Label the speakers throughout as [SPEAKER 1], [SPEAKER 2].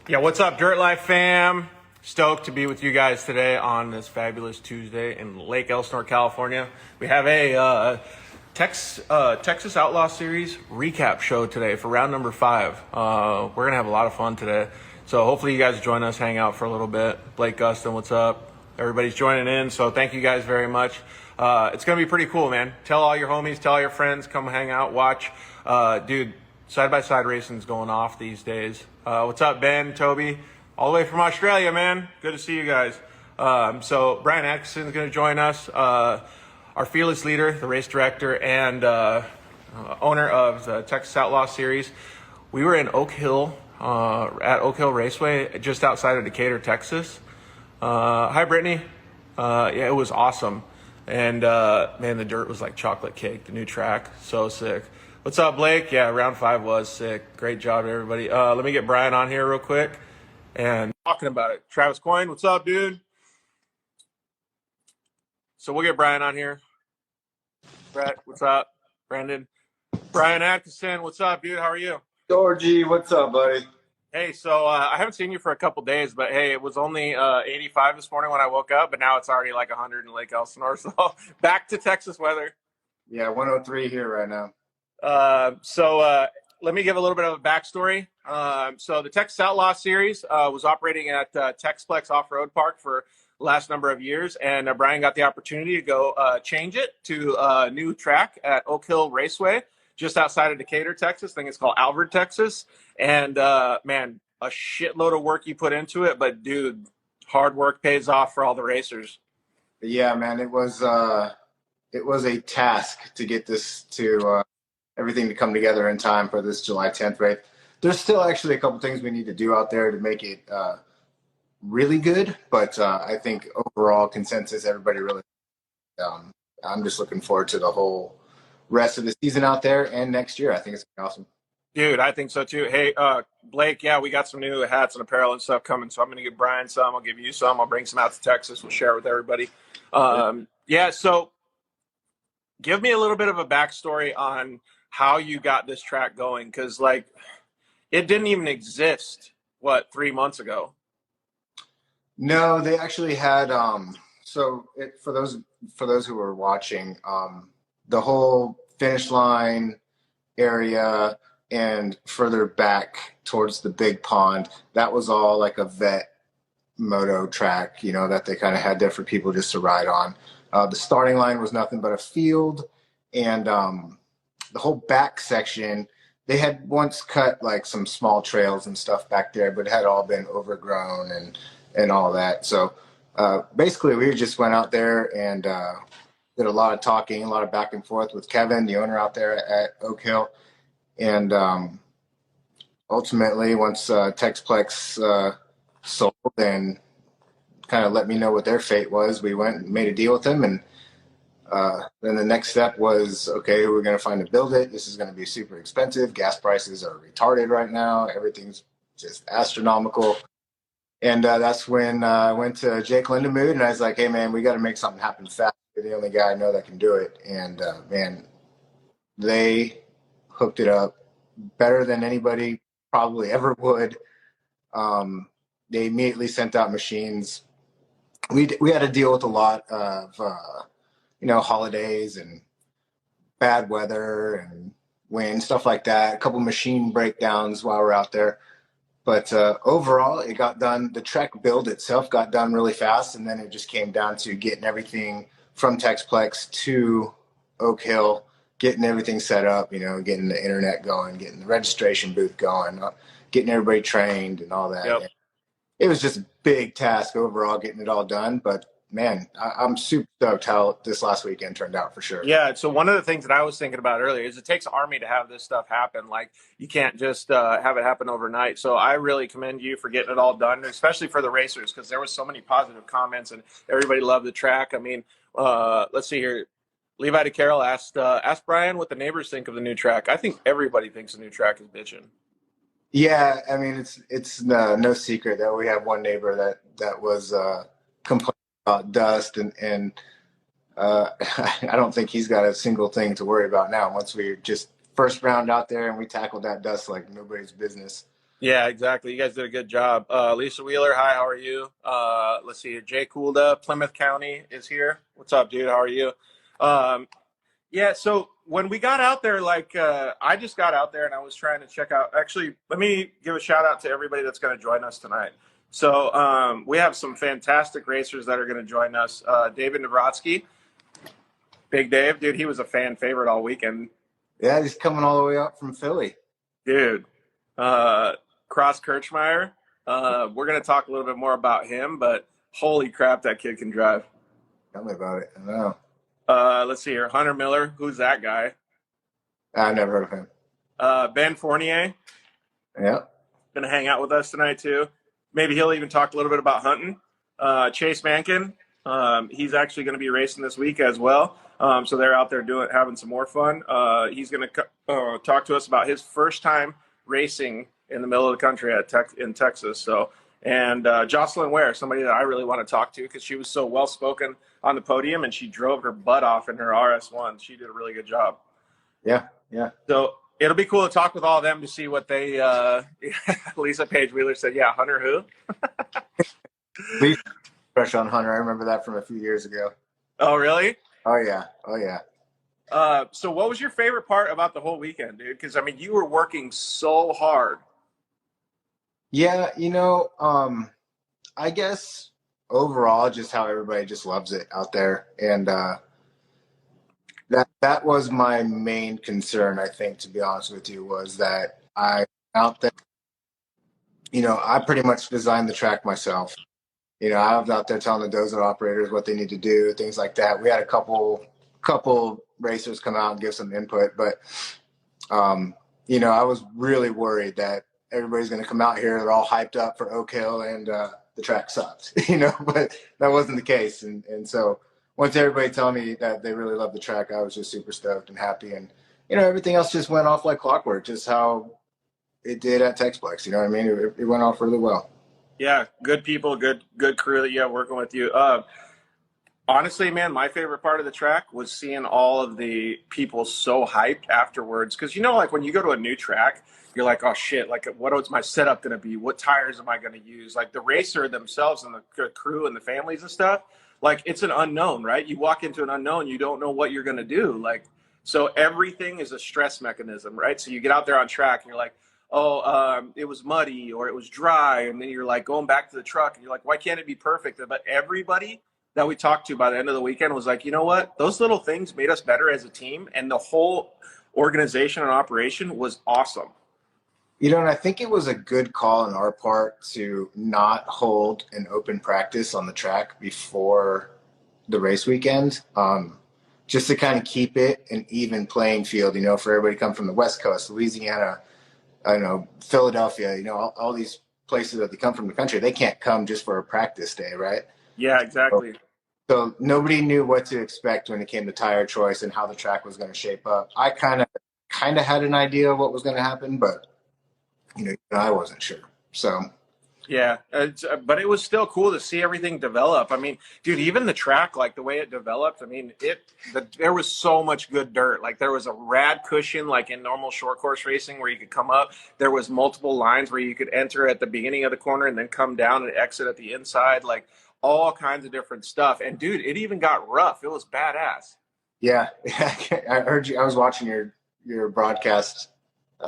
[SPEAKER 1] Yeah, what's up, Dirt Life fam? Stoked to be with you guys today on this fabulous Tuesday in Lake Elsinore, California. We have a Texas Outlaw Series recap show today for round number 5. We're going to have a lot of fun today. So hopefully you guys join us, hang out for a little bit. Blake Gustin, what's up? Everybody's joining in, so thank you guys very much. It's going to be pretty cool, man. Tell all your homies, tell all your friends, come hang out, watch. Dude, side-by-side racing's going off these days. What's up, Ben, Toby? All the way from Australia, man. Good to see you guys. So Brian Atkinson is going to join us, our fearless leader, the race director, and owner of the Texas Outlaw Series. We were in Oak Hill, at Oak Hill Raceway, just outside of Decatur, Texas. Hi, Brittany. Yeah, it was awesome. And, man, the dirt was like chocolate cake, the new track. So sick. What's up, Blake? Yeah, round 5 was sick. Great job, everybody. Let me get Brian on here real quick and talking about it. Travis Coyne, what's up, dude? So we'll get Brian on here. Brett, what's up? Brandon. Brian Atkinson, what's up, dude? How are you?
[SPEAKER 2] Georgie, what's up, buddy?
[SPEAKER 1] Hey, so I haven't seen you for a couple days, but hey, it was only 85 this morning when I woke up, but now it's already like 100 in Lake Elsinore. So back to Texas weather.
[SPEAKER 2] Yeah, 103 here right now.
[SPEAKER 1] Let me give a little bit of a backstory. So the Texas Outlaw Series was operating at Texplex Off-Road Park for the last number of years, and Brian got the opportunity to go change it to a new track at Oak Hill Raceway, just outside of Decatur, Texas. I think it's called Alvord, Texas. And man, a shitload of work you put into it, but dude, hard work pays off for all the racers.
[SPEAKER 2] Yeah, man, it was a task to get this to everything to come together in time for this July 10th race. There's still actually a couple things we need to do out there to make it really good, but I think overall consensus, everybody really. I'm just looking forward to the whole rest of the season out there and next year. I think it's gonna be awesome.
[SPEAKER 1] Dude, I think so too. Hey, Blake, yeah, we got some new hats and apparel and stuff coming, so I'm going to give Brian some. I'll give you some. I'll bring some out to Texas. We'll share with everybody. Yeah, so give me a little bit of a backstory on how you got this track going, because, like, it didn't even exist, 3 months ago?
[SPEAKER 2] No, they actually had for those who were watching, the whole finish line area and further back towards the big pond, that was all like a vet moto track, that they kind of had there for people just to ride on. The starting line was nothing but a field, and the whole back section, they had once cut like some small trails and stuff back there, but it had all been overgrown and all that. So basically we just went out there and did a lot of talking, a lot of back and forth with Kevin, the owner out there at Oak Hill. And ultimately, once Texplex sold and kind of let me know what their fate was, we went and made a deal with them. And then the next step was, okay, we're going to find to build it. This is going to be super expensive. Gas prices are retarded right now. Everything's just astronomical. And that's when I went to Jake Lindemood, and I was like, hey, man, we got to make something happen fast. You're the only guy I know that can do it. And, man, they hooked it up better than anybody probably ever would. They immediately sent out machines. We had to deal with a lot of holidays and bad weather and wind, stuff like that. A couple machine breakdowns while we're out there, but overall it got done. The track build itself got done really fast, and then it just came down to getting everything from Texplex to Oak Hill, getting everything set up, getting the internet going, getting the registration booth going, getting everybody trained and all that.
[SPEAKER 1] Yep.
[SPEAKER 2] It was just a big task overall getting it all done. But, man, I'm super stoked how this last weekend turned out for sure.
[SPEAKER 1] Yeah, so one of the things that I was thinking about earlier is it takes Army to have this stuff happen. Like, you can't just have it happen overnight. So I really commend you for getting it all done, especially for the racers, because there was so many positive comments and everybody loved the track. I mean, let's see here. Levi DeCarroll asked Brian what the neighbors think of the new track. I think everybody thinks the new track is bitching.
[SPEAKER 2] Yeah, I mean, it's no secret that we have one neighbor that was complaining about dust, and I don't think he's got a single thing to worry about now. Once we just first round out there and we tackled that dust like nobody's business.
[SPEAKER 1] Yeah, exactly. You guys did a good job. Lisa Wheeler, hi, how are you? Let's see here. Jay Coolda, Plymouth County is here. What's up, dude? How are you? Um, yeah, so when we got out there, I just got out there and I was trying to check out. Actually, let me give a shout out to everybody that's going to join us tonight. So we have some fantastic racers that are going to join us. David Navratsky, Big Dave, dude, he was a fan favorite all weekend.
[SPEAKER 2] Yeah, he's coming all the way up from Philly.
[SPEAKER 1] Dude, Cross Kirchmeyer. We're going to talk a little bit more about him, but holy crap, that kid can drive.
[SPEAKER 2] Tell me about it. I know.
[SPEAKER 1] Let's see here. Hunter Miller, who's that guy?
[SPEAKER 2] I've never heard of him.
[SPEAKER 1] Ben Fournier,
[SPEAKER 2] Yeah.
[SPEAKER 1] going to hang out with us tonight too. Maybe he'll even talk a little bit about hunting. Chase Mankin, he's actually going to be racing this week as well. So they're out there having some more fun. He's going to talk to us about his first time racing in the middle of the country in Texas. So, and Jocelyn Ware, somebody that I really want to talk to because she was so well spoken on the podium and she drove her butt off in her RS1. She did a really good job.
[SPEAKER 2] Yeah. Yeah.
[SPEAKER 1] So it'll be cool to talk with all of them to see what they. Lisa Page Wheeler said, "Yeah, Hunter who?"
[SPEAKER 2] Least fresh on Hunter. I remember that from a few years ago.
[SPEAKER 1] Oh, really?
[SPEAKER 2] Oh yeah. Oh yeah.
[SPEAKER 1] So what was your favorite part about the whole weekend, dude? Because I mean, you were working so hard.
[SPEAKER 2] Yeah, I guess overall just how everybody just loves it out there. And that was my main concern, I think, to be honest with you, was that I out there, I pretty much designed the track myself. I was out there telling the dozer operators what they need to do, things like that. We had a couple racers come out and give some input, but I was really worried that everybody's going to come out here, they're all hyped up for Oak Hill, and the track sucked, but that wasn't the case. And so once everybody told me that they really loved the track, I was just super stoked and happy. And, everything else just went off like clockwork, just how it did at Texplex. You know what I mean? It went off really well.
[SPEAKER 1] Yeah, good people, good crew that you have working with you. Honestly, man, my favorite part of the track was seeing all of the people so hyped afterwards. Because, like when you go to a new track, you're like, oh, shit, like what is my setup going to be? What tires am I going to use? Like the racer themselves and the crew and the families and stuff, like it's an unknown, right? You walk into an unknown, you don't know what you're going to do. Like, so everything is a stress mechanism, right? So you get out there on track and you're like, oh, it was muddy or it was dry. And then you're like going back to the truck and you're like, why can't it be perfect? But everybody that we talked to by the end of the weekend was like, you know what? Those little things made us better as a team. And the whole organization and operation was awesome.
[SPEAKER 2] And I think it was a good call on our part to not hold an open practice on the track before the race weekend, just to kind of keep it an even playing field, for everybody come from the West Coast, Louisiana, I don't know, Philadelphia, all these places that they come from the country, they can't come just for a practice day, right?
[SPEAKER 1] Yeah, exactly.
[SPEAKER 2] So nobody knew what to expect when it came to tire choice and how the track was going to shape up. I kind of had an idea of what was going to happen, but I wasn't sure. So
[SPEAKER 1] yeah, but it was still cool to see everything develop. I mean, dude, even the track, like the way it developed. I mean, there was so much good dirt. Like there was a rad cushion, like in normal short course racing, where you could come up. There was multiple lines where you could enter at the beginning of the corner and then come down and exit at the inside. Like all kinds of different stuff. And dude, it even got rough. It was badass.
[SPEAKER 2] Yeah, I heard you. I was watching your broadcast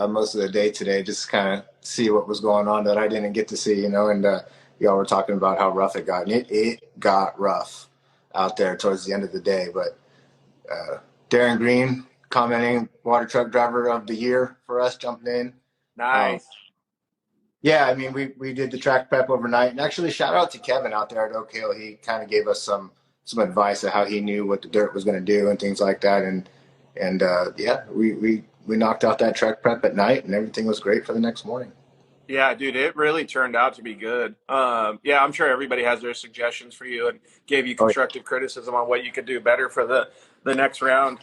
[SPEAKER 2] most of the day today, just kind of see what was going on that I didn't get to see, and y'all were talking about how rough it got, and it got rough out there towards the end of the day. But Darren Green commenting, water truck driver of the year for us, jumping in.
[SPEAKER 1] Nice.
[SPEAKER 2] Yeah, I mean, we did the track prep overnight, and actually shout out to Kevin out there at Oak Hill. He kind of gave us some advice of how he knew what the dirt was going to do and things like that. And yeah, we knocked out that track prep at night, and everything was great for the next morning.
[SPEAKER 1] Yeah, dude, it really turned out to be good. Yeah, I'm sure everybody has their suggestions for you and gave you constructive criticism on what you could do better for the next round.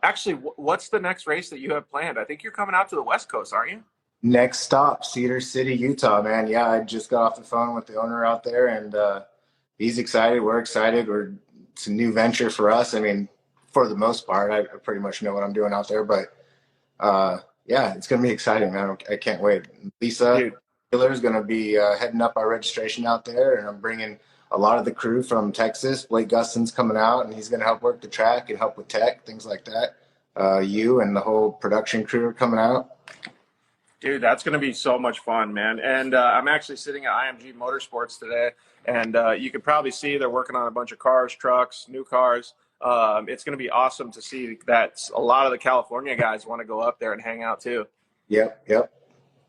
[SPEAKER 1] Actually, what's the next race that you have planned? I think you're coming out to the West Coast, aren't you?
[SPEAKER 2] Next stop, Cedar City, Utah, man. Yeah, I just got off the phone with the owner out there, and he's excited. We're excited. It's a new venture for us. I mean, for the most part, I pretty much know what I'm doing out there, but yeah, it's going to be exciting, man. I can't wait. Lisa,
[SPEAKER 1] Dude.
[SPEAKER 2] Taylor's going to be heading up our registration out there, and I'm bringing a lot of the crew from Texas. Blake Gustin's coming out, and he's going to help work the track and help with tech, things like that. You and the whole production crew are coming out.
[SPEAKER 1] Dude, that's going to be so much fun, man. And I'm actually sitting at IMG Motorsports today, and you can probably see they're working on a bunch of cars, trucks, new cars. It's going to be awesome to see that a lot of the California guys want to go up there and hang out too.
[SPEAKER 2] Yep, yep.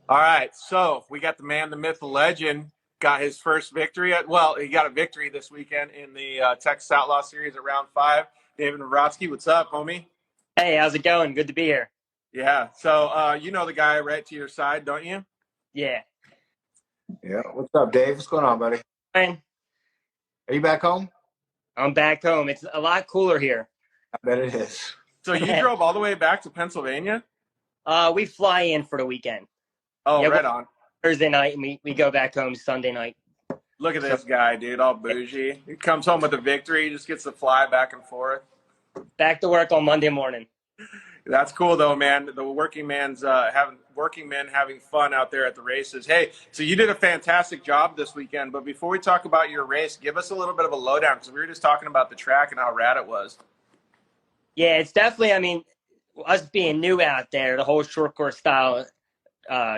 [SPEAKER 1] All right, so we got the man, the myth, the legend, got his first victory. Well, he got a victory this weekend in the Texas Outlaw Series at round 5. David Navratsky, what's up, homie?
[SPEAKER 3] Hey, how's it going? Good to be here.
[SPEAKER 1] Yeah, so you know the guy right to your side, don't you?
[SPEAKER 3] Yeah.
[SPEAKER 2] Yeah. What's up, Dave? What's going on, buddy?
[SPEAKER 3] Fine.
[SPEAKER 2] Are you back home?
[SPEAKER 3] I'm back home. It's a lot cooler here.
[SPEAKER 2] I bet it is.
[SPEAKER 1] So you drove all the way back to Pennsylvania?
[SPEAKER 3] We fly in for the weekend.
[SPEAKER 1] Oh,
[SPEAKER 3] Yeah,
[SPEAKER 1] right on.
[SPEAKER 3] Thursday night, and we go back home Sunday night.
[SPEAKER 1] Look at this guy, dude, all bougie. He comes home with a victory, he just gets to fly back and forth.
[SPEAKER 3] Back to work on Monday morning.
[SPEAKER 1] That's cool, though, man. The working men having fun out there at the races. Hey, so you did a fantastic job this weekend. But before we talk about your race, give us a little bit of a lowdown, because we were just talking about the track and how rad it was.
[SPEAKER 3] Yeah, it's definitely. I mean, us being new out there, the whole short course style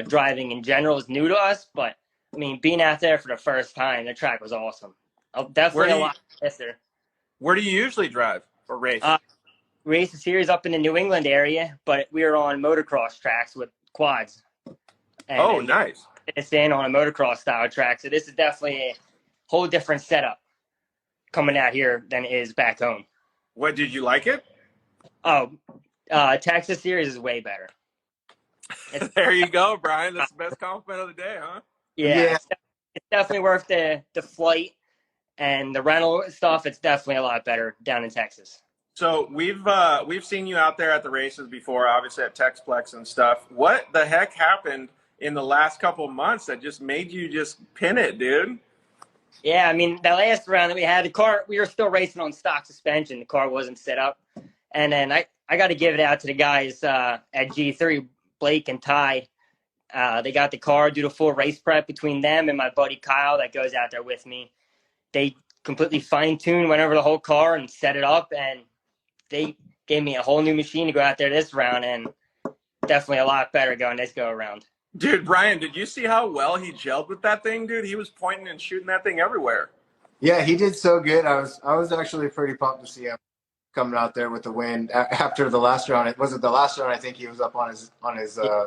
[SPEAKER 3] driving in general is new to us. But I mean, being out there for the first time, the track was awesome. Definitely a lot faster.
[SPEAKER 1] Where do you usually drive or race?
[SPEAKER 3] Race a series up in the New England area, but we were on motocross tracks with quads. And
[SPEAKER 1] Nice.
[SPEAKER 3] It's in on a motocross style track, so this is definitely a whole different setup coming out here than it is back home.
[SPEAKER 1] What, did you like it?
[SPEAKER 3] Oh, Texas series is way better.
[SPEAKER 1] There you go, Brian. That's the best compliment of the day, huh?
[SPEAKER 3] Yeah. It's definitely worth the flight and the rental stuff. It's definitely a lot better down in Texas.
[SPEAKER 1] So we've seen you out there at the races before, obviously at Texplex and stuff. What the heck happened in the last couple of months that just made you just pin it, dude?
[SPEAKER 3] Yeah, I mean, the last round that we had, the car, we were still racing on stock suspension. The car wasn't set up. And then I got to give it out to the guys at G3, Blake and Ty. They got the car, do the full race prep between them and my buddy Kyle that goes out there with me. They completely fine-tuned, went over the whole car and set it up, and they gave me a whole new machine to go out there this round, and definitely a lot better going this go around.
[SPEAKER 1] Dude, Brian, did you see how well he gelled with that thing, dude? He was pointing and shooting that thing everywhere.
[SPEAKER 2] Yeah, he did so good. I was actually pretty pumped to see him coming out there with the win after the last round. Was it the last round? I think he was up on his.
[SPEAKER 3] Yeah.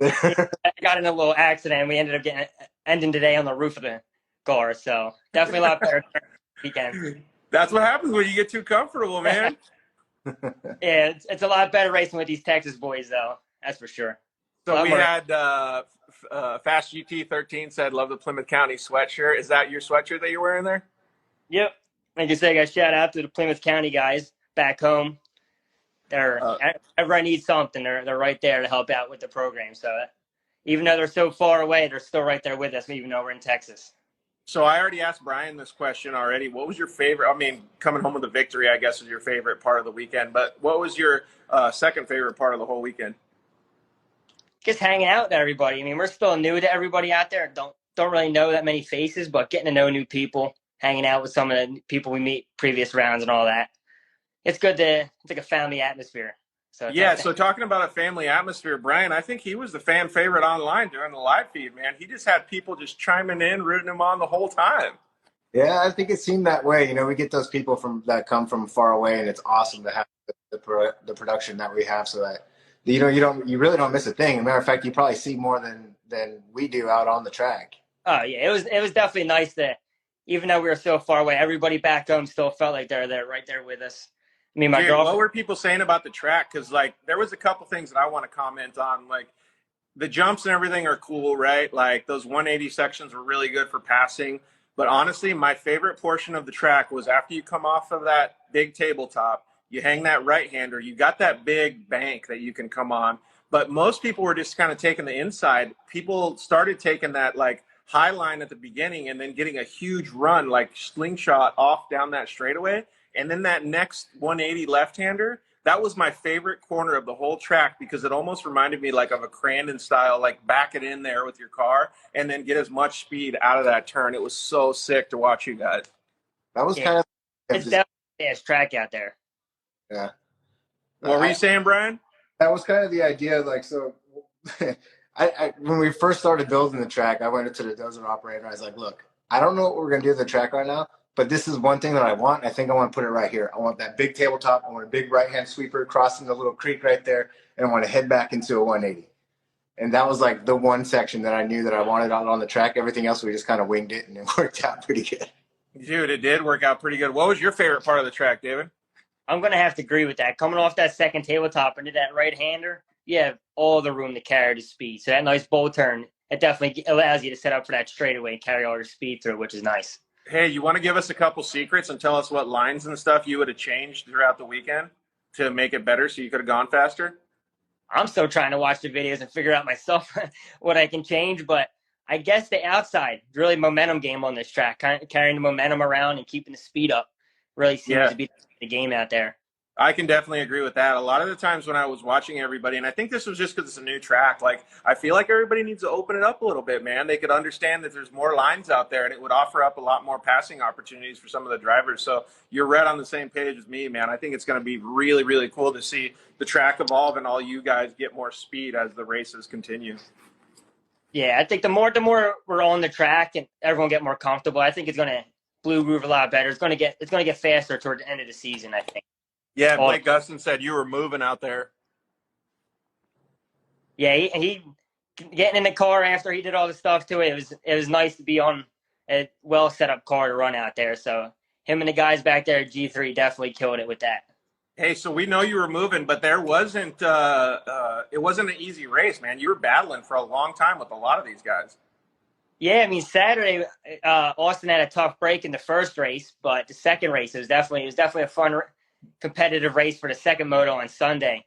[SPEAKER 3] I got in a little accident. We ended up ending today on the roof of the car, so definitely a lot better weekend.
[SPEAKER 1] That's what happens when you get too comfortable, man.
[SPEAKER 3] Yeah, it's a lot better racing with these Texas boys, though. That's for sure.
[SPEAKER 1] So we had Fast GT 13 said, "Love the Plymouth County sweatshirt." Is that your sweatshirt that you're wearing there?
[SPEAKER 3] Yep. Like I said, I got shout out to the Plymouth County guys back home. Everyone needs something. They're right there to help out with the program. So even though they're so far away, they're still right there with us, even though we're in Texas.
[SPEAKER 1] So I already asked Brian this question already. What was your favorite? I mean, coming home with a victory, I guess, was your favorite part of the weekend. But what was your second favorite part of the whole weekend?
[SPEAKER 3] Just hanging out with everybody. I mean, we're still new to everybody out there. Don't really know that many faces, but getting to know new people, hanging out with some of the people we meet previous rounds and all that. It's like a family atmosphere. So
[SPEAKER 1] talking about a family atmosphere, Brian, I think he was the fan favorite online during the live feed, man. He just had people just chiming in, rooting him on the whole time.
[SPEAKER 2] Yeah, I think it seemed that way. You know, we get those people that come from far away, and it's awesome to have the production that we have, so that you really don't miss a thing. As a matter of fact, you probably see more than we do out on the track.
[SPEAKER 3] Oh yeah, it was definitely nice that even though we were so far away, everybody back home still felt like they're there, right there with us. I mean,
[SPEAKER 1] Dude, what were people saying about the track? Because, like, there was a couple things that I want to comment on. Like, the jumps and everything are cool, right? Like, those 180 sections were really good for passing. But honestly, my favorite portion of the track was after you come off of that big tabletop, you hang that right-hander, you got that big bank that you can come on. But most people were just kind of taking the inside. People started taking that, like, high line at the beginning and then getting a huge run, like slingshot off down that straightaway. And then that next 180 left-hander, that was my favorite corner of the whole track because it almost reminded me like of a Crandon style, like back it in there with your car and then get as much speed out of that turn. It was so sick to watch you guys.
[SPEAKER 2] That was
[SPEAKER 3] Yeah,
[SPEAKER 2] kind of
[SPEAKER 3] it's definitely a fast track out there.
[SPEAKER 2] yeah.
[SPEAKER 1] What were you saying, Brian?
[SPEAKER 2] That was kind of the idea. Like, so when we first started building the track, I went into the dozer operator. I was like, look, I don't know what we're going to do to the track right now, but this is one thing that I want. I think I want to put it right here. I want that big tabletop. I want a big right-hand sweeper crossing the little creek right there, and I want to head back into a 180. And that was like the one section that I knew that I wanted out on the track. Everything else, we just kind of winged it, and it worked out pretty good.
[SPEAKER 1] Dude, it did work out pretty good. What was your favorite part of the track, David?
[SPEAKER 3] I'm going to have to agree with that. Coming off that second tabletop into that right-hander, you have all the room to carry the speed. So that nice bowl turn, it definitely allows you to set up for that straightaway and carry all your speed through, which is nice.
[SPEAKER 1] Hey, you want to give us a couple secrets and tell us what lines and stuff you would have changed throughout the weekend to make it better so you could have gone faster?
[SPEAKER 3] I'm still trying to watch the videos and figure out myself what I can change, but I guess the outside, really momentum game on this track, kind of carrying the momentum around and keeping the speed up really seems to be the game out there.
[SPEAKER 1] I can definitely agree with that. A lot of the times when I was watching everybody, and I think this was just because it's a new track, like I feel like everybody needs to open it up a little bit, man. They could understand that there's more lines out there and it would offer up a lot more passing opportunities for some of the drivers. So you're right on the same page as me, man. I think it's going to be really, really cool to see the track evolve and all you guys get more speed as the races continue.
[SPEAKER 3] Yeah, I think the more we're on the track and everyone get more comfortable, I think it's going to blue groove a lot better. It's going to get faster toward the end of the season, I think.
[SPEAKER 1] Yeah, Blake Gustin said you were moving out there.
[SPEAKER 3] Yeah, he getting in the car after he did all the stuff too. It was nice to be on a well set up car to run out there. So him and the guys back there at G3 definitely killed it with that.
[SPEAKER 1] Hey, so we know you were moving, but it wasn't an easy race, man. You were battling for a long time with a lot of these guys.
[SPEAKER 3] Yeah, I mean Saturday, Austin had a tough break in the first race, but the second race it was definitely a fun, competitive race for the second moto on Sunday.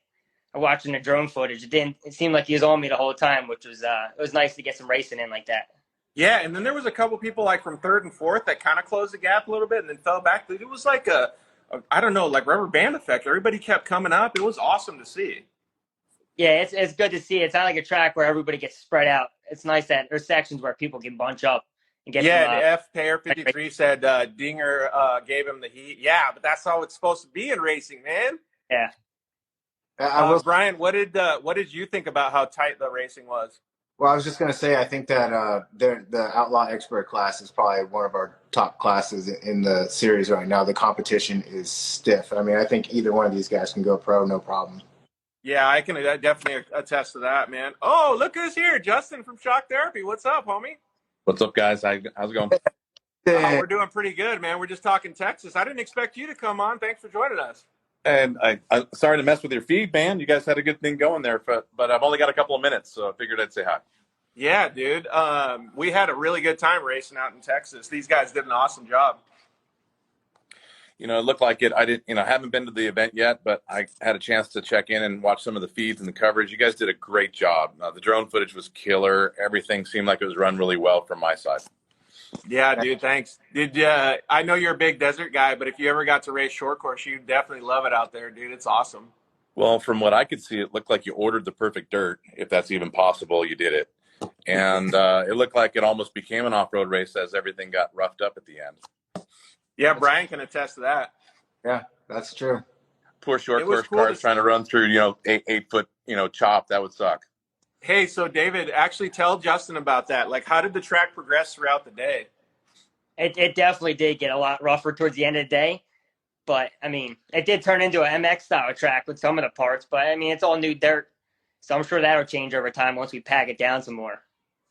[SPEAKER 3] Watching the drone footage, it seemed like he was on me the whole time, which was it was nice to get some racing in like that.
[SPEAKER 1] Yeah, and then there was a couple people like from third and fourth that kind of closed the gap a little bit and then fell back. It was like I don't know, like rubber band effect. Everybody kept coming up. It was awesome to see.
[SPEAKER 3] Yeah, it's good to see. It's not like a track where everybody gets spread out. It's nice that there's sections where people can bunch up and get.
[SPEAKER 1] Yeah, the F Payer 53 said Dinger gave him the heat. Yeah, but that's how it's supposed to be in racing, man.
[SPEAKER 3] Yeah.
[SPEAKER 1] Brian, what did you think about how tight the racing was?
[SPEAKER 2] Well, I was just going to say, I think that the Outlaw Expert class is probably one of our top classes in the series right now. The competition is stiff. I mean, I think either one of these guys can go pro, no problem.
[SPEAKER 1] Yeah, I can definitely attest to that, man. Oh, look who's here. Justin from Shock Therapy. What's up, homie?
[SPEAKER 4] What's up, guys? How's it going?
[SPEAKER 1] We're doing pretty good, man. We're just talking Texas. I didn't expect you to come on. Thanks for joining us.
[SPEAKER 4] And I'm sorry to mess with your feed, man. You guys had a good thing going there, but I've only got a couple of minutes, so I figured I'd say hi.
[SPEAKER 1] Yeah, dude. We had a really good time racing out in Texas. These guys did an awesome job.
[SPEAKER 4] You know, it looked like it. I didn't, haven't been to the event yet, but I had a chance to check in and watch some of the feeds and the coverage. You guys did a great job. The drone footage was killer. Everything seemed like it was run really well from my side.
[SPEAKER 1] Yeah, dude, thanks. I know you're a big desert guy, but if you ever got to race short course, you'd definitely love it out there, dude. It's awesome.
[SPEAKER 4] Well, from what I could see, it looked like you ordered the perfect dirt. If that's even possible, you did it. And it looked like it almost became an off-road race as everything got roughed up at the end.
[SPEAKER 1] Yeah, Brian can attest to that.
[SPEAKER 2] Yeah, that's true.
[SPEAKER 4] Poor short course cars trying to run through, 8-foot, chop. That would suck.
[SPEAKER 1] Hey, so David, actually tell Justin about that. Like, how did the track progress throughout the day?
[SPEAKER 3] It definitely did get a lot rougher towards the end of the day. But, I mean, it did turn into an MX-style track with some of the parts. But, I mean, it's all new dirt. So I'm sure that'll change over time once we pack it down some more.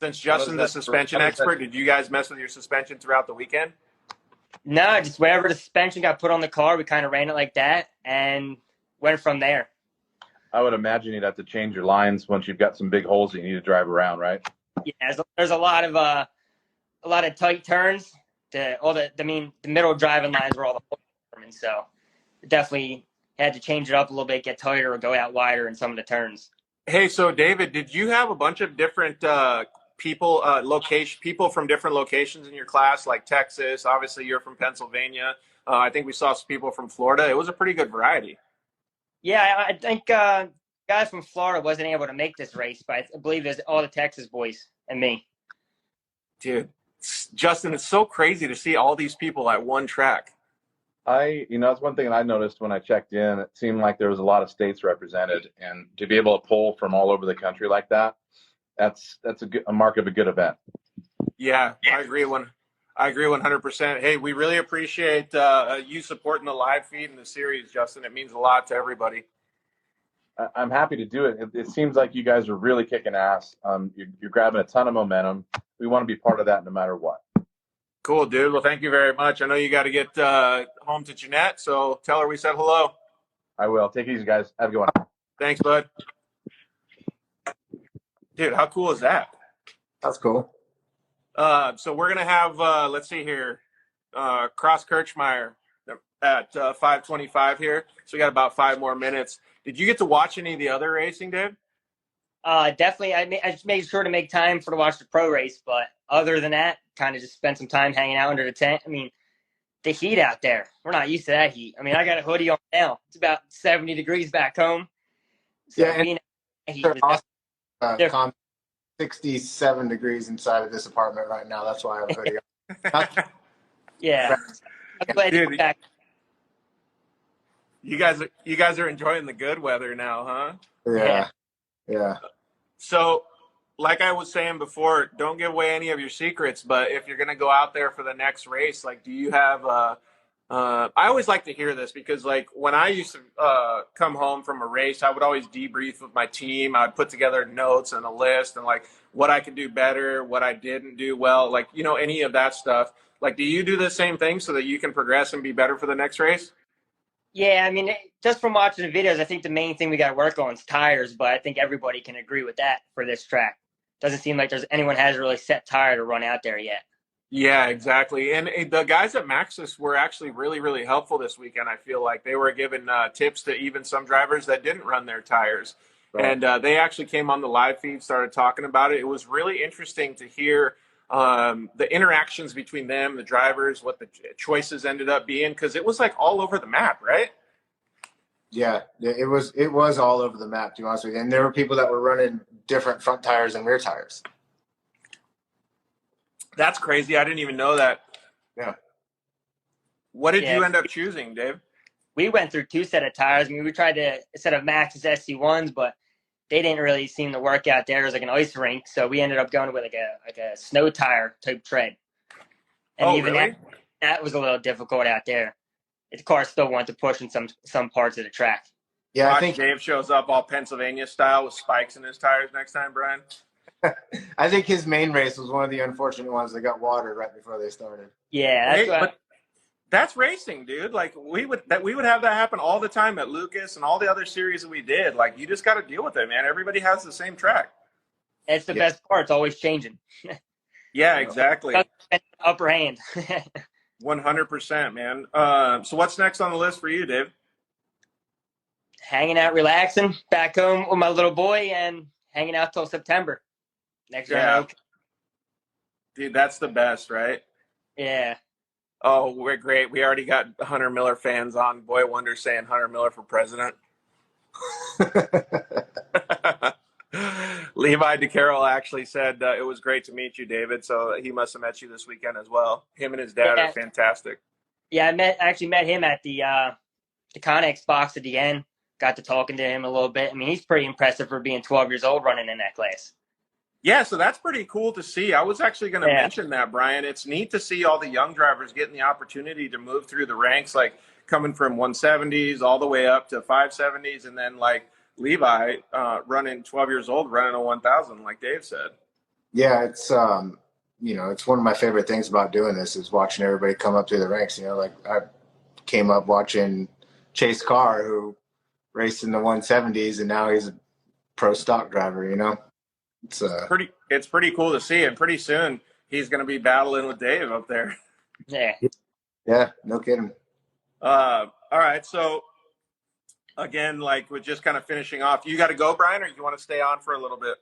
[SPEAKER 1] Since Justin's the suspension expert, did you guys mess with your suspension throughout the weekend?
[SPEAKER 3] No, just wherever the suspension got put on the car, we kind of ran it like that and went from there.
[SPEAKER 4] I would imagine you'd have to change your lines once you've got some big holes that you need to drive around, right?
[SPEAKER 3] Yeah, there's a lot of tight turns. The middle driving lines were all the holes, and so definitely had to change it up a little bit, get tighter, or go out wider in some of the turns.
[SPEAKER 1] Hey, so David, did you have a bunch of different people from different locations in your class, like Texas? Obviously, you're from Pennsylvania. I think we saw some people from Florida. It was a pretty good variety.
[SPEAKER 3] Yeah, I think guys from Florida wasn't able to make this race, but I believe there's all the Texas boys and me.
[SPEAKER 1] Dude, Justin, it's so crazy to see all these people at one track.
[SPEAKER 4] That's one thing that I noticed when I checked in. It seemed like there was a lot of states represented, and to be able to pull from all over the country like that, that's a mark of a good event.
[SPEAKER 1] Yeah, I agree 100%. Hey, we really appreciate you supporting the live feed and the series, Justin. It means a lot to everybody.
[SPEAKER 4] I'm happy to do it. It seems like you guys are really kicking ass. You're grabbing a ton of momentum. We want to be part of that no matter what.
[SPEAKER 1] Cool, dude. Well, thank you very much. I know you got to get home to Jeanette, so tell her we said hello.
[SPEAKER 4] I will. Take it easy, guys. Have a good one.
[SPEAKER 1] Thanks, bud. Dude, how cool is that?
[SPEAKER 2] That's cool.
[SPEAKER 1] So we're gonna have let's see here, Cross Kirchmeier at 5:25 here. So we got about 5 more minutes. Did you get to watch any of the other racing, Dave?
[SPEAKER 3] Definitely, I just made sure to make time to watch the pro race, but other than that, kind of just spent some time hanging out under the tent. I mean, the heat out there, we're not used to that heat. I mean, I got a hoodie on now. It's about 70 degrees back home. So
[SPEAKER 2] Yeah, and
[SPEAKER 3] being heat
[SPEAKER 2] they're
[SPEAKER 3] was
[SPEAKER 2] awesome. 67 degrees inside of this apartment right now. That's why I have a hoodie on.
[SPEAKER 3] yeah. I'm glad to
[SPEAKER 1] Dude,
[SPEAKER 3] be back.
[SPEAKER 1] you guys are enjoying the good weather now, huh?
[SPEAKER 2] Yeah.
[SPEAKER 1] So, like I was saying before, don't give away any of your secrets. But if you're gonna go out there for the next race, like, do you have? I always like to hear this because, like, when I used to come home from a race, I would always debrief with my team. I'd put together notes and a list and like what I could do better, what I didn't do well, like any of that stuff. Like, do you do the same thing so that you can progress and be better for the next race?
[SPEAKER 3] Yeah, I mean, just from watching the videos, I think the main thing we got to work on is tires, but I think everybody can agree with that for this track. Doesn't seem like there's anyone has a really set tire to run out there yet.
[SPEAKER 1] Yeah, exactly. And the guys at Maxxis were actually really, really helpful this weekend. I feel like they were giving tips to even some drivers that didn't run their tires.
[SPEAKER 2] Right.
[SPEAKER 1] And they actually came on the live feed, started talking about it. It was really interesting to hear the interactions between them, the drivers, what the choices ended up being, because it was like all over the map, right?
[SPEAKER 2] Yeah, it was all over the map, to be honest with you. And there were people that were running different front tires and rear tires.
[SPEAKER 1] That's crazy. I didn't even know that.
[SPEAKER 2] Yeah.
[SPEAKER 1] What did you end up choosing, Dave?
[SPEAKER 3] We went through 2 sets of tires. I mean, we tried to set of Maxxis SC1s, but they didn't really seem to work out there. It was like an ice rink, so we ended up going with like a snow tire type tread. And even
[SPEAKER 1] really?
[SPEAKER 3] that was a little difficult out there. The car still wanted to push in some parts of the track.
[SPEAKER 2] Yeah,
[SPEAKER 1] I
[SPEAKER 2] I think
[SPEAKER 1] Dave shows up all Pennsylvania style with spikes in his tires next time, Brian.
[SPEAKER 2] I think his main race was one of the unfortunate ones that got watered right before they started.
[SPEAKER 3] Yeah,
[SPEAKER 1] But that's racing, dude. Like we would have that happen all the time at Lucas and all the other series that we did. Like you just got to deal with it, man. Everybody has the same track.
[SPEAKER 3] it's the best part. It's always changing.
[SPEAKER 1] Yeah, exactly.
[SPEAKER 3] Upper hand.
[SPEAKER 1] 100%, man. So what's next on the list for you, Dave?
[SPEAKER 3] Hanging out, relaxing, back home with my little boy, and hanging out till September. Next round.
[SPEAKER 1] Dude, that's the best, right?
[SPEAKER 3] Yeah.
[SPEAKER 1] Oh, we're great. We already got Hunter Miller fans on. Boy Wonder saying Hunter Miller for president. Levi DeCarroll actually said it was great to meet you, David. So he must have met you this weekend as well. Him and his dad are fantastic.
[SPEAKER 3] Yeah, I actually met him at the Connex box at the end. Got to talking to him a little bit. I mean, he's pretty impressive for being 12 years old running in that class.
[SPEAKER 1] Yeah, so that's pretty cool to see. I was actually going to mention that, Brian. It's neat to see all the young drivers getting the opportunity to move through the ranks, like coming from 170s all the way up to 570s, and then like Levi running 12 years old, running a 1000, like Dave said.
[SPEAKER 2] Yeah, it's it's one of my favorite things about doing this is watching everybody come up through the ranks. Like I came up watching Chase Carr, who raced in the 170s, and now he's a pro stock driver. It's
[SPEAKER 1] pretty cool to see, and pretty soon he's going to be battling with Dave up there.
[SPEAKER 2] Yeah, no kidding.
[SPEAKER 1] All right, so again, like we're just kind of finishing off. You got to go, Brian, or you want to stay on for a little bit?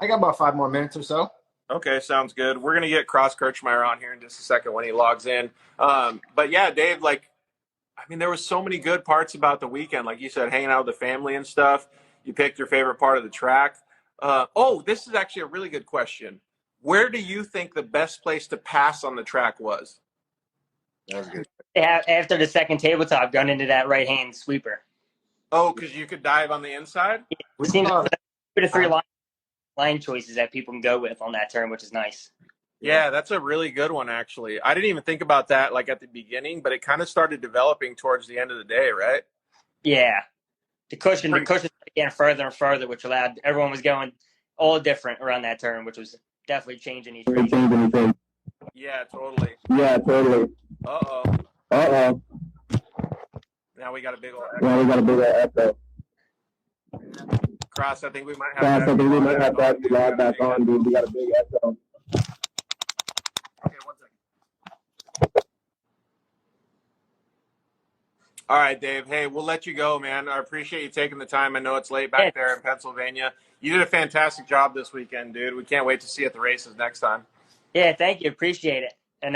[SPEAKER 2] I got about 5 more minutes or so.
[SPEAKER 1] Okay, sounds good. We're gonna get Cross Kirchmeier on here in just a second when he logs in. But yeah, Dave, like I mean, there was so many good parts about the weekend. Like you said, hanging out with the family and stuff. You picked your favorite part of the track. This is actually a really good question. Where do you think the best place to pass on the track was?
[SPEAKER 2] That was good.
[SPEAKER 3] After the second tabletop, gun into that right hand sweeper.
[SPEAKER 1] Oh, because you could dive on the inside?
[SPEAKER 2] We
[SPEAKER 3] Seems
[SPEAKER 2] saw
[SPEAKER 3] like two to three line choices that people can go with on that turn, which is nice.
[SPEAKER 1] Yeah, that's a really good one, actually. I didn't even think about that like at the beginning, but it kind of started developing towards the end of the day, right?
[SPEAKER 3] Yeah, the cushion started getting further and further, which allowed everyone was going all different around that turn, which was definitely changing each race.
[SPEAKER 1] Yeah, totally.
[SPEAKER 5] Yeah, totally.
[SPEAKER 1] Uh-oh.
[SPEAKER 5] Uh-oh.
[SPEAKER 1] Now we got a big old
[SPEAKER 5] Now we got a big echo.
[SPEAKER 1] Cross. I think we might have
[SPEAKER 5] Cross, I think we might have to
[SPEAKER 1] actually
[SPEAKER 5] log back on, dude. We got a big echo.
[SPEAKER 1] Okay, 1 second. All right, Dave. Hey, we'll let you go, man. I appreciate you taking the time. I know it's late back there in Pennsylvania. You did a fantastic job this weekend, dude. We can't wait to see you at the races next time.
[SPEAKER 3] Yeah, thank you. Appreciate it. And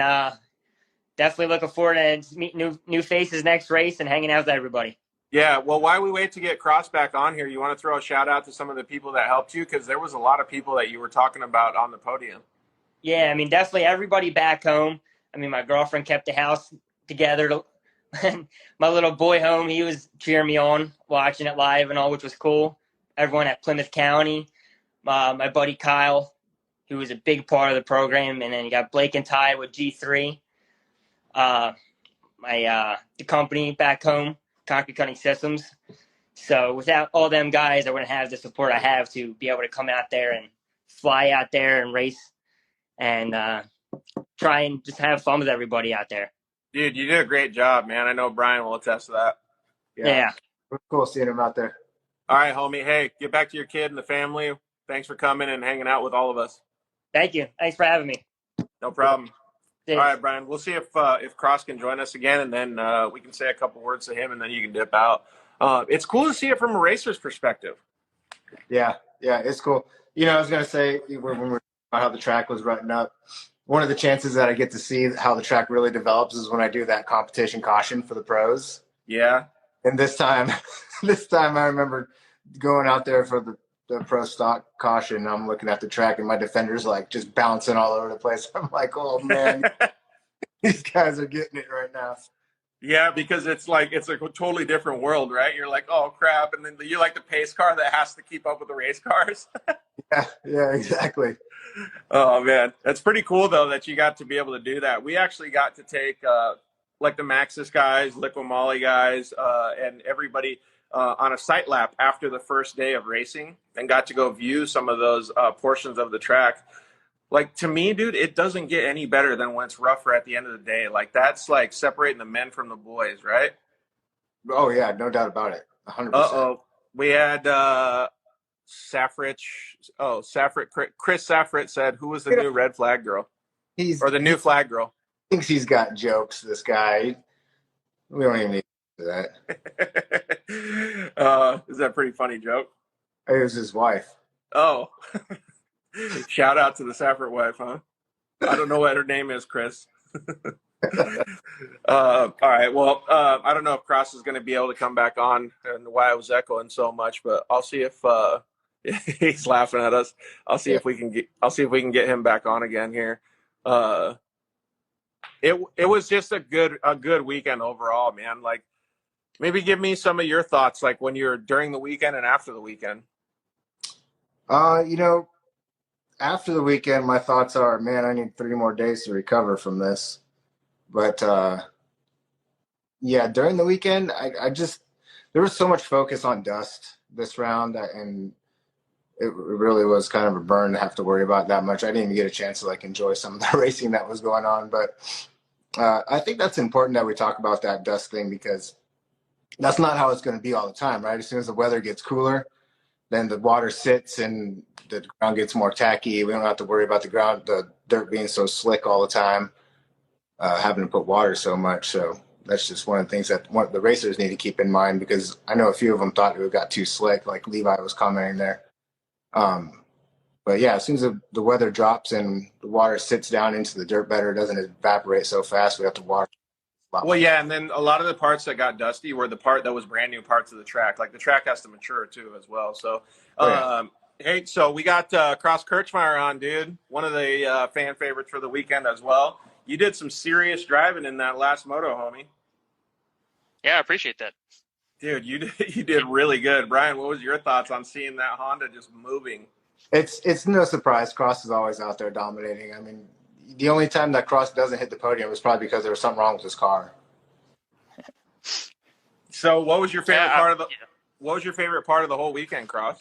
[SPEAKER 3] definitely looking forward to meet new faces next race and hanging out with everybody.
[SPEAKER 1] Yeah, well, while we wait to get Cross back on here, you want to throw a shout out to some of the people that helped you? Because there was a lot of people that you were talking about on the podium.
[SPEAKER 3] Yeah, I mean, definitely everybody back home. I mean, my girlfriend kept the house together. My little boy home, he was cheering me on, watching it live and all, which was cool. Everyone at Plymouth County, my buddy Kyle, who was a big part of the program, and then you got Blake and Ty with G3. The company back home, Concrete Cutting Systems. So without all them guys, I wouldn't have the support I have to be able to come out there and fly out there and race and try and just have fun with everybody out there.
[SPEAKER 1] Dude, you did a great job, man. I know Brian will attest to that.
[SPEAKER 3] Yeah.
[SPEAKER 2] It was cool seeing him out there.
[SPEAKER 1] All right, homie. Hey, get back to your kid and the family. Thanks for coming and hanging out with all of us.
[SPEAKER 3] Thank you. Thanks for having me.
[SPEAKER 1] No problem.
[SPEAKER 3] Thanks.
[SPEAKER 1] All right, Brian. We'll see if Cross can join us again, and then we can say a couple words to him, and then you can dip out. It's cool to see it from a racer's perspective.
[SPEAKER 2] Yeah, it's cool. I was gonna say when we were about how the track was rutting up, one of the chances that I get to see how the track really develops is when I do that competition caution for the pros.
[SPEAKER 1] Yeah.
[SPEAKER 2] And this time I remember going out there for the pro stock caution. And I'm looking at the track, and my defender's like just bouncing all over the place. I'm like, oh man, these guys are getting it right now.
[SPEAKER 1] Yeah, because it's a totally different world, right? You're like, oh crap, and then you're like the pace car that has to keep up with the race cars.
[SPEAKER 2] Yeah, exactly.
[SPEAKER 1] Oh man, that's pretty cool though that you got to be able to do that. We actually got to take like the Maxis guys, Liquid Molly guys, and everybody on a sight lap after the first day of racing, and got to go view some of those portions of the track. Like, to me, dude, it doesn't get any better than when it's rougher at the end of the day. Like, that's like separating the men from the boys, right?
[SPEAKER 2] Oh yeah, no doubt about it. 100%.
[SPEAKER 1] Uh-oh. We had Safrich. Oh, Chris Safrit said, who was the new red flag girl? Or the new flag girl?
[SPEAKER 2] Thinks he's got jokes, this guy. We don't even need to do that.
[SPEAKER 1] Is that a pretty funny joke?
[SPEAKER 2] It was his wife.
[SPEAKER 1] Oh. Shout out to the Safrit wife, huh? I don't know what her name is, Chris. All right. Well, I don't know if Cross is going to be able to come back on and why I was echoing so much, but I'll see if he's laughing at us. I'll see if we can get him back on again here. It was just a good weekend overall, man. Like, maybe give me some of your thoughts, like when you're during the weekend and after the weekend.
[SPEAKER 2] After the weekend, my thoughts are, man, I need 3 more days to recover from this. But during the weekend, there was so much focus on dust this round, and it really was kind of a burn to have to worry about that much. I didn't even get a chance to enjoy some of the racing that was going on. But I think that's important that we talk about that dust thing, because that's not how it's going to be all the time, right? As soon as the weather gets cooler, then the water sits and the ground gets more tacky. We don't have to worry about the dirt being so slick all the time, having to put water so much. So that's just one of the things that the racers need to keep in mind, because I know a few of them thought it got too slick, like Levi was commenting there. But yeah, as soon as the weather drops and the water sits down into the dirt better, it doesn't evaporate so fast. We have to water
[SPEAKER 1] Well, yeah, and then a lot of the parts that got dusty were the part that was brand new parts of the track. Like the track has to mature too, as well. So,
[SPEAKER 2] Oh, yeah.
[SPEAKER 1] hey, so we got Cross Kirchmeyer on, dude. One of the fan favorites for the weekend as well. You did some serious driving in that last moto, homie.
[SPEAKER 6] Yeah, I appreciate that.
[SPEAKER 1] Dude, you did really good. Brian, what was your thoughts on seeing that Honda just moving?
[SPEAKER 2] It's no surprise. Cross is always out there dominating. I mean, the only time that Cross doesn't hit the podium is probably because there was something wrong with his car.
[SPEAKER 1] So, what was your favorite
[SPEAKER 6] Yeah,
[SPEAKER 1] part of the? What was your favorite part of the whole weekend, Cross?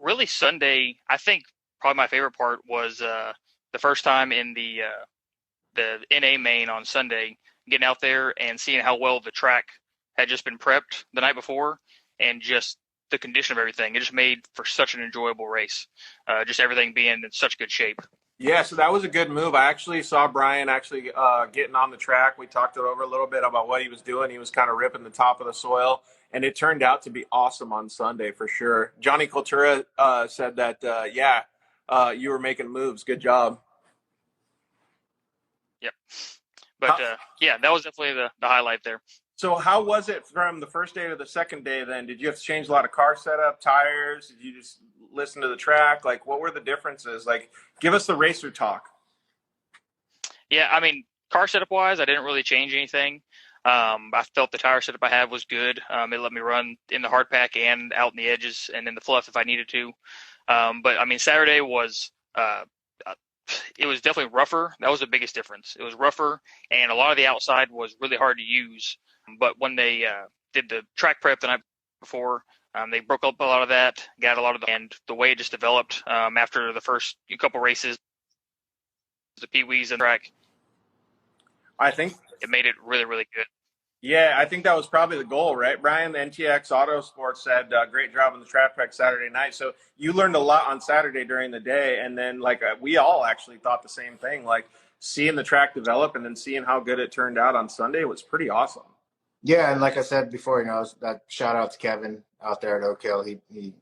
[SPEAKER 6] Really Sunday, I think probably my favorite part was the first time in the NA main on Sunday, getting out there and seeing how well the track had just been prepped the night before, and just the condition of everything. It just made for such an enjoyable race. Just everything being in such good shape.
[SPEAKER 1] Yeah, so that was a good move. I actually saw Brian getting on the track. We talked it over a little bit about what he was doing. He was kind of ripping the top of the soil, and it turned out to be awesome on Sunday for sure. Johnny Cultura said that, you were making moves. Good job.
[SPEAKER 6] Yep. But yeah, that was definitely the highlight there.
[SPEAKER 1] So how was it from the first day to the second day then? Did you have to change a lot of car setup, tires? Did you just listen to the track? Like, what were the differences? Like, give us the racer talk.
[SPEAKER 6] Yeah, I mean, car setup wise, I didn't really change anything. I felt the tire setup I had was good. It let me run in the hard pack and out in the edges and in the fluff if I needed to. But I mean, Saturday was it was definitely rougher. That was the biggest difference. It was rougher, and a lot of the outside was really hard to use. But when they did the track prep the night before, they broke up a lot of that, got a lot of and the way it just developed after the first couple races, the Pee-wees and track.
[SPEAKER 1] I think
[SPEAKER 6] it made it really, really good.
[SPEAKER 1] Yeah, I think that was probably the goal, right, Brian? The NTX Autosports said great job on the track prep Saturday night. So you learned a lot on Saturday during the day, and then we all actually thought the same thing. Like seeing the track develop and then seeing how good it turned out on Sunday was pretty awesome.
[SPEAKER 2] Yeah, and like I said before, that shout out to Kevin out there at Oak Hill. He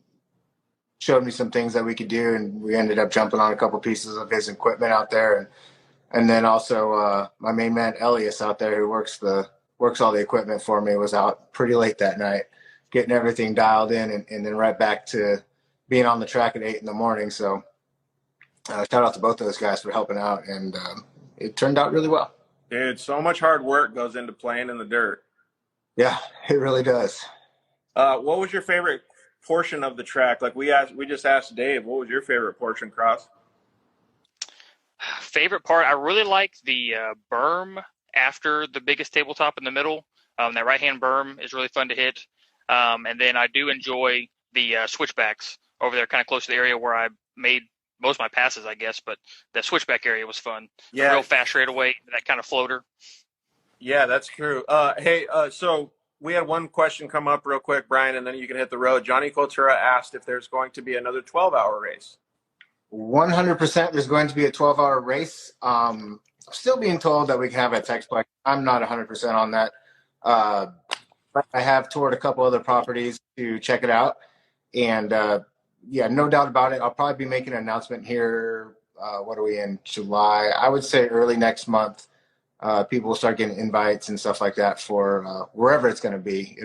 [SPEAKER 2] showed me some things that we could do, and we ended up jumping on a couple pieces of his equipment out there, and then also my main man Elias out there who works all the equipment for me was out pretty late that night, getting everything dialed in, and then right back to being on the track at 8 a.m. So shout out to both those guys for helping out, and it turned out really well.
[SPEAKER 1] Dude, so much hard work goes into playing in the dirt.
[SPEAKER 2] Yeah, it really does.
[SPEAKER 1] What was your favorite portion of the track? Like we just asked Dave, what was your favorite portion, Cross?
[SPEAKER 6] Favorite part, I really liked the berm after the biggest tabletop in the middle. That right-hand berm is really fun to hit. And then I do enjoy the switchbacks over there, kind of close to the area where I made most of my passes, I guess. But the switchback area was fun. Yeah. A real fast straightaway, that kind of floater.
[SPEAKER 1] Yeah, that's true. So we had one question come up real quick, Brian, and then you can hit the road. Johnny Cultura asked if there's going to be another 12-hour race.
[SPEAKER 2] 100% there's going to be a 12-hour race. I'm still being told that we can have a Texplex. I'm not 100% on that. But I have toured a couple other properties to check it out. And, yeah, no doubt about it. I'll probably be making an announcement here. What are we in? July. I would say early next month. People will start getting invites and stuff like that for wherever it's going to be.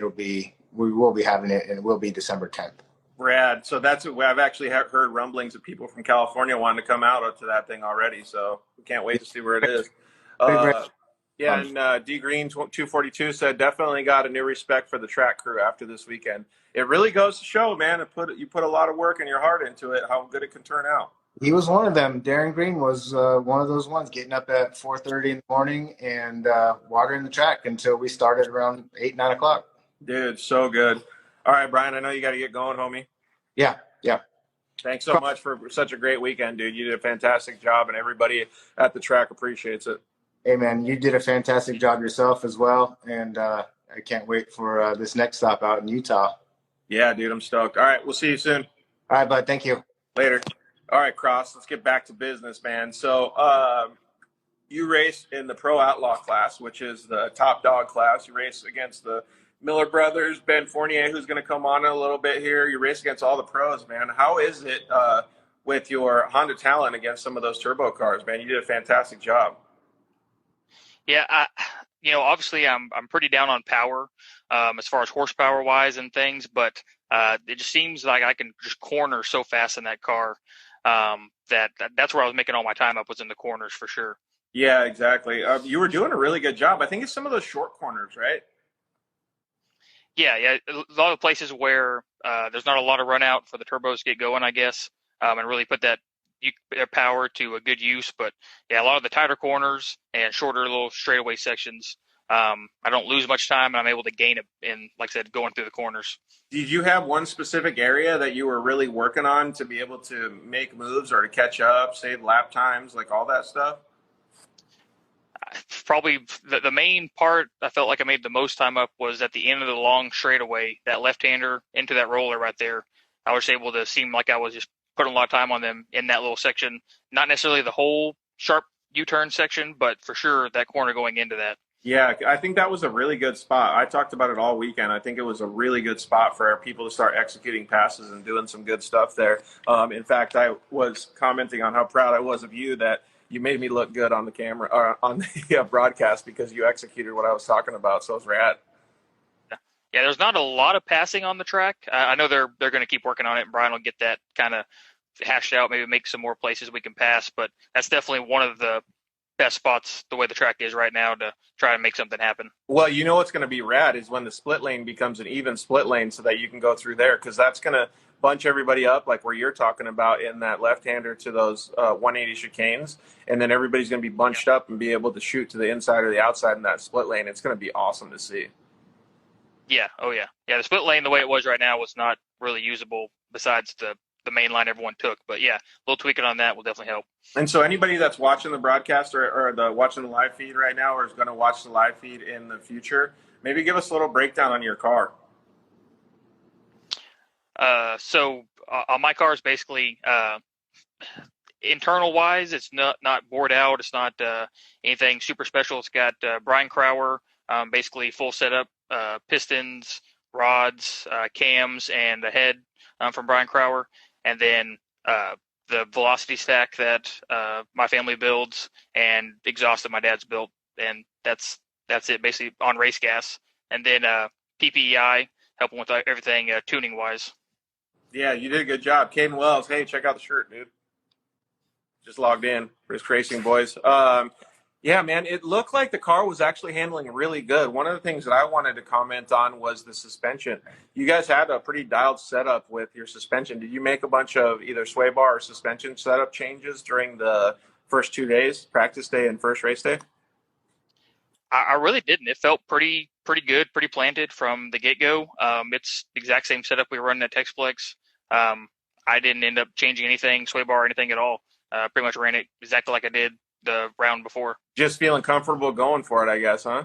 [SPEAKER 2] We will be having it, and it will be December 10th.
[SPEAKER 1] Rad. So I've actually heard rumblings of people from California wanting to come out to that thing already. So we can't wait to see where it is. Yeah, and D Green 242 said definitely got a new respect for the track crew after this weekend. It really goes to show, man. You put a lot of work and your heart into it. How good it can turn out.
[SPEAKER 2] He was one of them. Darren Green was one of those ones, getting up at 4:30 in the morning and watering the track until we started around 8, 9 o'clock.
[SPEAKER 1] Dude, so good. All right, Brian, I know you got to get going, homie.
[SPEAKER 2] Yeah.
[SPEAKER 1] Thanks so much for such a great weekend, dude. You did a fantastic job, and everybody at the track appreciates it.
[SPEAKER 2] Hey, man, you did a fantastic job yourself as well, and I can't wait for this next stop out in Utah.
[SPEAKER 1] Yeah, dude, I'm stoked. All right, we'll see you soon.
[SPEAKER 2] All right, bud. Thank you.
[SPEAKER 1] Later. All right, Cross, let's get back to business, man. So you raced in the Pro Outlaw class, which is the top dog class. You raced against the Miller brothers, Ben Fournier, who's going to come on in a little bit here. You race against all the pros, man. How is it with your Honda talent against some of those turbo cars, man? You did a fantastic job.
[SPEAKER 6] Yeah, obviously I'm pretty down on power, as far as horsepower wise and things, but it just seems like I can just corner so fast in that car, that's where I was making all my time up, was in the corners for sure.
[SPEAKER 1] Yeah, exactly. You were doing a really good job. I think it's some of those short corners, right?
[SPEAKER 6] Yeah, yeah, a lot of places where there's not a lot of run out for the turbos to get going, I guess, and really put their power to a good use. But yeah, a lot of the tighter corners and shorter little straightaway sections, I don't lose much time, and I'm able to gain it in, like I said, going through the corners.
[SPEAKER 1] Did you have one specific area that you were really working on to be able to make moves or to catch up, save lap times, like all that stuff?
[SPEAKER 6] Probably the main part I felt like I made the most time up was at the end of the long straightaway, that left-hander into that roller right there. I was able to seem like I was just putting a lot of time on them in that little section. Not necessarily the whole sharp U-turn section, but for sure that corner going into that.
[SPEAKER 1] Yeah, I think that was a really good spot. I talked about it all weekend. I think it was a really good spot for our people to start executing passes and doing some good stuff there. In fact, I was commenting on how proud I was of you that you made me look good on the camera or on the broadcast because you executed what I was talking about. So it was rad.
[SPEAKER 6] Yeah, there's not a lot of passing on the track. I know they're going to keep working on it, and Brian will get that kind of hashed out, maybe make some more places we can pass. But that's definitely one of the best spots the way the track is right now to try to make something happen.
[SPEAKER 1] Well, you know what's going to be rad is when the split lane becomes an even split lane so that you can go through there because that's going to bunch everybody up like where you're talking about in that left-hander to those 180 chicanes, and then everybody's going to be bunched up and be able to shoot to the inside or the outside in that split lane. It's going to be awesome to see.
[SPEAKER 6] Yeah, oh yeah. Yeah, the split lane the way it was right now was not really usable besides the main line everyone took. But yeah, a little tweaking on that will definitely help.
[SPEAKER 1] And so anybody that's watching the broadcast or watching the live feed right now or is going to watch the live feed in the future, maybe give us a little breakdown on your car.
[SPEAKER 6] So on my car is basically internal wise, it's not bored out. It's not anything super special. It's got Brian Crower, basically full setup, pistons, rods, cams, and the head from Brian Crower, and then the velocity stack that my family builds, and exhaust that my dad's built, and that's it basically on race gas, and then PPEI helping with everything tuning wise.
[SPEAKER 1] Yeah, you did a good job. Caden Wells, hey, check out the shirt, dude. Just logged in. Risk Racing boys. Yeah, man, it looked like the car was actually handling really good. One of the things that I wanted to comment on was the suspension. You guys had a pretty dialed setup with your suspension. Did you make a bunch of either sway bar or suspension setup changes during the first 2 days, practice day and first race day?
[SPEAKER 6] I really didn't. It felt pretty good, pretty planted from the get go. It's the exact same setup we were running at Texplex. I didn't end up changing anything, sway bar or anything at all. Pretty much ran it exactly like I did the round before.
[SPEAKER 1] Just feeling comfortable going for it, I guess, huh?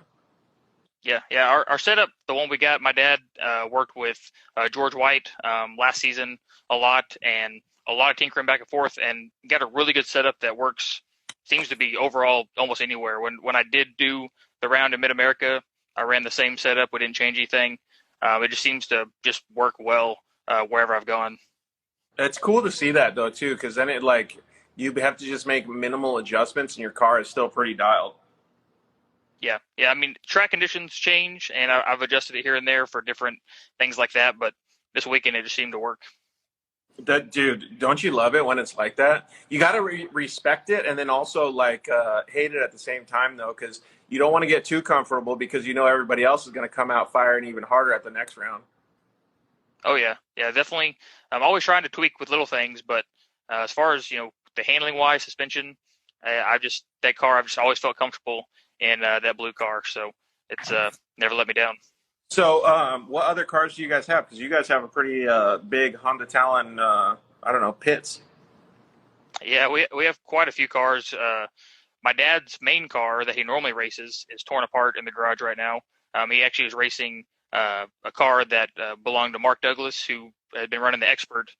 [SPEAKER 6] Yeah. Our setup, the one we got, my dad worked with George White last season a lot, and a lot of tinkering back and forth, and got a really good setup that works. Seems to be overall almost anywhere. When I did do the round in Mid America, I ran the same setup. We didn't change anything. It just seems to just work well wherever I've gone.
[SPEAKER 1] It's cool to see that though too, because then it like you have to just make minimal adjustments, and your car is still pretty dialed.
[SPEAKER 6] Yeah. I mean, track conditions change, and I've adjusted it here and there for different things like that. But this weekend, it just seemed to work.
[SPEAKER 1] Dude, don't you love it when it's like that? You got to respect it, and then also like hate it at the same time though, because you don't want to get too comfortable because you know everybody else is going to come out firing even harder at the next round.
[SPEAKER 6] Oh yeah, definitely. I'm always trying to tweak with little things, but as far as the handling wise, suspension, I've just always felt comfortable in that blue car, so it's never let me down.
[SPEAKER 1] So, what other cars do you guys have? Because you guys have a pretty big Honda Talon, pits.
[SPEAKER 6] Yeah, we have quite a few cars. My dad's main car that he normally races is torn apart in the garage right now. He actually was racing a car that belonged to Mark Douglas, who had been running the Expert.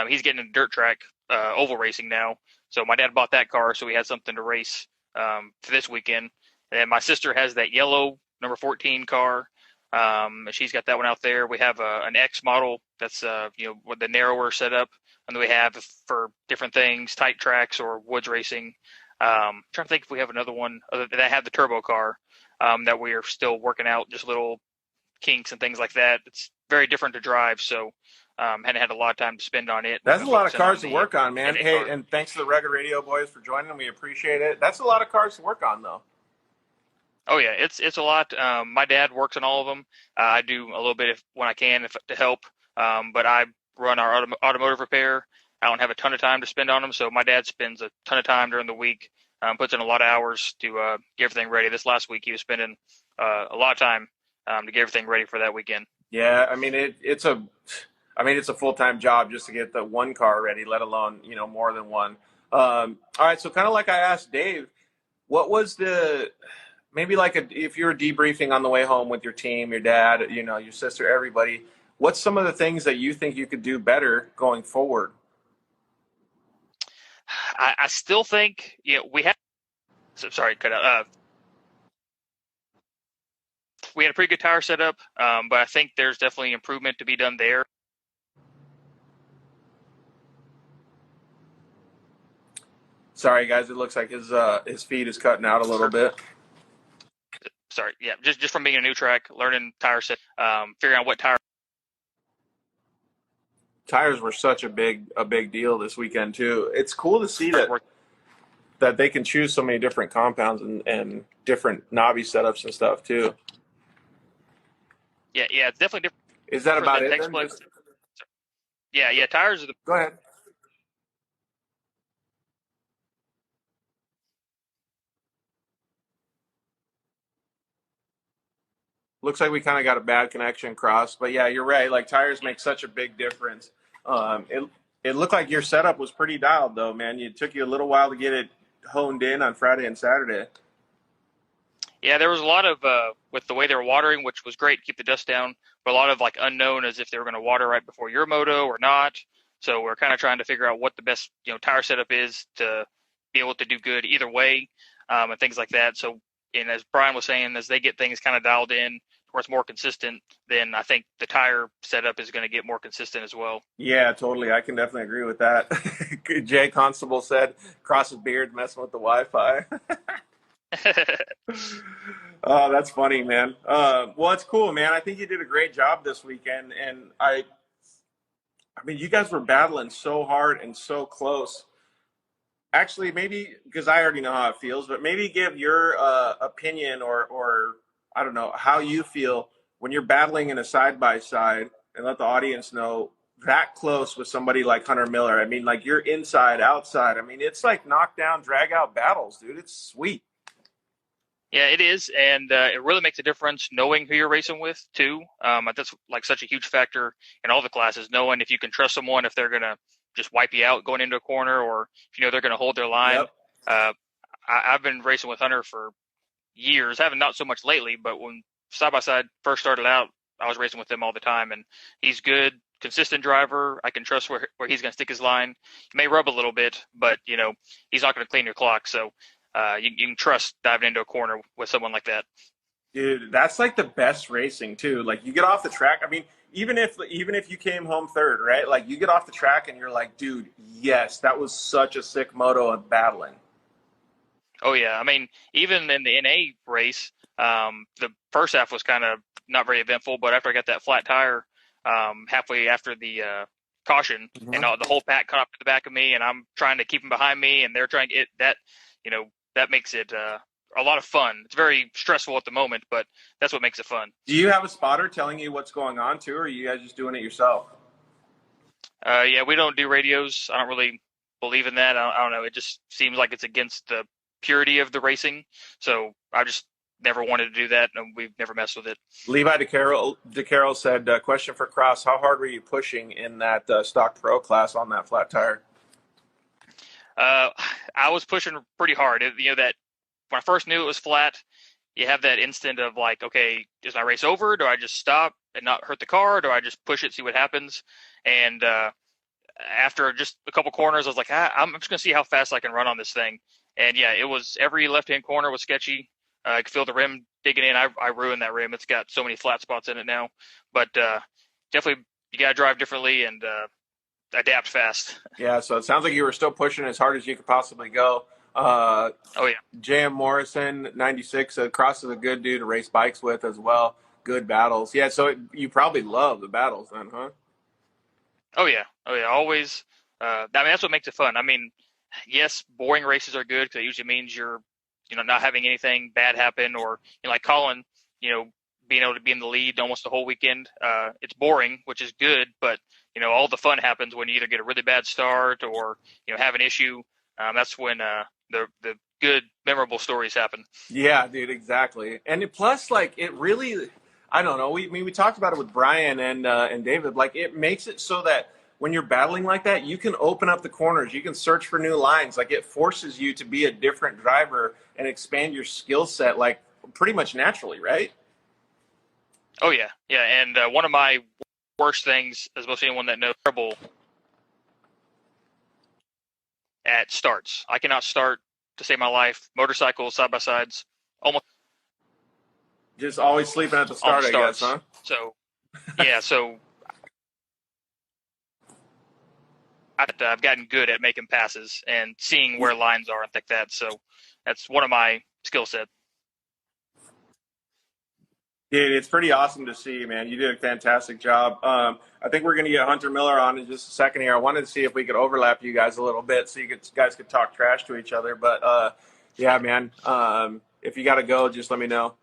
[SPEAKER 6] He's getting a dirt track oval racing now. So my dad bought that car, so we had something to race for this weekend. And my sister has that yellow number 14 car. She's got that one out there. We have an X model that's with the narrower setup, and we have for different things, tight tracks or woods racing. Trying to think if we have another one other than I have the turbo car that we are still working out, just little kinks and things like that. It's very different to drive, so hadn't had a lot of time to spend on it.
[SPEAKER 1] That's a lot of
[SPEAKER 6] Focusing on
[SPEAKER 1] cars to
[SPEAKER 6] the
[SPEAKER 1] work on, man.
[SPEAKER 6] NA
[SPEAKER 1] Hey,
[SPEAKER 6] car.
[SPEAKER 1] and thanks to the Rugged Radio boys for joining. We appreciate it. That's a lot of cars to work on, though.
[SPEAKER 6] Oh yeah, it's a lot. My dad works on all of them. I do a little bit when I can to help, but I run our automotive repair. I don't have a ton of time to spend on them, so my dad spends a ton of time during the week, puts in a lot of hours to get everything ready. This last week, he was spending a lot of time to get everything ready for that weekend.
[SPEAKER 1] Yeah, I mean it's a full-time job just to get the one car ready, let alone more than one. All right, so kind of like I asked Dave, what was maybe if you were debriefing on the way home with your team, your dad, your sister, everybody, what's some of the things that you think you could do better going forward?
[SPEAKER 6] I still think we had. Sorry, cut out. We had a pretty good tire setup, but I think there's definitely improvement to be done there.
[SPEAKER 1] Sorry, guys, it looks like his feed is cutting out a little bit.
[SPEAKER 6] Sorry, yeah, just from being a new track, learning tire set, figuring out what
[SPEAKER 1] Tires were such a big deal this weekend too. It's cool to see that they can choose so many different compounds and different knobby setups and stuff too.
[SPEAKER 6] Yeah, it's definitely different.
[SPEAKER 1] Is that about it then?
[SPEAKER 6] Yeah, tires are the.
[SPEAKER 1] Go ahead. Looks like we kind of got a bad connection cross, but yeah, you're right. Like tires make such a big difference. It looked like your setup was pretty dialed though, man. It took you a little while to get it honed in on Friday and Saturday.
[SPEAKER 6] Yeah, there was a lot of with the way they were watering, which was great to keep the dust down, but a lot of unknown as if they were going to water right before your moto or not. So we're kind of trying to figure out what the best tire setup is to be able to do good either way, and things like that. So, and as Brian was saying, as they get things kind of dialed in where it's more consistent, then I think the tire setup is going to get more consistent as well.
[SPEAKER 1] Yeah, totally. I can definitely agree with that. Jay Constable said, "Cross's beard messing with the Wi-Fi." Oh, that's funny, man. Well, it's cool, man. I think you did a great job this weekend, and I mean, you guys were battling so hard and so close. Actually, maybe because I already know how it feels, but maybe give your opinion or I don't know how you feel when you're battling in a side by side, and let the audience know that close with somebody like Hunter Miller. I mean, like you're inside, outside. I mean, it's like knockdown, drag out battles, dude. It's sweet.
[SPEAKER 6] Yeah, it is, and it really makes a difference knowing who you're racing with too. That's like such a huge factor in all the classes. Knowing if you can trust someone, if they're gonna just wipe you out going into a corner, or if they're gonna hold their line. Yep. I've been racing with Hunter for years. Haven't not so much lately, but when side by side first started out, I was racing with him all the time, and he's good, consistent driver. I can trust where he's gonna stick his line. He may rub a little bit, but he's not gonna clean your clock. So. You can trust diving into a corner with someone like that.
[SPEAKER 1] Dude, that's like the best racing too. Like you get off the track. I mean, even if you came home third, right? Like you get off the track and you're like, dude, yes, that was such a sick moto of battling.
[SPEAKER 6] Oh yeah, I mean, even in the NA race, the first half was kind of not very eventful, but after I got that flat tire, halfway after the caution, and the whole pack caught up to the back of me, and I'm trying to keep them behind me, and they're trying to get that, that makes it a lot of fun. It's very stressful at the moment, but that's what makes it fun.
[SPEAKER 1] Do you have a spotter telling you what's going on too, or are you guys just doing it yourself?
[SPEAKER 6] Yeah, we don't do radios. I don't really believe in that. I don't know. It just seems like it's against the purity of the racing. So I just never wanted to do that, and we've never messed with it.
[SPEAKER 1] Levi DeCarroll said, question for Cross, how hard were you pushing in that stock pro class on that flat tire?
[SPEAKER 6] I was pushing pretty hard. That when I first knew it was flat, you have that instant of like, okay, is my race over? Do I just stop and not hurt the car? Or do I just push it, see what happens? And after just a couple corners, I was like, I'm just going to see how fast I can run on this thing. And yeah, it was every left-hand corner was sketchy. I could feel the rim digging in. I ruined that rim. It's got so many flat spots in it now. But definitely you got to drive differently and adapt fast.
[SPEAKER 1] Yeah, so it sounds like you were still pushing as hard as you could possibly go.
[SPEAKER 6] Oh yeah.
[SPEAKER 1] JM Morrison, 96. Cross is a good dude to race bikes with as well. Good battles. Yeah, so you probably love the battles then, huh?
[SPEAKER 6] Oh yeah. Oh yeah. Always. I mean, that's what makes it fun. I mean, yes, boring races are good because it usually means you're, not having anything bad happen, or like Colin, being able to be in the lead almost the whole weekend. It's boring, which is good, but all the fun happens when you either get a really bad start or have an issue. That's when the good, memorable stories happen.
[SPEAKER 1] Yeah, dude, exactly. And plus, like, it really, I don't know. We talked about it with Brian and David. Like, it makes it so that when you're battling like that, you can open up the corners. You can search for new lines. Like, it forces you to be a different driver and expand your skill set, like, pretty much naturally, right?
[SPEAKER 6] Oh yeah, yeah. And one of my worst things, as most anyone that knows, terrible at starts. I cannot start to save my life. Motorcycles, side by sides, almost
[SPEAKER 1] Just always sleeping at the
[SPEAKER 6] on
[SPEAKER 1] start,
[SPEAKER 6] the
[SPEAKER 1] I guess,
[SPEAKER 6] starts.
[SPEAKER 1] huh?
[SPEAKER 6] So yeah, so I've gotten good at making passes and seeing where lines are and like that. So that's one of my skill sets.
[SPEAKER 1] Dude, it's pretty awesome to see, man. You did a fantastic job. I think we're going to get Hunter Miller on in just a second here. I wanted to see if we could overlap you guys a little bit so guys could talk trash to each other. But yeah, man, if you got to go, just let me know.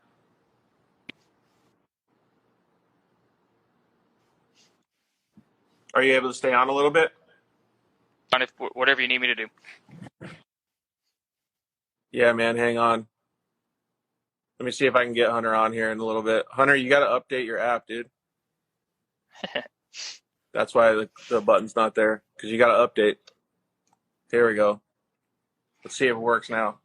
[SPEAKER 1] Are you able to stay on a little bit?
[SPEAKER 6] If whatever you need me to do.
[SPEAKER 1] Yeah, man, hang on. Let me see if I can get Hunter on here in a little bit. Hunter, you got to update your app, dude. That's why the button's not there, because you got to update. Here we go. Let's see if it works now.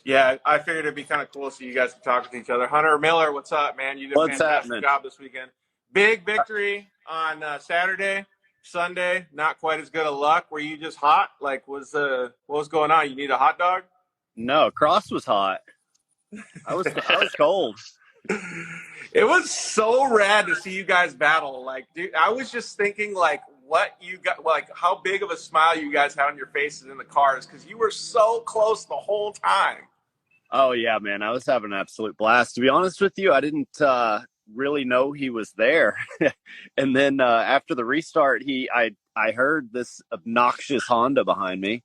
[SPEAKER 1] Yeah, I figured it'd be kind of cool so you guys could talk with each other. Hunter Miller, what's up, man? You did a fantastic job this weekend. Big victory on Saturday. Sunday, not quite as good of luck. Were you just hot? Like, what was going on? You need a hot dog?
[SPEAKER 7] No, Cross was hot. I was cold.
[SPEAKER 1] It was so rad to see you guys battle. Like, dude, I was just thinking, like, what you got, like, how big of a smile you guys had on your faces in the cars because you were so close the whole time.
[SPEAKER 7] Oh yeah, man, I was having an absolute blast. To be honest with you, I didn't really know he was there, and then after the restart, I heard this obnoxious Honda behind me,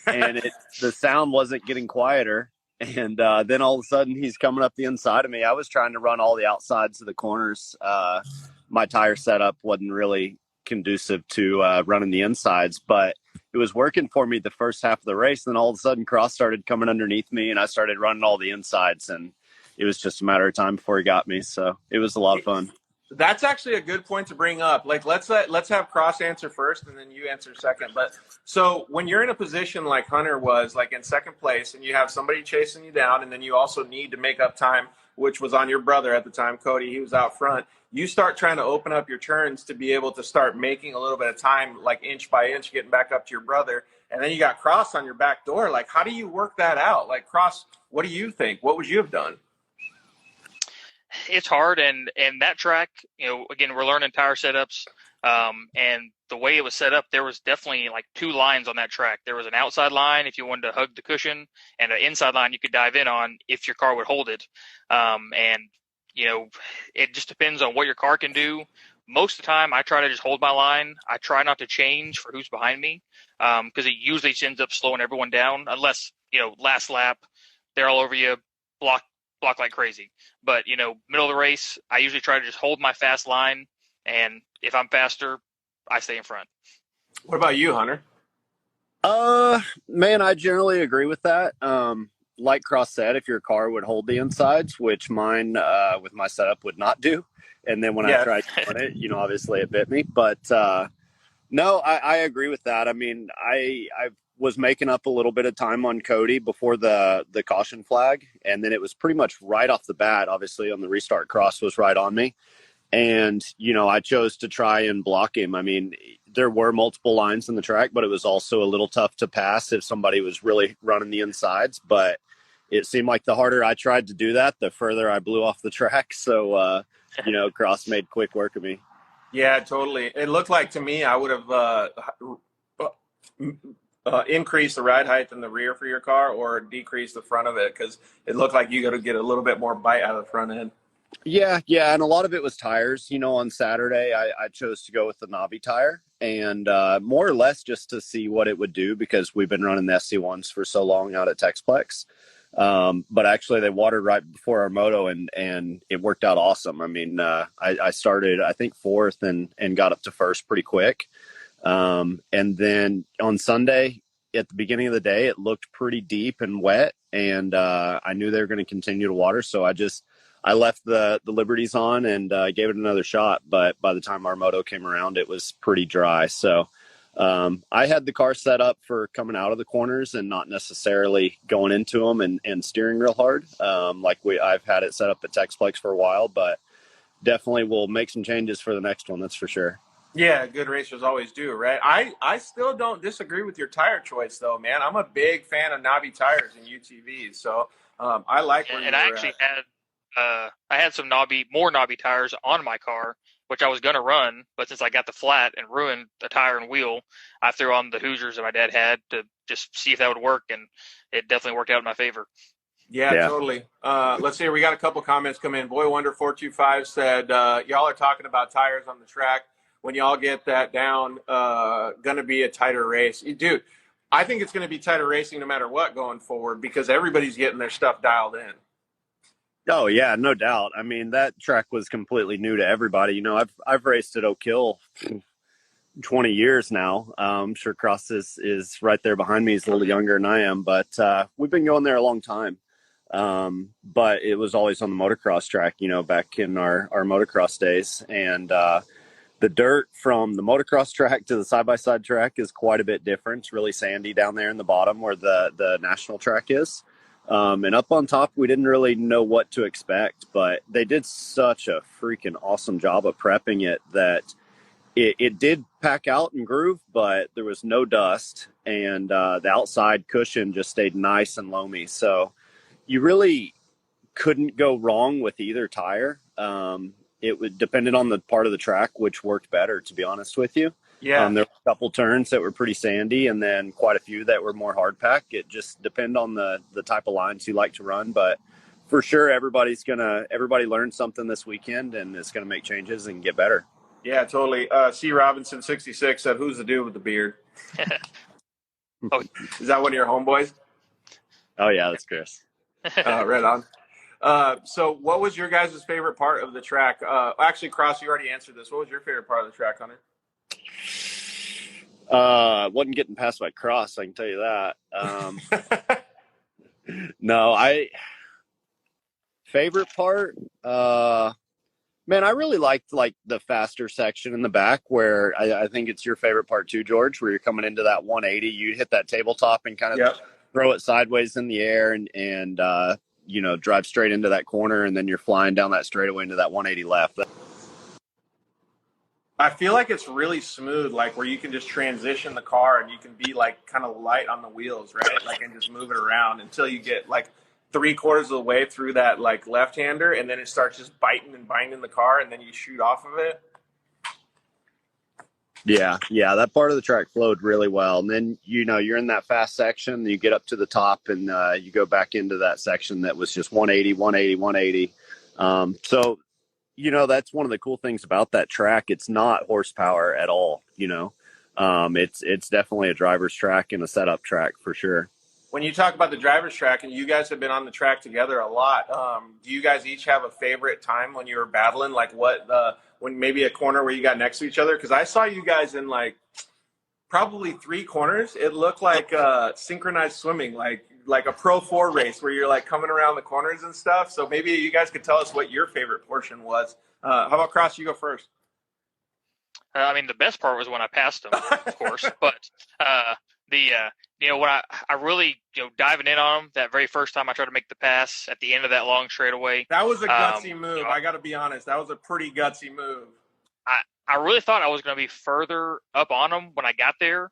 [SPEAKER 7] and the sound wasn't getting quieter. And then all of a sudden, he's coming up the inside of me. I was trying to run all the outsides of the corners. My tire setup wasn't really conducive to running the insides, but it was working for me the first half of the race. Then all of a sudden, Cross started coming underneath me, and I started running all the insides. And it was just a matter of time before he got me. So it was a lot of fun.
[SPEAKER 1] That's actually a good point to bring up. Like, let's have Cross answer first, and then you answer second. But so when you're in a position like Hunter was, like in second place, and you have somebody chasing you down, and then you also need to make up time, which was on your brother at the time, Cody. He was out front. You start trying to open up your turns to be able to start making a little bit of time, like inch by inch, getting back up to your brother. And then you got Cross on your back door. Like, how do you work that out? Like, Cross, what do you think? What would you have done?
[SPEAKER 6] It's hard, and that track, again, we're learning tire setups, and the way it was set up, there was definitely like two lines on that track. There was an outside line if you wanted to hug the cushion, and an inside line you could dive in on if your car would hold it. And it just depends on what your car can do. Most of the time, I try to just hold my line. I try not to change for who's behind me, because it usually just ends up slowing everyone down, unless last lap they're all over you, block like crazy. But middle of the race, I usually try to just hold my fast line, and if I'm faster, I stay in front.
[SPEAKER 1] What about you, Hunter?
[SPEAKER 7] Man, I generally agree with that. Like Cross said, if your car would hold the insides, which mine with my setup would not do, and then when I tried to run it, obviously it bit me. But no, I agree with that. I mean, I was making up a little bit of time on Cody before the caution flag, and then it was pretty much right off the bat. Obviously, on the restart, Cross was right on me, and I chose to try and block him. I mean, there were multiple lines in the track, but it was also a little tough to pass if somebody was really running the insides. But it seemed like the harder I tried to do that, the further I blew off the track. So Cross made quick work of me.
[SPEAKER 1] Yeah, totally. It looked like to me I would have increase the ride height in the rear for your car or decrease the front of it? Because it looked like you got to get a little bit more bite out of the front end.
[SPEAKER 7] Yeah, and a lot of it was tires. On Saturday, I chose to go with the knobby tire, and more or less just to see what it would do because we've been running the SC1s for so long out at Texplex. But actually, they watered right before our moto, and it worked out awesome. I mean, I started, I think, fourth and got up to first pretty quick. And then on Sunday, at the beginning of the day, it looked pretty deep and wet, and I knew they were going to continue to water, so I left the Liberties on and gave it another shot. But by the time our moto came around, it was pretty dry. So I had the car set up for coming out of the corners and not necessarily going into them and steering real hard. I've had it set up at Texplex for a while, but definitely will make some changes for the next one. That's for sure.
[SPEAKER 1] Yeah, good racers always do, right? I still don't disagree with your tire choice, though, man. I'm a big fan of knobby tires and UTVs, so I like where
[SPEAKER 6] and I actually had I had some more knobby tires on my car, which I was going to run, but since I got the flat and ruined the tire and wheel, I threw on the Hoosiers that my dad had to just see if that would work, and it definitely worked out in my favor.
[SPEAKER 1] Yeah, totally. Let's see. We got a couple comments come in. Boy Wonder 425 said, y'all are talking about tires on the track. When y'all get that down, going to be a tighter race. Dude, I think it's going to be tighter racing no matter what going forward because everybody's getting their stuff dialed in.
[SPEAKER 7] Oh yeah, no doubt. I mean, that track was completely new to everybody. I've raced at Oak Hill 20 years now. I'm sure Cross is right there behind me. He's a little younger than I am, but we've been going there a long time. But it was always on the motocross track, back in our motocross days. And the dirt from the motocross track to the side-by-side track is quite a bit different. It's really sandy down there in the bottom where the national track is. And up on top, we didn't really know what to expect, but they did such a freaking awesome job of prepping it that it did pack out and groove, but there was no dust, and the outside cushion just stayed nice and loamy. So you really couldn't go wrong with either tire. It would depended on the part of the track which worked better, to be honest with you.
[SPEAKER 1] Yeah.
[SPEAKER 7] There were a couple turns that were pretty sandy and then quite a few that were more hard pack. It just depended on the type of lines you like to run. But for sure, everybody learned something this weekend and is going to make changes and get better.
[SPEAKER 1] Yeah, totally. C. Robinson 66 said, who's the dude with the beard? Is that one of your homeboys?
[SPEAKER 7] Oh, yeah, that's Chris.
[SPEAKER 1] Right on. So what was your guys' favorite part of the track? Actually, Cross, you already answered this. What was your favorite part of the track, Hunter?
[SPEAKER 7] Wasn't getting past my Cross, I can tell you that. No, favorite part, man, I really liked the faster section in the back where I think it's your favorite part too, George, where you're coming into that 180, you hit that tabletop and kind of throw it sideways in the air and drive straight into that corner, and then you're flying down that straightaway into that 180 left.
[SPEAKER 1] I feel like it's really smooth, like where you can just transition the car and you can be like kind of light on the wheels, right? Like, and just move it around until you get like 3/4 of the way through that like left-hander, and then it starts just biting and binding the car, and then you shoot off of it.
[SPEAKER 7] Yeah, that part of the track flowed really well. And then, you're in that fast section, you get up to the top, and you go back into that section that was just 180, 180, 180. So, that's one of the cool things about that track. It's not horsepower at all, It's definitely a driver's track and a setup track for sure.
[SPEAKER 1] When you talk about the driver's track, and you guys have been on the track together a lot, do you guys each have a favorite time when you were battling? Like when maybe a corner where you got next to each other? Because I saw you guys in like probably 3 corners. It looked like synchronized swimming, like a Pro 4 race where you're like coming around the corners and stuff. So maybe you guys could tell us what your favorite portion was. How about Cross? You go first.
[SPEAKER 6] I mean, the best part was when I passed them, of course, but when I really, diving in on them that very first time I tried to make the pass at the end of that long straightaway.
[SPEAKER 1] That was a gutsy move. I got to be honest. That was a pretty gutsy move.
[SPEAKER 6] I really thought I was going to be further up on them when I got there.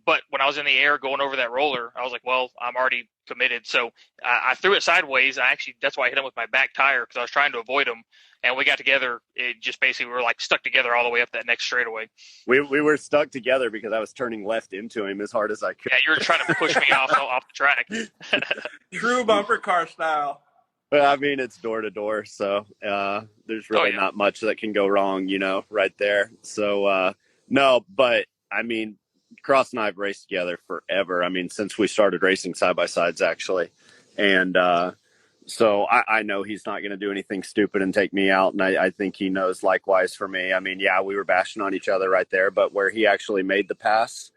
[SPEAKER 6] But when I was in the air going over that roller, I was like, well, I'm already committed. So I threw it sideways. That's why I hit him with my back tire because I was trying to avoid him. And we got together. It just basically we were like stuck together all the way up that next straightaway.
[SPEAKER 7] We were stuck together because I was turning left into him as hard as I could.
[SPEAKER 6] Yeah, you were trying to push me off the track.
[SPEAKER 1] True bumper car style.
[SPEAKER 7] Well, I mean, it's door to door, so there's really not much that can go wrong, right there. So no, but I mean, Cross and I have raced together forever. I mean, since we started racing side by sides, actually, and so I know he's not going to do anything stupid and take me out, and I think he knows likewise for me. I mean, yeah, we were bashing on each other right there, but where he actually made the pass,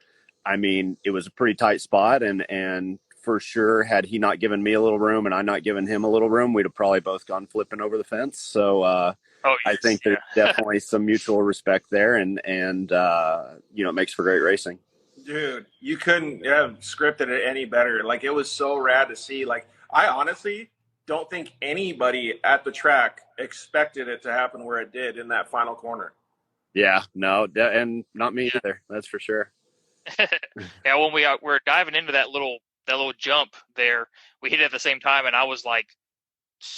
[SPEAKER 7] I mean, it was a pretty tight spot, and for sure, had he not given me a little room and I not given him a little room, we'd have probably both gone flipping over the fence. So I think there's definitely some mutual respect there, and it makes for great racing.
[SPEAKER 1] Dude, you couldn't have scripted it any better. Like, it was so rad to see. Like, I honestly don't think anybody at the track expected it to happen where it did in that final corner.
[SPEAKER 7] Yeah, no, and not me either. That's for sure.
[SPEAKER 6] Yeah, when we were diving into that little jump there, we hit it at the same time, and I was like,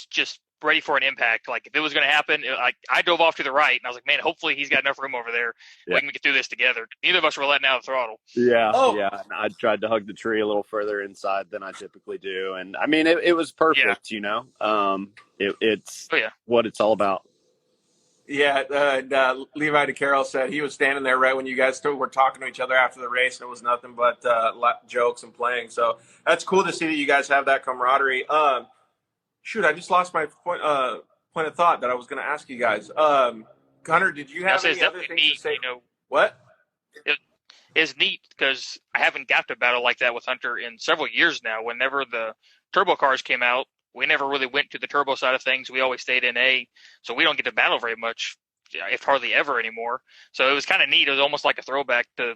[SPEAKER 6] just ready for an impact. Like, if it was going to happen, I dove off to the right, and I was like, man, hopefully he's got enough room over there.
[SPEAKER 7] Yeah.
[SPEAKER 6] We can get through this together. Neither of us were letting out the throttle.
[SPEAKER 7] Yeah, yeah. And I tried to hug the tree a little further inside than I typically do, and I mean, it was perfect. It's what it's all about.
[SPEAKER 1] Yeah, Levi DeCarroll said he was standing there right when you guys were talking to each other after the race, and it was nothing but jokes and playing. So that's cool to see that you guys have that camaraderie. Shoot, I just lost my point of thought that I was going to ask you guys. Hunter, did you have any other things to say? What?
[SPEAKER 6] It's neat because I haven't got to battle like that with Hunter in several years now. Whenever the turbo cars came out, we never really went to the turbo side of things. We always stayed in A, so we don't get to battle very much, if hardly ever anymore. So it was kind of neat. It was almost like a throwback to,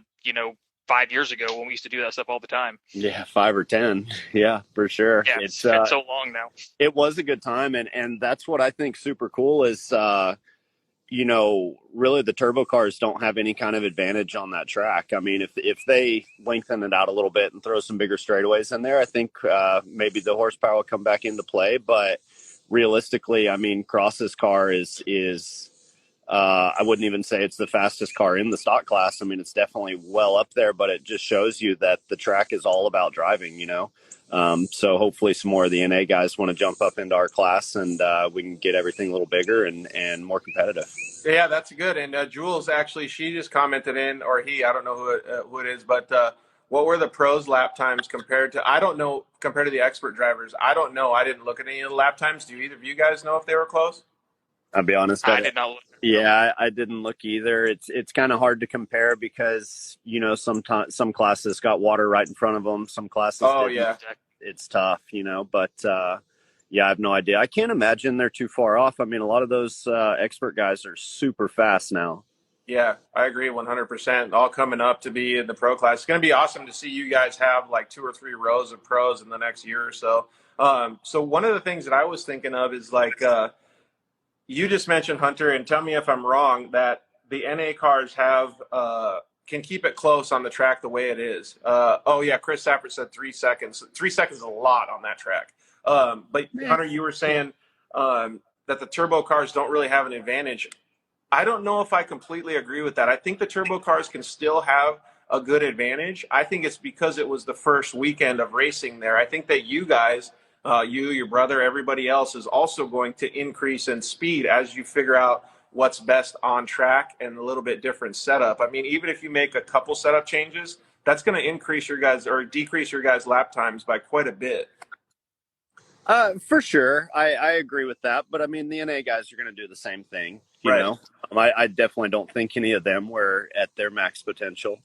[SPEAKER 6] 5 years ago when we used to do that stuff all the time.
[SPEAKER 7] Yeah, 5 or 10. Yeah, for sure.
[SPEAKER 6] Yeah, it's been so long now.
[SPEAKER 7] It was a good time, and that's what I think super cool is, really the turbo cars don't have any kind of advantage on that track. I mean, if they lengthen it out a little bit and throw some bigger straightaways in there, I think maybe the horsepower will come back into play. But realistically, I mean, Cross's car is I wouldn't even say it's the fastest car in the stock class. I mean, it's definitely well up there, but it just shows you that the track is all about driving, So hopefully some more of the NA guys want to jump up into our class, and we can get everything a little bigger and more competitive.
[SPEAKER 1] Yeah, that's good. And Jules, actually, she just commented in, or he, I don't know who it is, but what were the pros lap times compared to the expert drivers? I don't know. I didn't look at any of the lap times. Do either of you guys know if they were close?
[SPEAKER 7] I'll be honest.
[SPEAKER 6] I did not look.
[SPEAKER 7] Yeah, I didn't look either. It's kind of hard to compare because, sometimes some classes got water right in front of them. Some classes didn't.
[SPEAKER 1] Yeah.
[SPEAKER 7] It's tough, but yeah, I have no idea. I can't imagine they're too far off. I mean, a lot of those expert guys are super fast now.
[SPEAKER 1] Yeah, I agree 100%. All coming up to be in the pro class. It's going to be awesome to see you guys have like 2 or 3 rows of pros in the next year or so. So one of the things that I was thinking of is like, you just mentioned, Hunter, and tell me if I'm wrong, that the NA cars can keep it close on the track the way it is. Chris Sappert said 3 seconds. 3 seconds is a lot on that track. But Hunter, you were saying that the turbo cars don't really have an advantage. I don't know if I completely agree with that. I think the turbo cars can still have a good advantage. I think it's because it was the first weekend of racing there. I think that you guys, your brother, everybody else is also going to increase in speed as you figure out what's best on track and a little bit different setup. I mean, even if you make a couple setup changes, that's going to increase your guys or decrease your guys' lap times by quite a bit.
[SPEAKER 7] For sure. I agree with that. But I mean, the NA guys are going to do the same thing. You know, I definitely don't think any of them were at their max potential,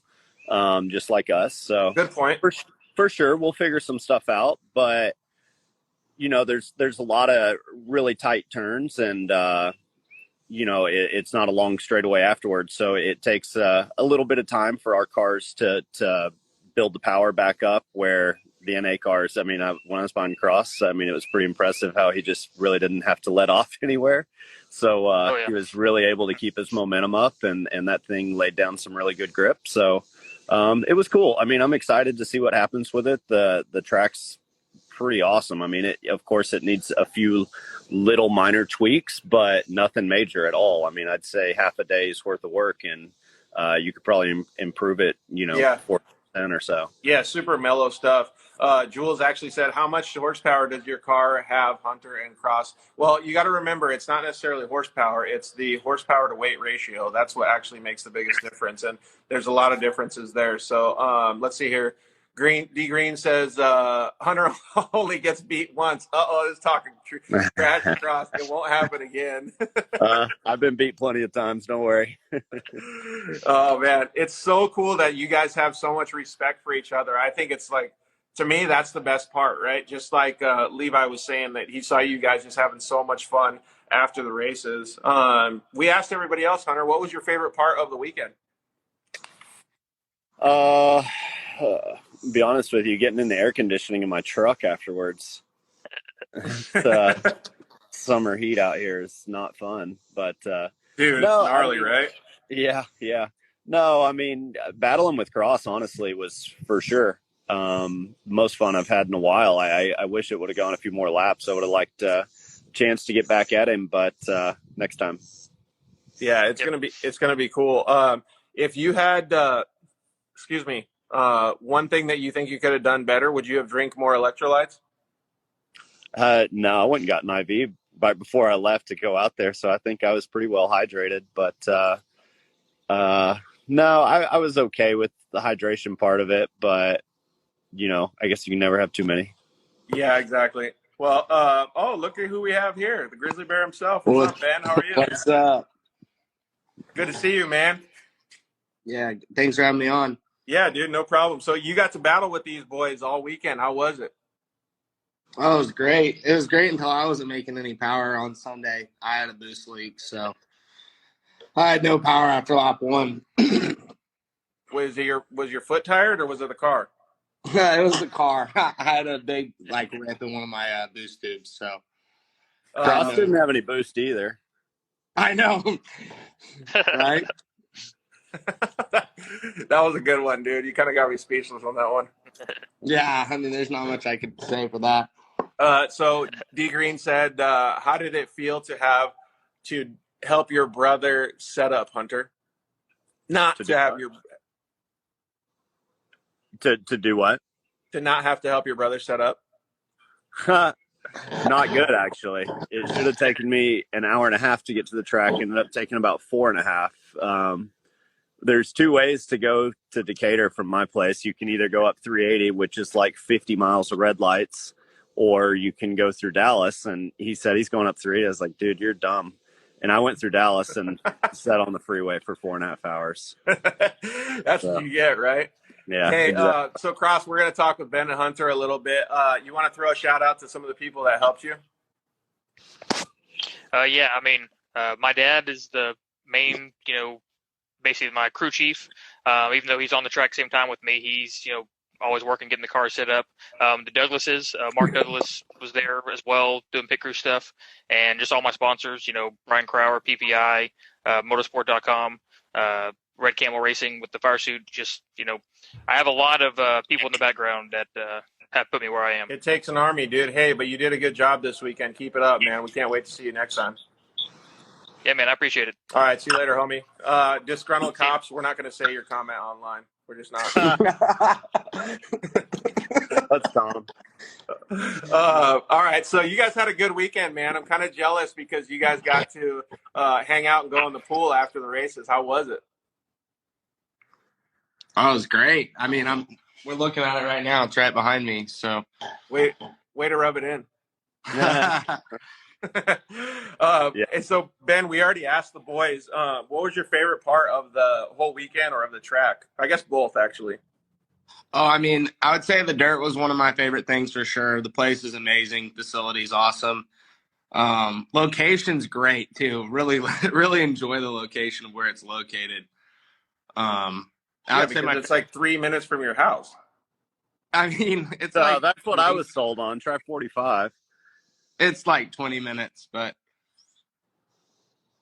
[SPEAKER 7] just like us. So
[SPEAKER 1] good point.
[SPEAKER 7] For sure. We'll figure some stuff out, but there's a lot of really tight turns and, it's not a long straightaway afterwards. So it takes a little bit of time for our cars to build the power back up where the NA cars, I mean, when I was behind Cross, I mean, it was pretty impressive how he just really didn't have to let off anywhere. So he was really able to keep his momentum up and that thing laid down some really good grip. So it was cool. I mean, I'm excited to see what happens with it. The track's pretty awesome. I mean, of course, it needs a few little minor tweaks, but nothing major at all. I mean, I'd say half a day's worth of work, and you could probably improve it, 4% or so.
[SPEAKER 1] Yeah, super mellow stuff. Jules actually said, how much horsepower does your car have, Hunter and Cross? Well, you got to remember, it's not necessarily horsepower. It's the horsepower to weight ratio. That's what actually makes the biggest difference. And there's a lot of differences there. So let's see here. D Green says, Hunter only gets beat once. This is talking trash across. It won't happen again.
[SPEAKER 7] I've been beat plenty of times. Don't worry.
[SPEAKER 1] Oh, man. It's so cool that you guys have so much respect for each other. I think it's like, to me, that's the best part, right? Just like Levi was saying that he saw you guys just having so much fun after the races. We asked everybody else, Hunter, what was your favorite part of the weekend?
[SPEAKER 7] Be honest with you, getting in the air conditioning in my truck afterwards. Summer heat out here is not fun, but
[SPEAKER 1] dude, it's gnarly, right?
[SPEAKER 7] Yeah. No, I mean, battling with Cross honestly was for sure most fun I've had in a while. I wish it would have gone a few more laps. I would have liked a chance to get back at him, but next time.
[SPEAKER 1] Yeah, it's gonna be cool. If you had one thing that you think you could have done better, would you have drank more electrolytes?
[SPEAKER 7] No, I went and got an IV right before I left to go out there, so I think I was pretty well hydrated. But no, I was okay with the hydration part of it. But I guess you can never have too many.
[SPEAKER 1] Yeah, exactly. Well, look at who we have here, the Grizzly Bear himself. What's up, Ben? How are you?
[SPEAKER 8] What's up?
[SPEAKER 1] Good to see you, man.
[SPEAKER 8] Yeah, thanks for having me on.
[SPEAKER 1] Yeah, dude, no problem. So you got to battle with these boys all weekend. How was it?
[SPEAKER 8] Oh, it was great. It was great until I wasn't making any power on Sunday. I had a boost leak, so I had no power after lap 1.
[SPEAKER 1] Was your foot tired or was it the car?
[SPEAKER 8] It was the car. I had a big rip in one of my boost tubes. So
[SPEAKER 7] Cross didn't have any boost either.
[SPEAKER 8] I know, right?
[SPEAKER 1] That was a good one, dude. You kind of got me speechless on that one.
[SPEAKER 8] Yeah, I mean, there's not much I could say for that.
[SPEAKER 1] So D Green said, how did it feel to have to help your brother set up, Hunter? Not to have your
[SPEAKER 7] to do what?
[SPEAKER 1] To not have to help your brother set up.
[SPEAKER 7] Not good, actually. It should have taken me an hour and a half to get to the track. Ended up taking about 4.5. There's 2 ways to go to Decatur from my place. You can either go up 380, which is like 50 miles of red lights, or you can go through Dallas. And he said he's going up 380. I was like, dude, you're dumb. And I went through Dallas and sat on the freeway for 4.5 hours.
[SPEAKER 1] That's what you get, right?
[SPEAKER 7] Yeah.
[SPEAKER 1] Hey,
[SPEAKER 7] exactly.
[SPEAKER 1] So Cross, we're going to talk with Ben and Hunter a little bit. You want to throw a shout out to some of the people that helped you?
[SPEAKER 6] Yeah, I mean, my dad is the main, basically my crew chief. Even though he's on the track same time with me, he's, always working, getting the car set up. The Douglases, Mark Douglas was there as well, doing pit crew stuff, and just all my sponsors, Brian Crower, PPI, motorsport.com, Red Camel Racing with the fire suit. Just, I have a lot of people in the background that have put me where I am.
[SPEAKER 1] It takes an army, dude. Hey, but you did a good job this weekend. Keep it up, man. We can't wait to see you next time.
[SPEAKER 6] Yeah, man, I appreciate it.
[SPEAKER 1] All right, see you later, homie. Disgruntled cops, we're not going to say your comment online. We're just not.
[SPEAKER 7] That's Tom.
[SPEAKER 1] All right, so you guys had a good weekend, man. I'm kind of jealous because you guys got to hang out and go in the pool after the races. How was it?
[SPEAKER 8] Oh, it was great. I mean, we're looking at it right now. It's right behind me. So
[SPEAKER 1] way to rub it in. And so, Ben, we already asked the boys, what was your favorite part of the whole weekend or of the track? I guess both, actually.
[SPEAKER 8] Oh, I mean, I would say the dirt was one of my favorite things for sure. The place is amazing. Facility's awesome. Location's great too. Really, really enjoy the location of where it's located.
[SPEAKER 1] I would say it's like 3 minutes from your house.
[SPEAKER 8] I mean, it's
[SPEAKER 7] that's what I was sold on. Try 45.
[SPEAKER 8] It's like 20 minutes, but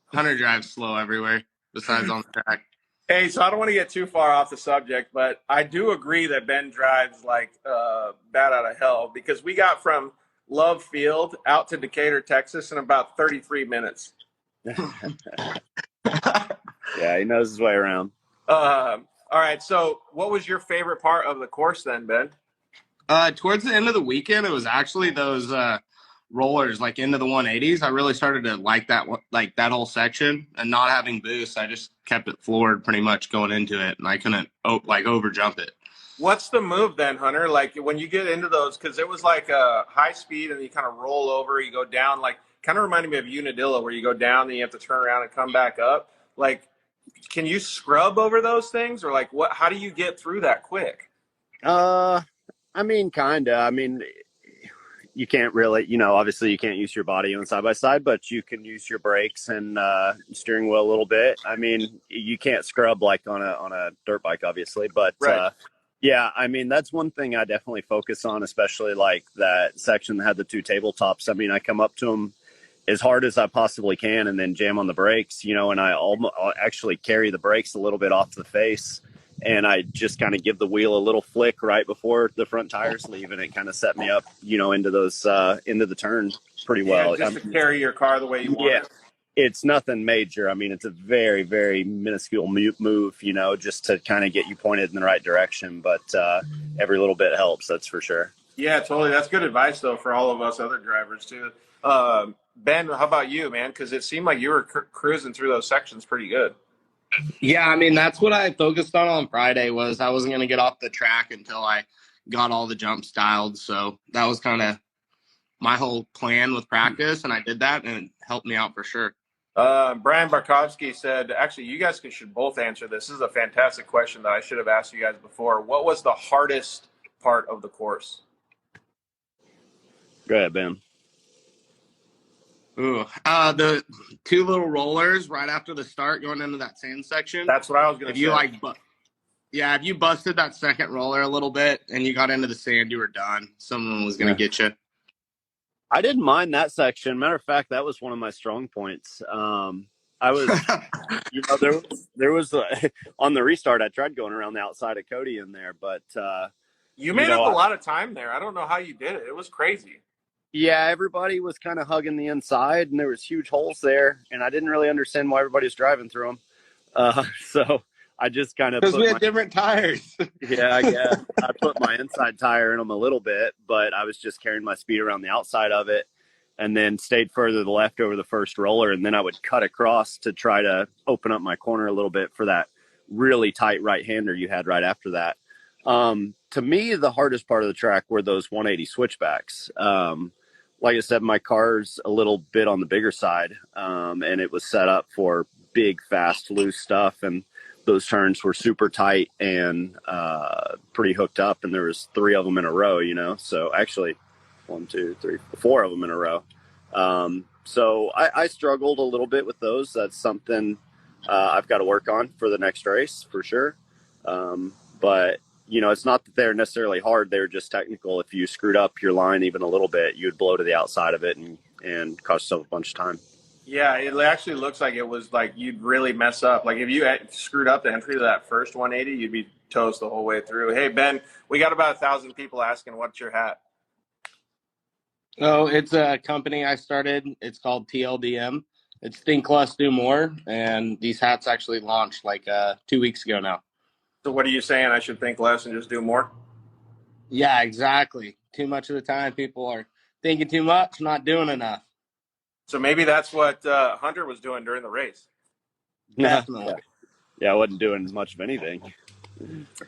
[SPEAKER 8] Hunter drives slow everywhere besides on the track.
[SPEAKER 1] Hey, so I don't want to get too far off the subject, but I do agree that Ben drives like bat out of hell because we got from Love Field out to Decatur, Texas in about 33 minutes.
[SPEAKER 7] Yeah, he knows his way around.
[SPEAKER 1] All right. So, what was your favorite part of the course then, Ben?
[SPEAKER 8] Towards the end of the weekend, it was actually those rollers, like into the 180s. I really started to like that whole section, and not having boost, I just kept it floored pretty much going into it, and I couldn't over jump it.
[SPEAKER 1] What's the move then, Hunter? Like when you get into those, because it was like a high speed and you kind of roll over, you go down, like kind of reminded me of Unadilla where you go down, then you have to turn around and come back up. Like, can you scrub over those things, or like what? How do you get through that quick?
[SPEAKER 7] I mean, kinda. I mean, you can't really, obviously you can't use your body on side by side, but you can use your brakes and steering wheel a little bit. I mean, you can't scrub like on a dirt bike, obviously, but
[SPEAKER 1] Right.
[SPEAKER 7] yeah, I mean, that's one thing I definitely focus on, especially like that section that had the two tabletops. I mean, I come up to them as hard as I possibly can and then jam on the brakes, and I'll actually carry the brakes a little bit off the face. And I just kind of give the wheel a little flick right before the front tires leave, and it kind of set me up, into those into the turn pretty well.
[SPEAKER 1] Yeah, just to carry your car the way you want it.
[SPEAKER 7] It's nothing major. I mean, it's a very, very minuscule move, just to kind of get you pointed in the right direction. But every little bit helps, that's for sure.
[SPEAKER 1] Yeah, totally. That's good advice, though, for all of us other drivers, too. Ben, how about you, man? Because it seemed like you were cruising through those sections pretty good.
[SPEAKER 8] Yeah, I mean, that's what I focused on Friday was I wasn't going to get off the track until I got all the jumps dialed. So that was kind of my whole plan with practice, and I did that, and it helped me out for sure.
[SPEAKER 1] Brian Barkowski said, actually, you guys should both answer this. This is a fantastic question that I should have asked you guys before. What was the hardest part of the course?
[SPEAKER 7] Go ahead, Ben.
[SPEAKER 8] Ooh, the two little rollers right after the start going into that sand section.
[SPEAKER 1] That's what I was going to say.
[SPEAKER 8] If you busted that second roller a little bit and you got into the sand, you were done. Someone was going to get you.
[SPEAKER 7] I didn't mind that section. Matter of fact, that was one of my strong points. I was, there was on the restart, I tried going around the outside of Cody in there, but
[SPEAKER 1] you made up a lot of time there. I don't know how you did it. It was crazy.
[SPEAKER 7] Yeah, everybody was kind of hugging the inside, and there was huge holes there, and I didn't really understand why everybody was driving through them. So I just kind of
[SPEAKER 8] because we had different tires.
[SPEAKER 7] Yeah, I guess I put my inside tire in them a little bit, but I was just carrying my speed around the outside of it, and then stayed further to the left over the first roller, and then I would cut across to try to open up my corner a little bit for that really tight right-hander you had right after that. To me, the hardest part of the track were those 180 switchbacks. Like I said, my car's a little bit on the bigger side, and it was set up for big, fast, loose stuff. And those turns were super tight and pretty hooked up. And there was 3 of them in a row, So actually, 1, 2, 3, 4 of them in a row. So I struggled a little bit with those. That's something I've got to work on for the next race for sure. But it's not that they're necessarily hard. They're just technical. If you screwed up your line even a little bit, you'd blow to the outside of it and cost yourself a bunch of time.
[SPEAKER 1] Yeah, it actually looks like it was like you'd really mess up. Like if you had screwed up the entry to that first 180, you'd be toast the whole way through. Hey, Ben, we got about 1,000 people asking, what's your hat?
[SPEAKER 8] Oh, it's a company I started. It's called TLDM. It's Think Less, Do More. And these hats actually launched like 2 weeks ago now.
[SPEAKER 1] So what are you saying? I should think less and just do more?
[SPEAKER 8] Yeah, exactly. Too much of the time people are thinking too much, not doing enough.
[SPEAKER 1] So maybe that's what Hunter was doing during the race.
[SPEAKER 8] Definitely.
[SPEAKER 7] Yeah, I wasn't doing much of anything.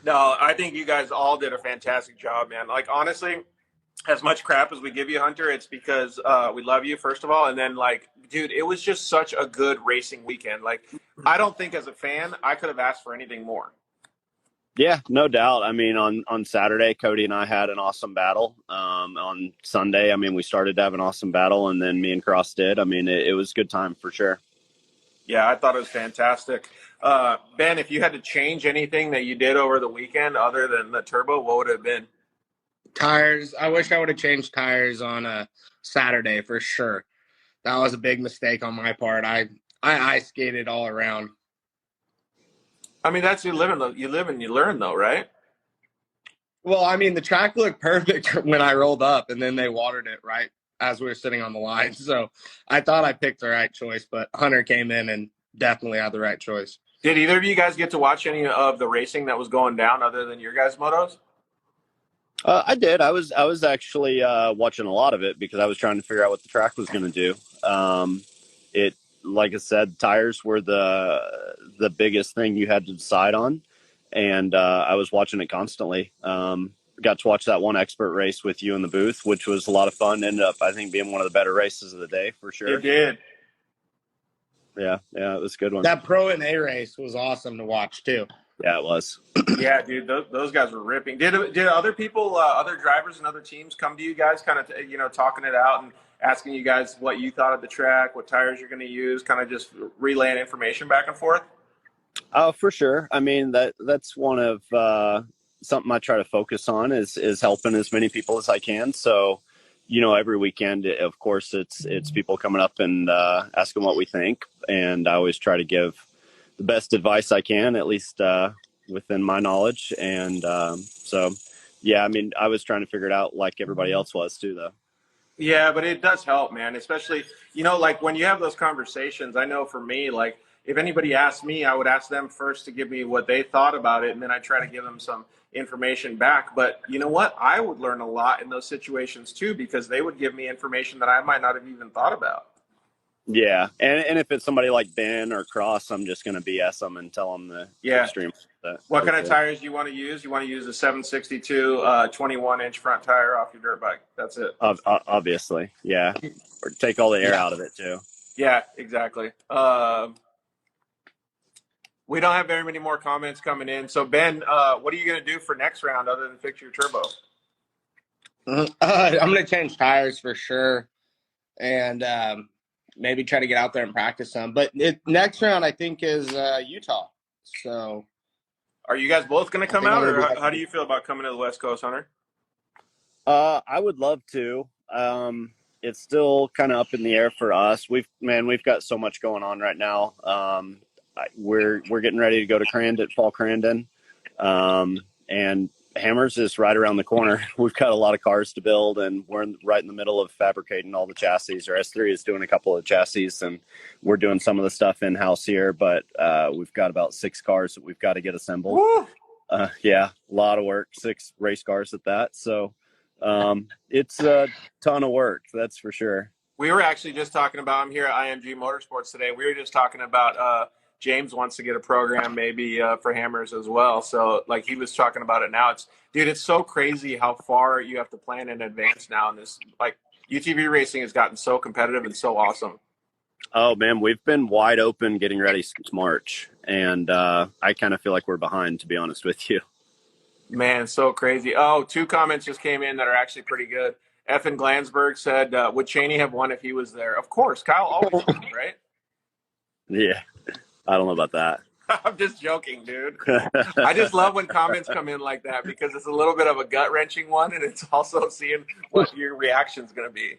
[SPEAKER 1] No, I think you guys all did a fantastic job, man. Like, honestly, as much crap as we give you, Hunter, it's because we love you, first of all. And then, like, dude, it was just such a good racing weekend. Like, I don't think as a fan I could have asked for anything more.
[SPEAKER 7] Yeah, no doubt. I mean, on Saturday, Cody and I had an awesome battle. On Sunday, I mean, we started to have an awesome battle, and then me and Cross did. I mean, it was a good time for sure.
[SPEAKER 1] Yeah, I thought it was fantastic. Ben, if you had to change anything that you did over the weekend other than the turbo, what would it have been?
[SPEAKER 8] Tires. I wish I would have changed tires on a Saturday for sure. That was a big mistake on my part. I skated all around.
[SPEAKER 1] I mean, that's you live and you learn, though, right?
[SPEAKER 8] Well, I mean, the track looked perfect when I rolled up, and then they watered it right as we were sitting on the line. So I thought I picked the right choice, but Hunter came in and definitely had the right choice.
[SPEAKER 1] Did either of you guys get to watch any of the racing that was going down other than your guys' motos?
[SPEAKER 7] I did. I was actually watching a lot of it because I was trying to figure out what the track was going to do. It, like I said, tires were the biggest thing you had to decide on, and I was watching it constantly. Got to watch that one expert race with you in the booth, which was a lot of fun. Ended up, I think, being one of the better races of the day for sure.
[SPEAKER 1] It did.
[SPEAKER 7] Yeah, it was a good one.
[SPEAKER 8] That Pro and A race was awesome to watch too.
[SPEAKER 7] Yeah, it was.
[SPEAKER 1] Yeah, dude, those guys were ripping. Did other people, other drivers and other teams come to you guys, kind of, talking it out and asking you guys what you thought of the track, what tires you're going to use, kind of just relaying information back and forth?
[SPEAKER 7] Oh, for sure. I mean, that's one of something I try to focus on is helping as many people as I can. So, every weekend, of course, it's people coming up and asking what we think, and I always try to give the best advice I can, at least within my knowledge. And so, yeah, I mean, I was trying to figure it out like everybody else was too, though.
[SPEAKER 1] Yeah, but it does help, man. Especially, like when you have those conversations, I know for me, like if anybody asked me, I would ask them first to give me what they thought about it. And then I try to give them some information back. But you know what? I would learn a lot in those situations too, because they would give me information that I might not have even thought about.
[SPEAKER 7] Yeah. And if it's somebody like Ben or Cross, I'm just going to BS them and tell them the extreme.
[SPEAKER 1] What kind of tires do you want to use? You want to use a 762 21-inch front tire off your dirt bike. That's it.
[SPEAKER 7] Obviously. Yeah. Or take all the air out of it too.
[SPEAKER 1] Yeah, exactly. We don't have very many more comments coming in. So Ben, what are you going to do for next round other than fix your turbo?
[SPEAKER 8] I'm going to change tires for sure. And maybe try to get out there and practice some. But next round, I think, is Utah. So,
[SPEAKER 1] are you guys both going to come out, or how do you feel about coming to the West Coast, Hunter?
[SPEAKER 7] I would love to. It's still kind of up in the air for us. We've got so much going on right now. We're getting ready to go to Crandon, Fall Crandon, and Hammers is right around the corner. We've got a lot of cars to build, and we're right in the middle of fabricating all the chassis. Our S3 is doing a couple of chassis, and we're doing some of the stuff in-house here, but we've got about 6 cars that we've got to get assembled. Yeah, a lot of work, 6 race cars at that. So it's a ton of work, that's for sure.
[SPEAKER 1] We were actually just talking about, I'm here at IMG Motorsports today. We were just talking about James wants to get a program maybe for Hammers as well. So like he was talking about it now. It's so crazy how far you have to plan in advance now. And this, like, UTV racing has gotten so competitive and so awesome.
[SPEAKER 7] Oh man, we've been wide open getting ready since March. And I kind of feel like we're behind, to be honest with you.
[SPEAKER 1] Man, so crazy. Oh, 2 comments just came in that are actually pretty good. Effin Glansberg said, would Cheney have won if he was there? Of course. Kyle always wins, right?
[SPEAKER 7] Yeah. I don't know about that.
[SPEAKER 1] I'm just joking, dude. I just love when comments come in like that because it's a little bit of a gut-wrenching one, and it's also seeing what your reaction's going to be.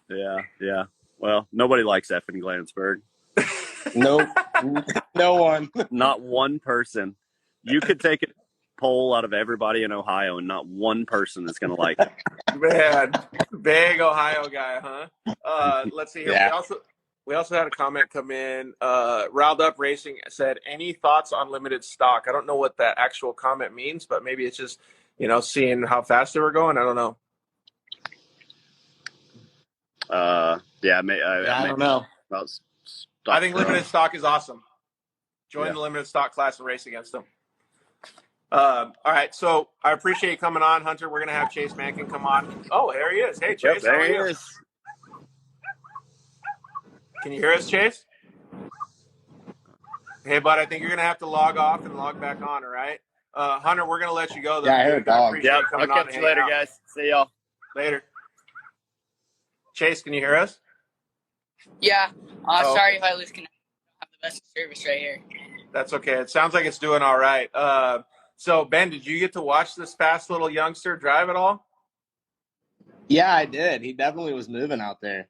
[SPEAKER 7] Yeah. Well, nobody likes Effin Glansberg.
[SPEAKER 8] Nope. No one.
[SPEAKER 7] Not one person. You could take a poll out of everybody in Ohio, and not one person is going to like it.
[SPEAKER 1] Man, big Ohio guy, huh? Let's see here. Yeah. We also had a comment come in. Riled Up Racing said, any thoughts on limited stock? I don't know what that actual comment means, but maybe it's just, seeing how fast they were going. I don't know.
[SPEAKER 8] I don't know.
[SPEAKER 1] I think limited stock is awesome. Join the limited stock class and race against them. All right, so I appreciate you coming on, Hunter. We're going to have Chase Mankin come on. Oh, there he is. Hey, Chase,
[SPEAKER 7] there he is.
[SPEAKER 1] Can you hear us, Chase? Hey, bud, I think you're going to have to log off and log back on, all right? Hunter, we're going to let you go, though.
[SPEAKER 8] Yeah, I heard dog.
[SPEAKER 7] Yeah, I'll catch you later, guys. See y'all.
[SPEAKER 1] Later. Chase, can you hear us?
[SPEAKER 9] Yeah. Sorry if I lose connection. I have the best service right here.
[SPEAKER 1] That's okay. It sounds like it's doing all right. So, Ben, did you get to watch this fast little youngster drive at all?
[SPEAKER 8] Yeah, I did. He definitely was moving out there.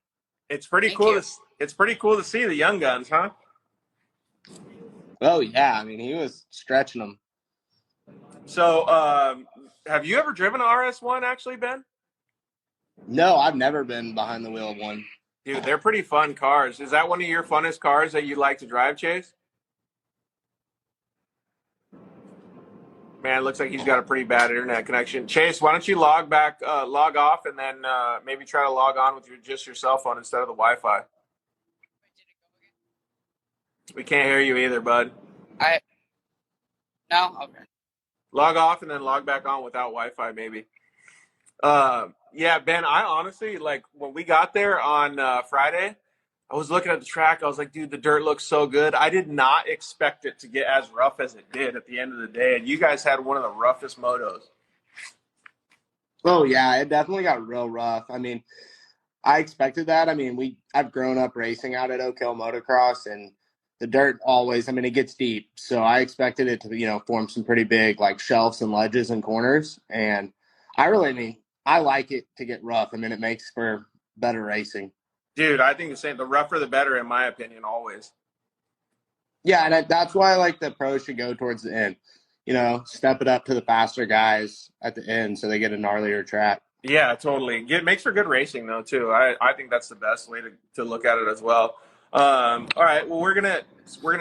[SPEAKER 1] It's pretty cool. It's pretty cool to see the young guns, huh?
[SPEAKER 8] Oh yeah, I mean he was stretching them.
[SPEAKER 1] So, have you ever driven an RS1 actually, Ben?
[SPEAKER 8] No, I've never been behind the wheel of one.
[SPEAKER 1] Dude, they're pretty fun cars. Is that one of your funnest cars that you like to drive, Chase? Man, it looks like he's got a pretty bad internet connection. Chase, why don't you log off, and then maybe try to log on with just your cell phone instead of the Wi-Fi. We can't hear you either, bud.
[SPEAKER 9] No? Okay.
[SPEAKER 1] Log off and then log back on without Wi-Fi, maybe. Yeah, Ben, I honestly, like, when we got there on Friday, I was looking at the track. I was like, dude, the dirt looks so good. I did not expect it to get as rough as it did at the end of the day. And you guys had one of the roughest motos.
[SPEAKER 8] Oh yeah, it definitely got real rough. I mean, I expected that. I mean, I've grown up racing out at Oak Hill Motocross, and the dirt always, I mean, it gets deep. So I expected it to, form some pretty big like shelves and ledges and corners. And I like it to get rough. I mean, it makes for better racing.
[SPEAKER 1] Dude, I think the same. The rougher the better, in my opinion, always.
[SPEAKER 8] Yeah, and that's why I like the pros should go towards the end. Step it up to the faster guys at the end so they get a gnarlier track.
[SPEAKER 1] Yeah, totally. It makes for good racing, though, too. I think that's the best way to look at it as well. All right, well, we're gonna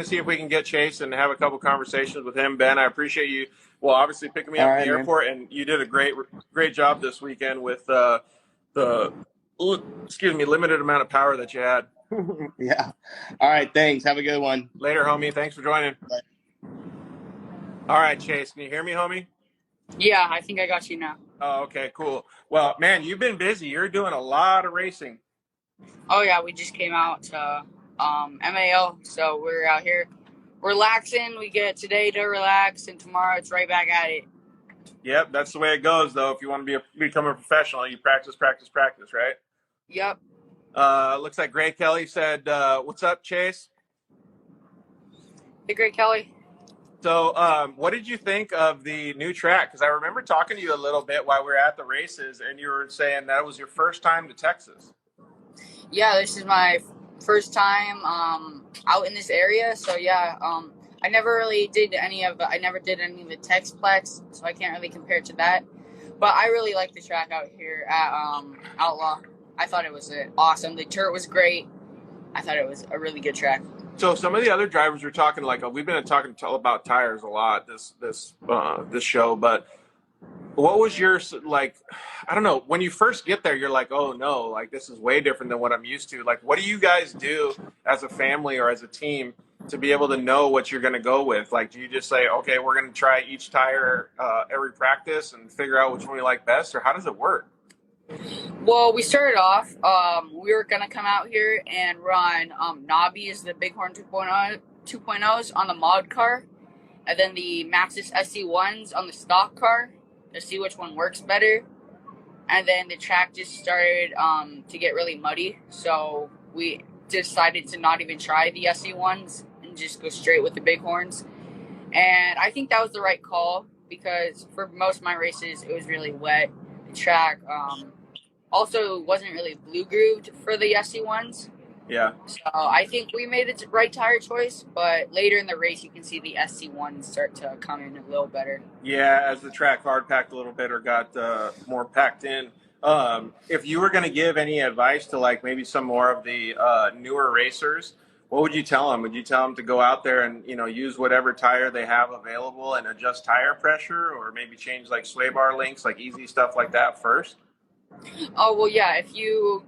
[SPEAKER 1] see if we can get Chase and have a couple conversations with him. Ben, I appreciate you. Well, obviously picking me up at the airport, and you did a great job this weekend with the limited amount of power that you had.
[SPEAKER 8] Yeah. All right. Thanks. Have a good one.
[SPEAKER 1] Later, homie. Thanks for joining.
[SPEAKER 8] Bye.
[SPEAKER 1] All right, Chase. Can you hear me, homie?
[SPEAKER 9] Yeah, I think I got you now.
[SPEAKER 1] Oh, okay, cool. Well, man, you've been busy. You're doing a lot of racing.
[SPEAKER 9] Oh yeah, we just came out to MAO, so we're out here relaxing. We get today to relax, and tomorrow it's right back at it.
[SPEAKER 1] Yep, that's the way it goes, though. If you want to become a professional, you practice, right?
[SPEAKER 9] Yep.
[SPEAKER 1] Looks like Gray Kelly said, what's up, Chase?
[SPEAKER 9] Hey, Great Kelly.
[SPEAKER 1] So what did you think of the new track? Because I remember talking to you a little bit while we were at the races, and you were saying that was your first time to Texas.
[SPEAKER 9] Yeah, this is my first time out in this area. So yeah, I never really did any of the Texplex, so I can't really compare it to that. But I really like the track out here at Outlaw. I thought it was awesome. The dirt was great. I thought it was a really good track.
[SPEAKER 1] So some of the other drivers were talking, like, we've been talking about tires a lot this show, but what was your, like, I don't know, when you first get there, you're like, oh no, like, this is way different than what I'm used to. Like, what do you guys do as a family or as a team to be able to know what you're going to go with? Like, do you just say, okay, we're going to try each tire every practice and figure out which one we like best, or how does it work?
[SPEAKER 9] Well, we started off, we were going to come out here and run Nobby's, the Bighorn 2.0s on the mod car, and then the Maxxis SC1s on the stock car to see which one works better. And then the track just started to get really muddy, so we decided to not even try the SC1s and just go straight with the Bighorns. And I think that was the right call, because for most of my races, it was really wet. The track also wasn't really blue grooved for the SC1s.
[SPEAKER 1] Yeah.
[SPEAKER 9] So I think we made the right tire choice, but later in the race, you can see the SC1s start to come in a little better.
[SPEAKER 1] Yeah, as the track hard packed a little bit or got more packed in. If you were going to give any advice to, like, maybe some more of the newer racers, what would you tell them? Would you tell them to go out there and, use whatever tire they have available and adjust tire pressure, or maybe change like sway bar links, like easy stuff like that first?
[SPEAKER 9] Oh, well, yeah, if you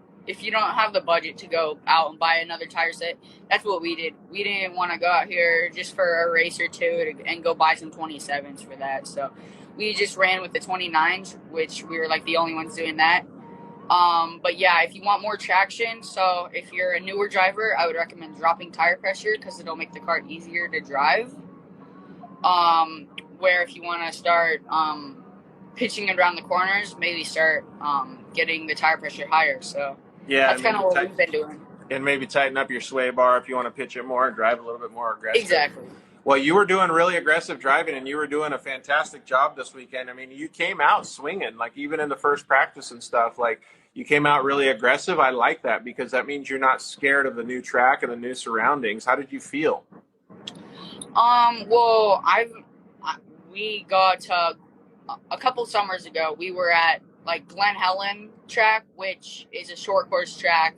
[SPEAKER 9] don't have the budget to go out and buy another tire set, that's what we did. We didn't want to go out here just for a race or two and go buy some 27s for that. So we just ran with the 29s, which we were like the only ones doing that. But yeah, if you want more traction, so if you're a newer driver, I would recommend dropping tire pressure because it'll make the car easier to drive. Where if you want to start pitching around the corners, maybe start getting the tire pressure higher. So yeah, that's kind of what we've been doing.
[SPEAKER 1] And maybe tighten up your sway bar if you want to pitch it more and drive a little bit more aggressive.
[SPEAKER 9] Exactly.
[SPEAKER 1] Well, you were doing really aggressive driving, and you were doing a fantastic job this weekend. I mean, you came out swinging, like even in the first practice and stuff. Like, you came out really aggressive. I like that because that means you're not scared of the new track and the new surroundings. How did you feel?
[SPEAKER 9] Well, we got a couple summers ago. We were at like Glen Helen track, which is a short course track.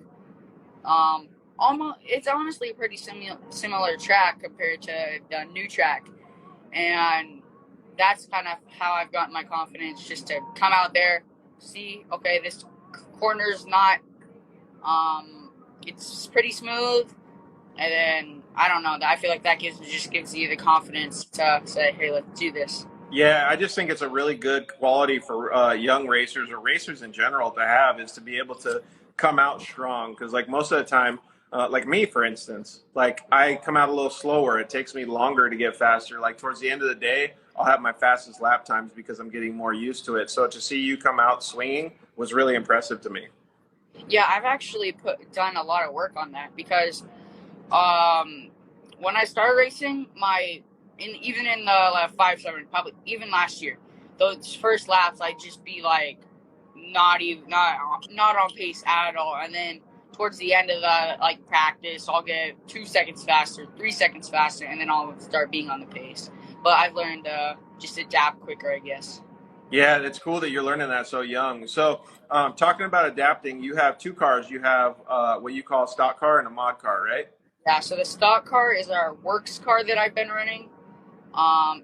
[SPEAKER 9] It's honestly a pretty similar track compared to the new track, and that's kind of how I've gotten my confidence, just to come out there, see, okay, this corner's not, it's pretty smooth, and then I don't know. I feel like that gives you the confidence to say, hey, let's do this.
[SPEAKER 1] Yeah, I just think it's a really good quality for young racers or racers in general to have, is to be able to come out strong. Because like most of the time, like me, for instance, like I come out a little slower. It takes me longer to get faster. Like towards the end of the day, I'll have my fastest lap times because I'm getting more used to it. So to see you come out swinging was really impressive to me.
[SPEAKER 9] Yeah, I've actually done a lot of work on that because when I started racing, even in the 5-7, probably even last year, those first laps I'd just be like not on pace at all, and then towards the end of the like practice, I'll get 2 seconds faster, 3 seconds faster, and then I'll start being on the pace. But I've learned to just adapt quicker, I guess.
[SPEAKER 1] Yeah, it's cool that you're learning that so young. So, talking about adapting, you have two cars. You have what you call a stock car and a mod car, right?
[SPEAKER 9] Yeah, so the stock car is our works car that I've been running.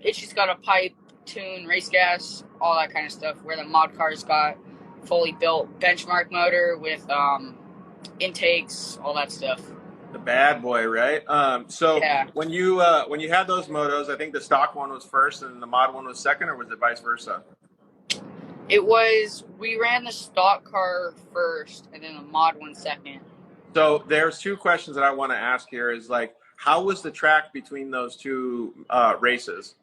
[SPEAKER 9] It's just got a pipe, tune, race gas, all that kind of stuff. Where the mod car's got fully built benchmark motor with intakes, all that stuff.
[SPEAKER 1] The bad boy, right? So
[SPEAKER 9] Yeah.
[SPEAKER 1] when you had those motos, I think the stock one was first and the mod one was second, or was it vice versa?
[SPEAKER 9] We ran the stock car first and then the mod one second.
[SPEAKER 1] So there's two questions that I want to ask here. Is like, how was the track between those two races?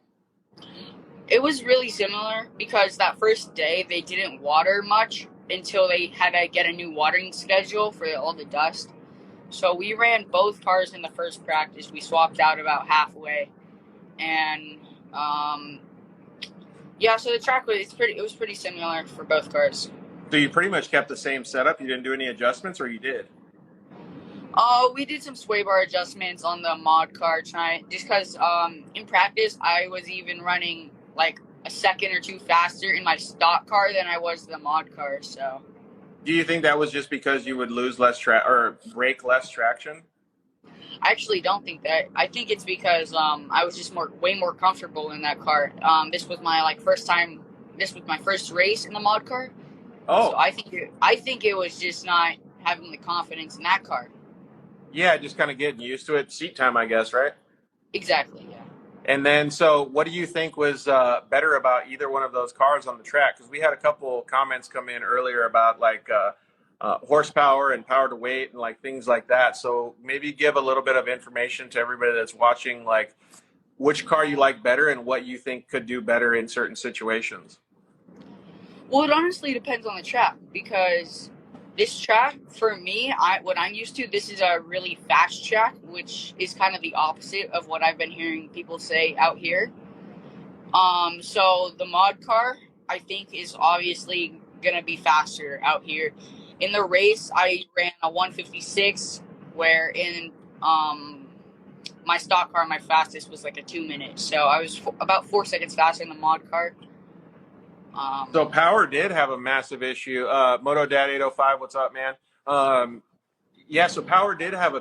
[SPEAKER 9] It was really similar because that first day they didn't water much until they had to get a new watering schedule for all the dust. So we ran both cars in the first practice. We swapped out about halfway, and yeah. So the track was pretty similar for both cars.
[SPEAKER 1] So you pretty much kept the same setup. You didn't do any adjustments, or you did?
[SPEAKER 9] We did some sway bar adjustments on the mod car, just because in practice I was even running like a second or two faster in my stock car than I was the mod car. So.
[SPEAKER 1] Do you think that was just because you would lose less or break less traction?
[SPEAKER 9] I actually don't think that. I think it's because I was just way more comfortable in that car. This was my first time. This was my first race in the mod car.
[SPEAKER 1] Oh,
[SPEAKER 9] so I think it was just not having the confidence in that car.
[SPEAKER 1] Yeah, just kind of getting used to it. Seat time, I guess, right?
[SPEAKER 9] Exactly. Yeah.
[SPEAKER 1] And then, so what do you think was better about either one of those cars on the track? Because we had a couple comments come in earlier about horsepower and power to weight and like things like that. So maybe give a little bit of information to everybody that's watching, like which car you like better and what you think could do better in certain situations.
[SPEAKER 9] Well, it honestly depends on the track because this track, for me, what I'm used to, this is a really fast track, which is kind of the opposite of what I've been hearing people say out here. So the mod car, I think, is obviously going to be faster out here. In the race, I ran a 156, where in my stock car, my fastest was like a 2 minute. So I was about 4 seconds faster in the mod car.
[SPEAKER 1] So power did have a massive issue. Moto Dad 805, what's up, man? Yeah, so power did have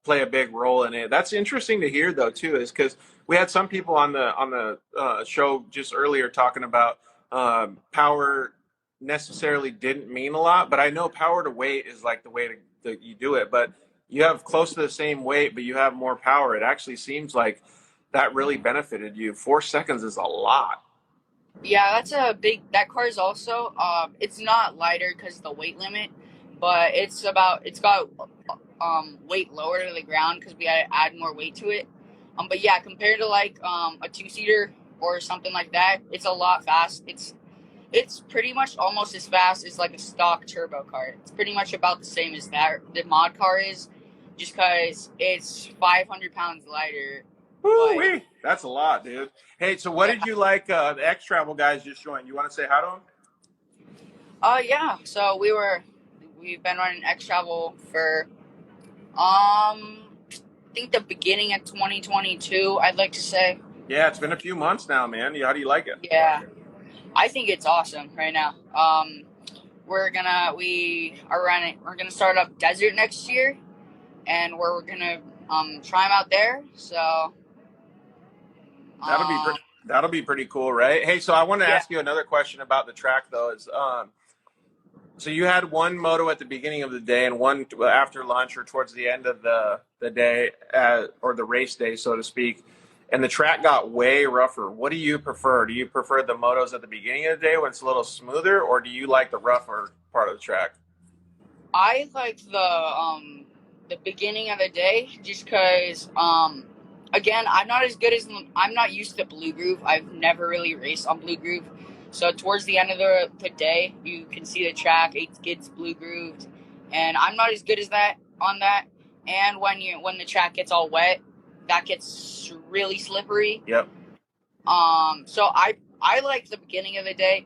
[SPEAKER 1] play a big role in it. That's interesting to hear, though, too, is because we had some people on the show just earlier talking about power necessarily didn't mean a lot, but I know power to weight is like the way that you do it. But you have close to the same weight, but you have more power. It actually seems like that really benefited you. 4 seconds is a lot.
[SPEAKER 9] Yeah, that car is also, it's not lighter because of the weight limit, but it's got weight lower to the ground because we had to add more weight to it. But yeah, compared to like a 2-seater or something like that, it's a lot fast. It's pretty much almost as fast as like a stock turbo car. It's pretty much about the same as the mod car is, just because it's 500 pounds lighter.
[SPEAKER 1] Woo-wee. That's a lot, dude. Hey, so what did you like? The X Travel guys just joined. You want to say hi to them?
[SPEAKER 9] Yeah. So we've been running X Travel for think the beginning of 2022, I'd like to say.
[SPEAKER 1] Yeah, it's been a few months now, man. How do you like it?
[SPEAKER 9] Yeah, I think it's awesome right now. We're gonna start up desert next year, and we're gonna try them out there. So
[SPEAKER 1] That'll be pretty cool, right? Hey, so I want to
[SPEAKER 9] yeah.
[SPEAKER 1] ask you another question about the track, though. So you had one moto at the beginning of the day and one after lunch or towards the end of the day, or the race day, so to speak. And the track got way rougher. What do you prefer? Do you prefer the motos at the beginning of the day when it's a little smoother, or do you like the rougher part of the track?
[SPEAKER 9] I like the beginning of the day just because again I'm not used to Blue Groove. I've never really raced on Blue Groove, so towards the end of the day you can see the track. It gets Blue Grooved, and I'm not as good as that on that. And when the track gets all wet, that gets really slippery.
[SPEAKER 1] Yep.
[SPEAKER 9] So I like the beginning of the day.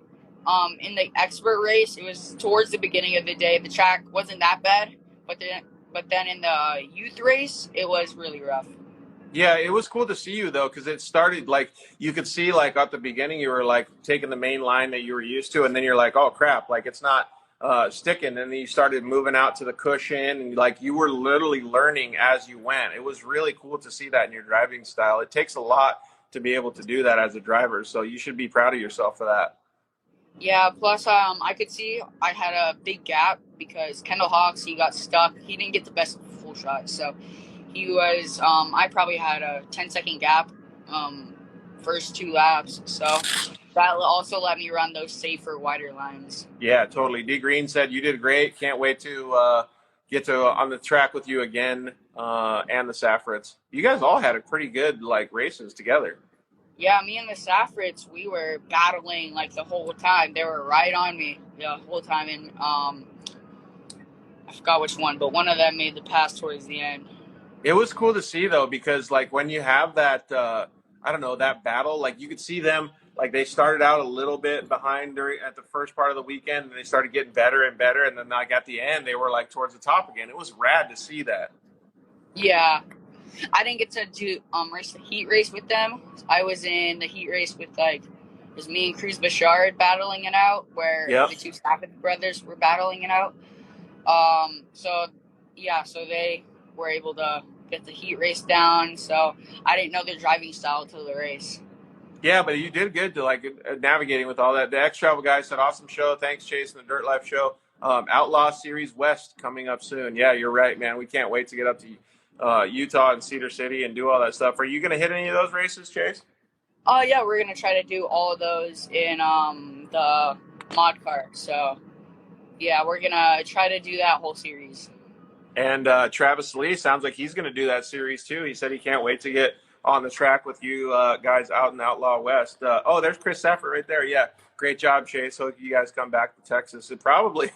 [SPEAKER 9] In the expert race, it was towards the beginning of the day. The track wasn't that bad, but then in the youth race, it was really rough.
[SPEAKER 1] Yeah, it was cool to see you though, because it started like you could see like at the beginning you were like taking the main line that you were used to, and then you're like, oh crap, like it's not sticking, and then you started moving out to the cushion, and like you were literally learning as you went. It was really cool to see that in your driving style. It takes a lot to be able to do that as a driver, so you should be proud of yourself for that.
[SPEAKER 9] Yeah. Plus, I could see I had a big gap because Kendall Hawks, he got stuck. He didn't get the best full shot, so he was. I probably had a 10-second gap, first 2 laps. So that also let me run those safer, wider lines.
[SPEAKER 1] Yeah, totally. D Green said you did great. Can't wait to get to on the track with you again, and the Saffrets. You guys all had a pretty good like races together.
[SPEAKER 9] Yeah, me and the Saffrets, we were battling like the whole time. They were right on me the whole time, and I forgot which one, but one of them made the pass towards the end.
[SPEAKER 1] It was cool to see though, because like when you have that, I don't know, that battle, like you could see them, like they started out a little bit behind at the first part of the weekend, and they started getting better and better, and then like at the end they were like towards the top again. It was rad to see that.
[SPEAKER 9] Yeah, I didn't get to do race the heat race with them. I was in the heat race with it was me and Cruz Bashard battling it out, where the 2 Stafford brothers were battling it out. So they were able to get the heat race down. So I didn't know their driving style till the race.
[SPEAKER 1] Yeah, but you did good to like navigating with all that. The X Travel guys said awesome show. Thanks, Chase, and the Dirt Life show. Outlaw Series West coming up soon. Yeah, you're right, man. We can't wait to get up to Utah and Cedar City and do all that stuff. Are you going to hit any of those races, Chase?
[SPEAKER 9] Oh yeah, we're gonna try to do all of those in the mod car. So yeah, we're gonna try to do that whole series.
[SPEAKER 1] And Travis Lee sounds like he's going to do that series too. He said he can't wait to get on the track with you guys out in Outlaw West. Oh, there's Chris Saffert right there. Yeah, great job, Chase. Hope you guys come back to Texas. It probably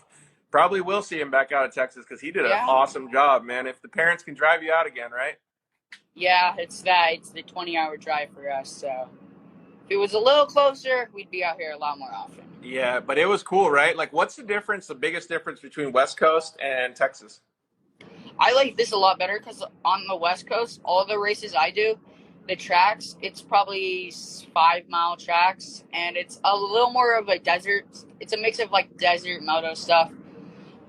[SPEAKER 1] will see him back out of Texas because he did an awesome job, man. If the parents can drive you out again, right?
[SPEAKER 9] Yeah, it's the 20-hour drive for us. So if it was a little closer, we'd be out here a lot more often.
[SPEAKER 1] Yeah, but it was cool, right? Like, what's the difference, the biggest difference between West Coast and Texas?
[SPEAKER 9] I like this a lot better because on the West Coast, all the races I do, the tracks, it's probably 5-mile tracks, and it's a little more of a desert. It's a mix of like desert moto stuff.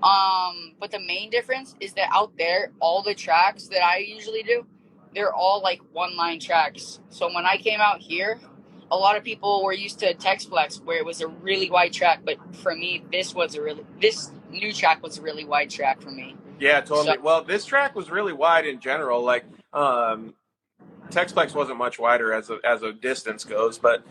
[SPEAKER 9] But the main difference is that out there, all the tracks that I usually do, they're all like 1-line tracks. So when I came out here, a lot of people were used to Texplex where it was a really wide track, but for me, this new track was a really wide track for me.
[SPEAKER 1] Yeah, totally. So, well, this track was really wide in general. Like, Texplex wasn't much wider as a distance goes, but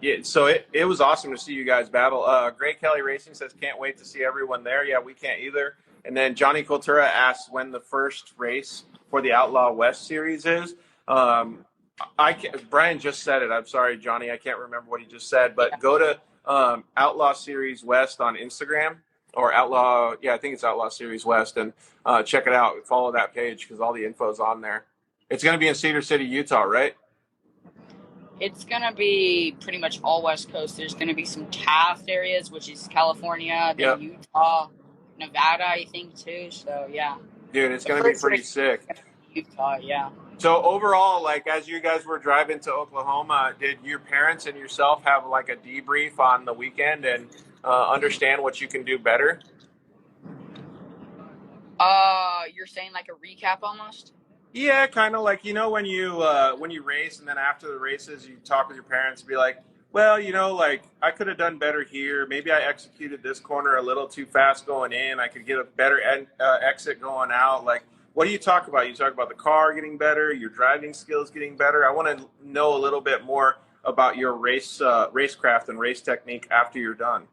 [SPEAKER 1] yeah. So it was awesome to see you guys battle. Gray Kelly Racing says can't wait to see everyone there. Yeah, we can't either. And then Johnny Cultura asks when the first race for the Outlaw West series is. Brian just said it. I'm sorry, Johnny. I can't remember what he just said, but go to Outlaw Series West on Instagram. Or Outlaw, yeah, I think it's Outlaw Series West, and check it out. Follow that page because all the info's on there. It's going to be in Cedar City, Utah, right?
[SPEAKER 9] It's going to be pretty much all West Coast. There's going to be some Taft areas, which is California, then Utah, Nevada, I think, too. So, yeah.
[SPEAKER 1] Dude, it's going to be pretty sick.
[SPEAKER 9] Utah, yeah.
[SPEAKER 1] So overall, like as you guys were driving to Oklahoma, did your parents and yourself have like a debrief on the weekend and understand what you can do better?
[SPEAKER 9] You're saying like a recap almost?
[SPEAKER 1] Yeah, kind of like when you race and then after the races you talk with your parents and be like, well, like I could have done better here. Maybe I executed this corner a little too fast going in. I could get a better exit going out. Like, what do you talk about? You talk about the car getting better, your driving skills getting better. I want to know a little bit more about your racecraft and race technique after you're done.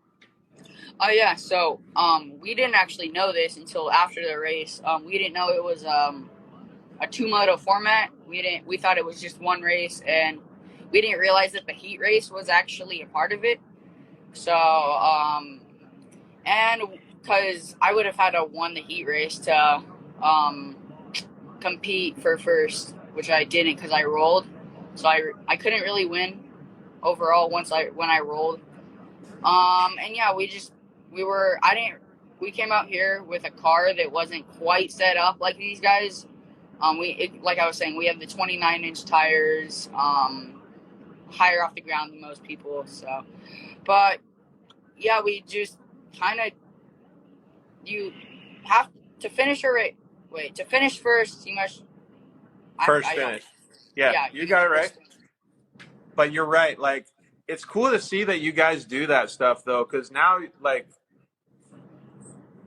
[SPEAKER 9] Oh yeah, so we didn't actually know this until after the race. We didn't know it was a two-moto format. We thought it was just one race, and we didn't realize that the heat race was actually a part of it. So and because I would have had to won the heat race to compete for first, which I didn't because I rolled. So I couldn't really win overall when I rolled. And yeah, we came out here with a car that wasn't quite set up like these guys. Like I was saying, we have the 29-inch tires, higher off the ground than most people. So, but yeah, we just kind of, you have to finish to finish first, you must
[SPEAKER 1] First finish. Yeah, you got it right. But you're right. Like, it's cool to see that you guys do that stuff though, because now like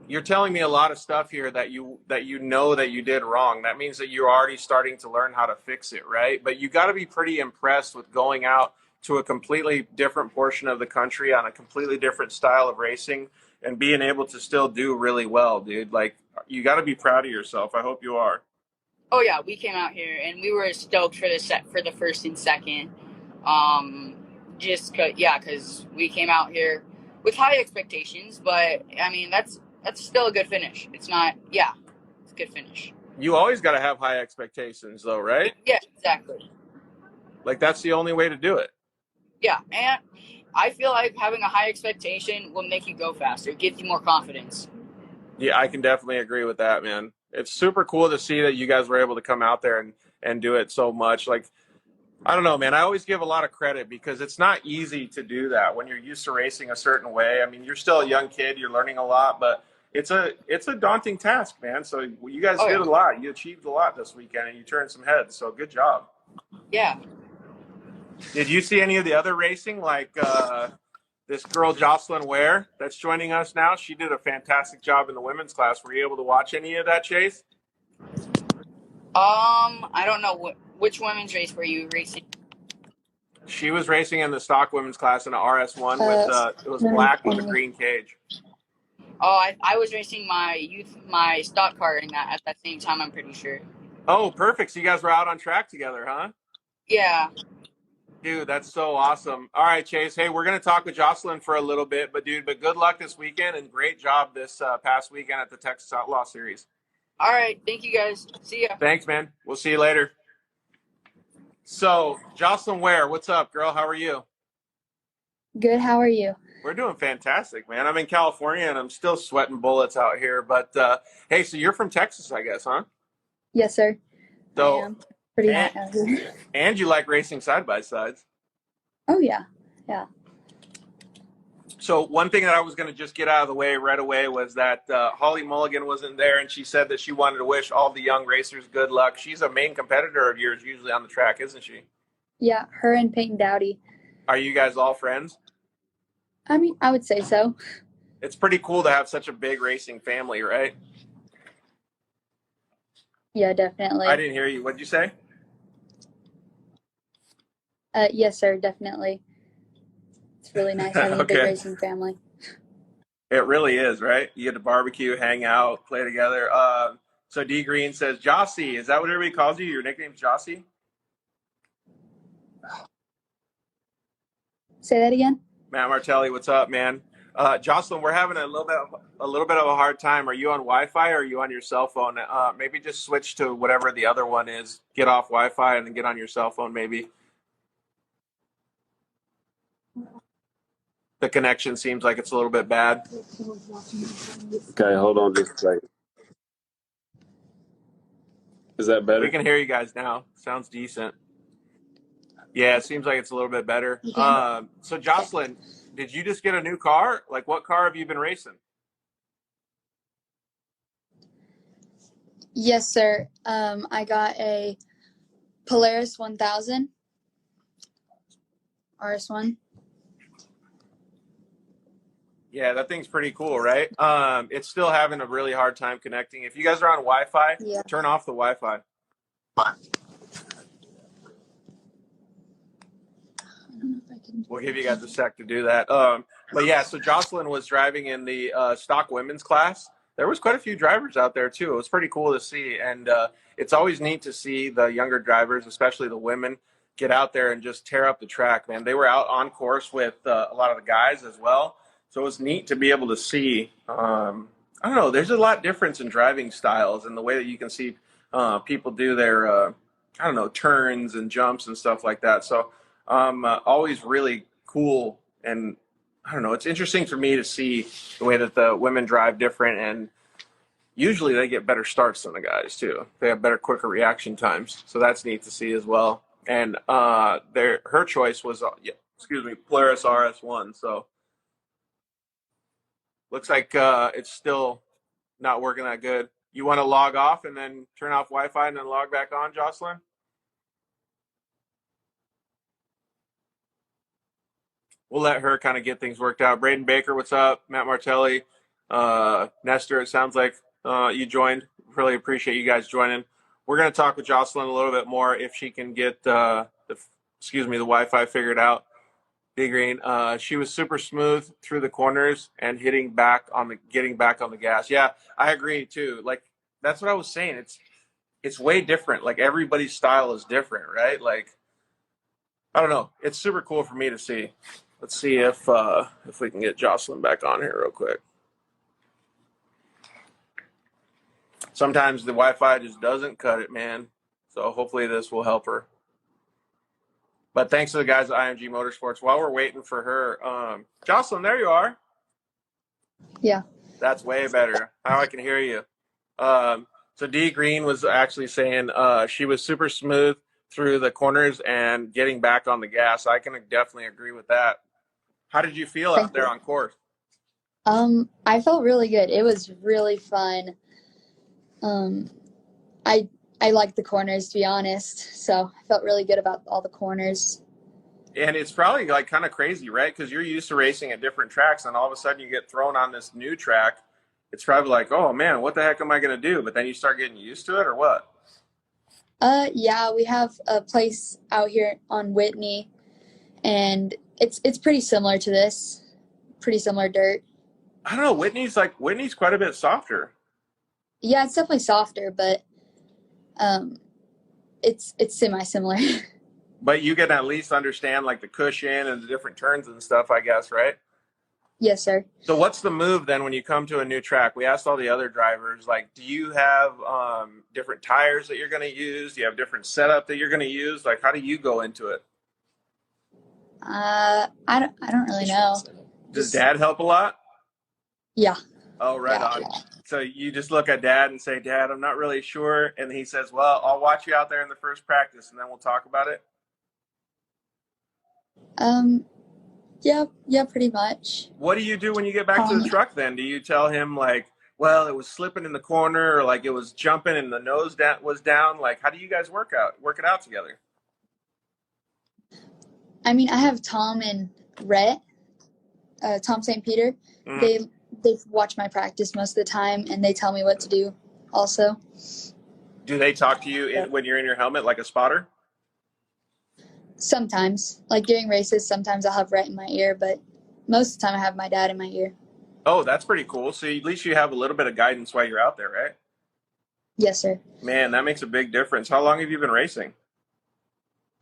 [SPEAKER 1] you're telling me a lot of stuff here that you that you did wrong. That means that you're already starting to learn how to fix it, right? But you got to be pretty impressed with going out to a completely different portion of the country on a completely different style of racing and being able to still do really well, dude. Like, you got to be proud of yourself. I hope you are.
[SPEAKER 9] Oh yeah, we came out here and we were stoked for the first and second. Because we came out here with high expectations, but I mean that's still a good finish. It's not, yeah, it's a good finish.
[SPEAKER 1] You always got to have high expectations, though, right?
[SPEAKER 9] Yeah, exactly.
[SPEAKER 1] Like, that's the only way to do it.
[SPEAKER 9] Yeah, and I feel like having a high expectation will make you go faster. It gives you more confidence.
[SPEAKER 1] Yeah, I can definitely agree with that, man. It's super cool to see that you guys were able to come out there and do it so much. Like, I don't know, man. I always give a lot of credit because it's not easy to do that when you're used to racing a certain way. I mean, you're still a young kid, you're learning a lot, but it's a daunting task, man. So you guys did a lot. You achieved a lot this weekend and you turned some heads. So good job.
[SPEAKER 9] Yeah.
[SPEAKER 1] Did you see any of the other racing, like this girl Jocelyn Ware that's joining us now? She did a fantastic job in the women's class. Were you able to watch any of that, Chase?
[SPEAKER 9] I don't know which women's race were you racing?
[SPEAKER 1] She was racing in the stock women's class in an RS1 with it was black with a green cage.
[SPEAKER 9] Oh, I was racing my stock car in that at that same time, I'm pretty sure.
[SPEAKER 1] Oh, perfect. So you guys were out on track together, huh?
[SPEAKER 9] Yeah.
[SPEAKER 1] Dude, that's so awesome. All right, Chase. Hey, we're going to talk with Jocelyn for a little bit, but good luck this weekend and great job this past weekend at the Texas Outlaw Series.
[SPEAKER 9] All right. Thank you, guys. See ya.
[SPEAKER 1] Thanks, man. We'll see you later. So, Jocelyn Ware, what's up, girl? How are you?
[SPEAKER 10] Good. How are you?
[SPEAKER 1] We're doing fantastic, man. I'm in California and I'm still sweating bullets out here. But hey, so you're from Texas, I guess, huh?
[SPEAKER 10] Yes, sir.
[SPEAKER 1] So,
[SPEAKER 10] I am. Pretty hot out here.
[SPEAKER 1] And you like racing side by sides?
[SPEAKER 10] Oh yeah, yeah.
[SPEAKER 1] So one thing that I was going to just get out of the way right away was that Holly Mulligan wasn't there, and she said that she wanted to wish all the young racers good luck. She's a main competitor of yours usually on the track, isn't she?
[SPEAKER 10] Yeah, her and Peyton Dowdy.
[SPEAKER 1] Are you guys all friends?
[SPEAKER 10] I mean, I would say so.
[SPEAKER 1] It's pretty cool to have such a big racing family, right?
[SPEAKER 10] Yeah, definitely.
[SPEAKER 1] I didn't hear you. What'd you say?
[SPEAKER 10] Yes, sir, definitely. It's really nice having a big racing family.
[SPEAKER 1] It really is, right? You get to barbecue, hang out, play together. So D Green says, Jossie, is that what everybody calls you? Your nickname's Jossie?
[SPEAKER 10] Say that again?
[SPEAKER 1] Matt Martelli, what's up, man? Jocelyn, we're having a little bit of a hard time. Are you on Wi-Fi or are you on your cell phone? Maybe just switch to whatever the other one is. Get off Wi-Fi and then get on your cell phone, maybe. The connection seems like it's a little bit bad.
[SPEAKER 7] Okay, hold on just a second. Is that better?
[SPEAKER 1] We can hear you guys now. Sounds decent. Yeah, it seems like it's a little bit better.
[SPEAKER 10] You can?
[SPEAKER 1] So Jocelyn, did you just get a new car? Like, what car have you been racing?
[SPEAKER 10] Yes, sir. I got a Polaris 1000 RS1.
[SPEAKER 1] Yeah, that thing's pretty cool, right? It's still having a really hard time connecting. If you guys are on Wi-Fi,
[SPEAKER 10] Yeah.
[SPEAKER 1] turn off the Wi-Fi.
[SPEAKER 10] I don't know if I can.
[SPEAKER 1] We'll give you guys a sec to do that. But yeah, so Jocelyn was driving in the stock women's class. There was quite a few drivers out there too. It was pretty cool to see, and it's always neat to see the younger drivers, especially the women, get out there and just tear up the track. Man, they were out on course with a lot of the guys as well, so it was neat to be able to see. I don't know. There's a lot difference in driving styles and the way that you can see people do their I don't know, turns and jumps and stuff like that. So always really cool, and I don't know, it's interesting for me to see the way that the women drive different, and usually they get better starts than the guys too. They have better, quicker reaction times, so that's neat to see as well. And her choice was Polaris RS1. So looks like it's still not working that good. You want to log off and then turn off Wi-Fi and then log back on, Jocelyn? We'll let her kind of get things worked out. Braden Baker, what's up? Matt Martelli, Nestor, it sounds like you joined. Really appreciate you guys joining. We're going to talk with Jocelyn a little bit more if she can get the Wi-Fi figured out. D Green, she was super smooth through the corners and getting back on the gas. Yeah, I agree too. Like, that's what I was saying. It's way different. Like, everybody's style is different, right? Like, I don't know. It's super cool for me to see. Let's see if we can get Jocelyn back on here real quick. Sometimes the Wi-Fi just doesn't cut it, man. So hopefully this will help her. But thanks to the guys at IMG Motorsports. While we're waiting for her, Jocelyn, there you are.
[SPEAKER 10] Yeah.
[SPEAKER 1] That's way better. Now I can hear you. So D Green was actually saying she was super smooth through the corners and getting back on the gas. I can definitely agree with that. How did you feel out there on course?
[SPEAKER 10] I felt really good. It was really fun. I liked the corners, to be honest. So I felt really good about all the corners.
[SPEAKER 1] And it's probably like kind of crazy, right? Because you're used to racing at different tracks, and all of a sudden you get thrown on this new track. It's probably like, oh man, what the heck am I going to do? But then you start getting used to it, or what?
[SPEAKER 10] Yeah, we have a place out here on Whitney, and it's pretty similar to this. Pretty similar dirt.
[SPEAKER 1] I don't know. Whitney's quite a bit softer.
[SPEAKER 10] Yeah, it's definitely softer, but it's semi-similar.
[SPEAKER 1] But you can at least understand like the cushion and the different turns and stuff, I guess, right?
[SPEAKER 10] Yes, sir.
[SPEAKER 1] So what's the move then when you come to a new track? We asked all the other drivers, like, do you have different tires that you're going to use? Do you have different setup that you're going to use? Like, how do you go into it?
[SPEAKER 10] I don't really know.
[SPEAKER 1] Does Dad help a lot?
[SPEAKER 10] Yeah.
[SPEAKER 1] Oh, right on. Yeah. So you just look at Dad and say, Dad, I'm not really sure. And he says, well, I'll watch you out there in the first practice and then we'll talk about it.
[SPEAKER 10] Yeah, pretty much.
[SPEAKER 1] What do you do when you get back to the truck then? Do you tell him like, well, it was slipping in the corner, or like it was jumping and the nose was down? Like, how do you guys work it out together?
[SPEAKER 10] I mean, I have Tom and Rhett, Tom St. Peter. Mm-hmm. They watch my practice most of the time, and they tell me what to do also. Do
[SPEAKER 1] they talk to you when you're in your helmet like a spotter?
[SPEAKER 10] Sometimes. Like during races, sometimes I'll have Rhett in my ear, but most of the time I have my dad in my ear.
[SPEAKER 1] Oh, that's pretty cool. So at least you have a little bit of guidance while you're out there, right?
[SPEAKER 10] Yes, sir.
[SPEAKER 1] Man, that makes a big difference. How long have you been racing?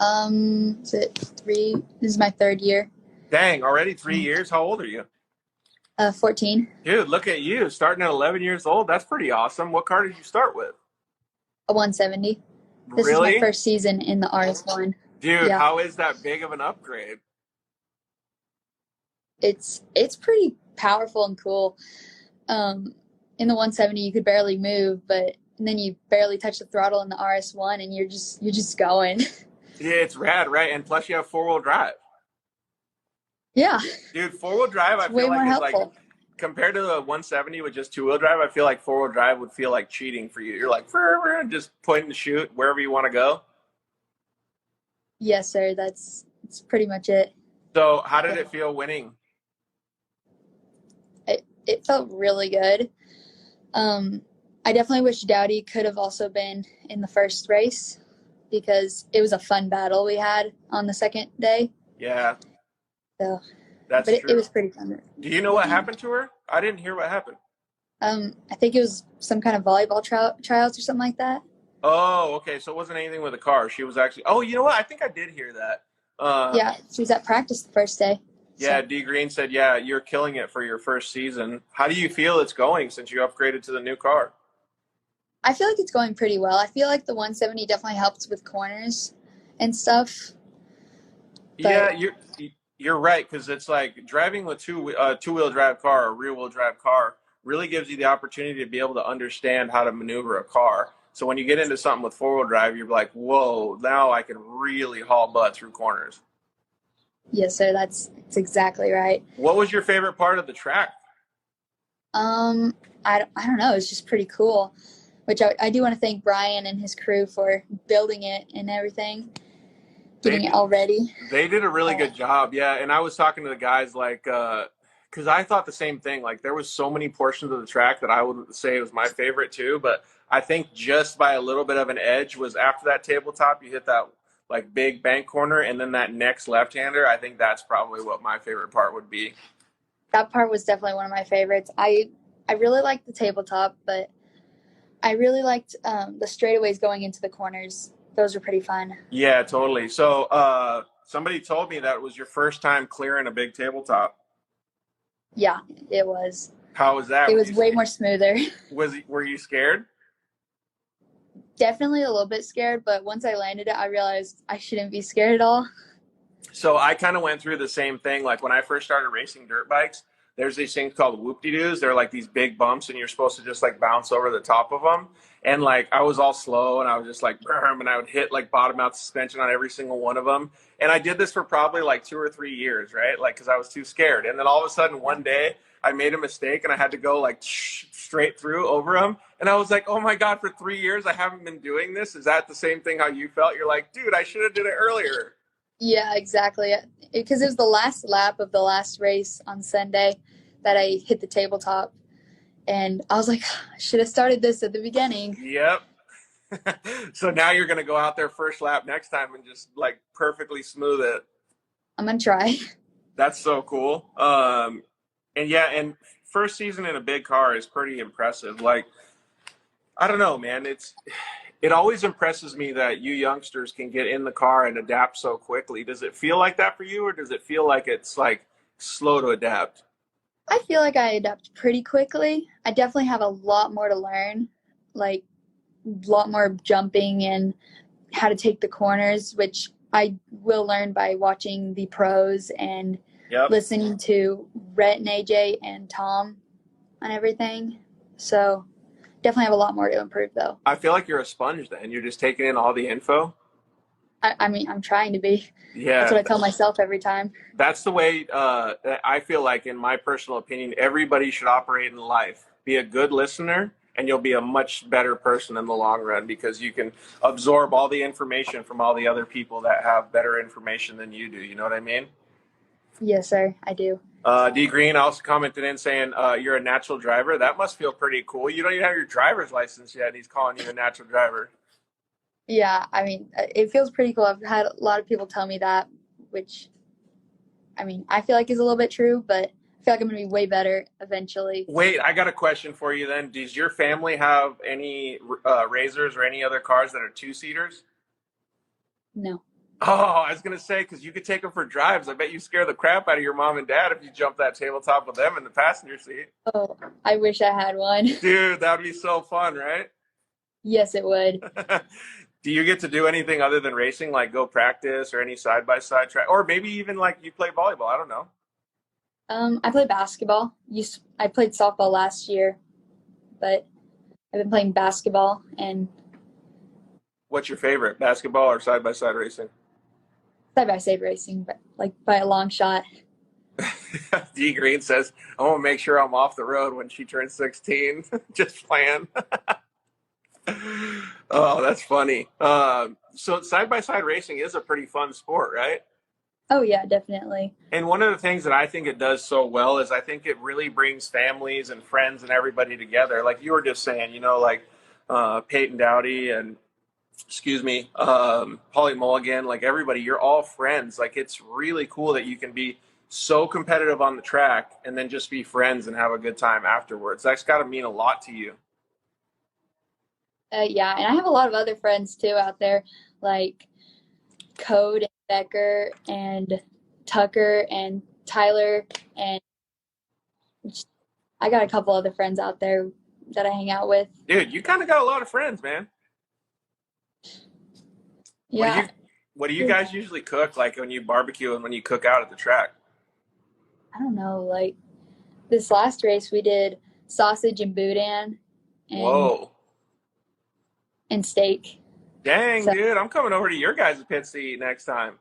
[SPEAKER 10] Is it 3? This is my 3rd year.
[SPEAKER 1] Dang, already 3 years? How old are you?
[SPEAKER 10] 14.
[SPEAKER 1] Dude, look at you, starting at 11 years old. That's pretty awesome. What car did you start with?
[SPEAKER 10] A 170. This is my first season in the RS1.
[SPEAKER 1] Dude, yeah. How is that big of an upgrade?
[SPEAKER 10] It's pretty powerful and cool. In the 170, you could barely move, but and then you barely touch the throttle in the RS1, and you're just going.
[SPEAKER 1] Yeah, it's rad, right? And plus you have 4-wheel drive.
[SPEAKER 10] Yeah.
[SPEAKER 1] Dude, 4-wheel drive
[SPEAKER 10] It's
[SPEAKER 1] I feel
[SPEAKER 10] way more
[SPEAKER 1] like is like,
[SPEAKER 10] helpful.
[SPEAKER 1] compared to the 170 with just 2-wheel drive, I feel like 4-wheel drive would feel like cheating for you. You're like, just point and shoot wherever you want to go.
[SPEAKER 10] Yes, sir. That's pretty much it.
[SPEAKER 1] So how did it feel winning?
[SPEAKER 10] It felt really good. I definitely wish Dowdy could have also been in the first race because it was a fun battle we had on the second day.
[SPEAKER 1] Yeah.
[SPEAKER 10] So,
[SPEAKER 1] That's
[SPEAKER 10] but
[SPEAKER 1] true.
[SPEAKER 10] it was pretty fun.
[SPEAKER 1] Do you know what happened to her? I didn't hear what happened.
[SPEAKER 10] I think it was some kind of volleyball tryouts or something like that.
[SPEAKER 1] Oh, okay. So it wasn't anything with the car. She was actually. Oh, you know what? I think I did hear that.
[SPEAKER 10] Yeah, she was at practice the first day.
[SPEAKER 1] Yeah, D Green said, "Yeah, you're killing it for your first season. How do you feel it's going since you upgraded to the new car?"
[SPEAKER 10] I feel like it's going pretty well. I feel like the 170 definitely helped with corners and stuff.
[SPEAKER 1] Yeah, you're right, because it's like driving with two-wheel drive car or rear-wheel drive car really gives you the opportunity to be able to understand how to maneuver a car. So when you get into something with 4-wheel drive, you're like, whoa, now I can really haul butt through corners.
[SPEAKER 10] Yes, sir. That's exactly right.
[SPEAKER 1] What was your favorite part of the track?
[SPEAKER 10] I don't know. It's just pretty cool, which I do want to thank Brian and his crew for building it and everything, getting it all ready.
[SPEAKER 1] They did a really good job, yeah. And I was talking to the guys, like, because I thought the same thing. Like, there was so many portions of the track that I would say was my favorite too. But I think just by a little bit of an edge was after that tabletop, you hit that like big bank corner, and then that next left-hander. I think that's probably what my favorite part would be.
[SPEAKER 10] That part was definitely one of my favorites. I really liked the tabletop, but I really liked the straightaways going into the corners. Those were pretty fun.
[SPEAKER 1] Yeah, totally. So somebody told me that it was your first time clearing a big tabletop.
[SPEAKER 10] Yeah, it was.
[SPEAKER 1] How was that?
[SPEAKER 10] It was way more smoother.
[SPEAKER 1] Were you scared?
[SPEAKER 10] Definitely a little bit scared, but once I landed it, I realized I shouldn't be scared at all.
[SPEAKER 1] So I kind of went through the same thing. Like when I first started racing dirt bikes, there's these things called whoop-de-doos. They're like these big bumps, and you're supposed to just like bounce over the top of them. And like I was all slow, and I was just like, and I would hit like bottom out suspension on every single one of them. And I did this for probably like 2 or 3 years, right? Like because I was too scared. And then all of a sudden one day I made a mistake, and I had to go like straight through over them. And I was like, oh my God, for 3 years I haven't been doing this. Is that the same thing how you felt? You're like, dude, I should have did it earlier.
[SPEAKER 10] Yeah, exactly. Because it was the last lap of the last race on Sunday that I hit the tabletop. And I was like, I should have started this at the beginning.
[SPEAKER 1] Yep. So now you're going to go out there first lap next time and just like perfectly smooth it.
[SPEAKER 10] I'm going to try.
[SPEAKER 1] That's so cool. And yeah, and first season in a big car is pretty impressive. Like, I don't know, man. It always impresses me that you youngsters can get in the car and adapt so quickly. Does it feel like that for you, or does it feel like it's like slow to adapt?
[SPEAKER 10] I feel like I adapt pretty quickly. I definitely have a lot more to learn, like a lot more jumping and how to take the corners, which I will learn by watching the pros and listening to Rhett and AJ and Tom on everything. So definitely have a lot more to improve, though.
[SPEAKER 1] I feel like you're a sponge then. You're just taking in all the info.
[SPEAKER 10] I mean, I'm trying to be.
[SPEAKER 1] Yeah.
[SPEAKER 10] That's what I tell myself every time.
[SPEAKER 1] That's the way I feel like, in my personal opinion, everybody should operate in life. Be a good listener, and you'll be a much better person in the long run because you can absorb all the information from all the other people that have better information than you do. You know what I mean?
[SPEAKER 10] Yes, sir. I do.
[SPEAKER 1] D Green also commented in saying you're a natural driver. That must feel pretty cool. You don't even have your driver's license yet, and he's calling you a natural driver.
[SPEAKER 10] Yeah, I mean, it feels pretty cool. I've had a lot of people tell me that, which, I mean, I feel like is a little bit true, but I feel like I'm going to be way better eventually.
[SPEAKER 1] Wait, I got a question for you then. Does your family have any Razors or any other cars that are two-seaters?
[SPEAKER 10] No.
[SPEAKER 1] Oh, I was going to say, because you could take them for drives. I bet you scare the crap out of your mom and dad if you jump that tabletop with them in the passenger seat.
[SPEAKER 10] Oh, I wish I had one.
[SPEAKER 1] Dude, that would be so fun, right?
[SPEAKER 10] Yes, it would.
[SPEAKER 1] Do you get to do anything other than racing, like go practice or any side-by-side track? Or maybe even like you play volleyball. I don't know.
[SPEAKER 10] I play basketball. I played softball last year, but I've been playing basketball. And
[SPEAKER 1] What's your favorite, basketball or side-by-side racing?
[SPEAKER 10] side-by-side racing, but like by a long shot.
[SPEAKER 1] D Green says, I want to make sure I'm off the road when she turns 16. Just playing. Oh, that's funny. So side-by-side racing is a pretty fun sport, right?
[SPEAKER 10] Oh yeah, definitely.
[SPEAKER 1] And one of the things that I think it does so well is I think it really brings families and friends and everybody together. Like you were just saying, like Peyton Dowdy and Holly Mulligan, like everybody, you're all friends. Like it's really cool that you can be so competitive on the track and then just be friends and have a good time afterwards. That's got to mean a lot to you.
[SPEAKER 10] Yeah, and I have a lot of other friends too out there, like Code and Becker and Tucker and Tyler, and I got a couple other friends out there that I hang out with.
[SPEAKER 1] Dude, you kind of got a lot of friends, man.
[SPEAKER 10] Yeah.
[SPEAKER 1] What do you guys usually cook, like when you barbecue and when you cook out at the track?
[SPEAKER 10] I don't know, like this last race we did sausage and boudin and steak.
[SPEAKER 1] Dang, dude, I'm coming over to your guys' pits to eat next time.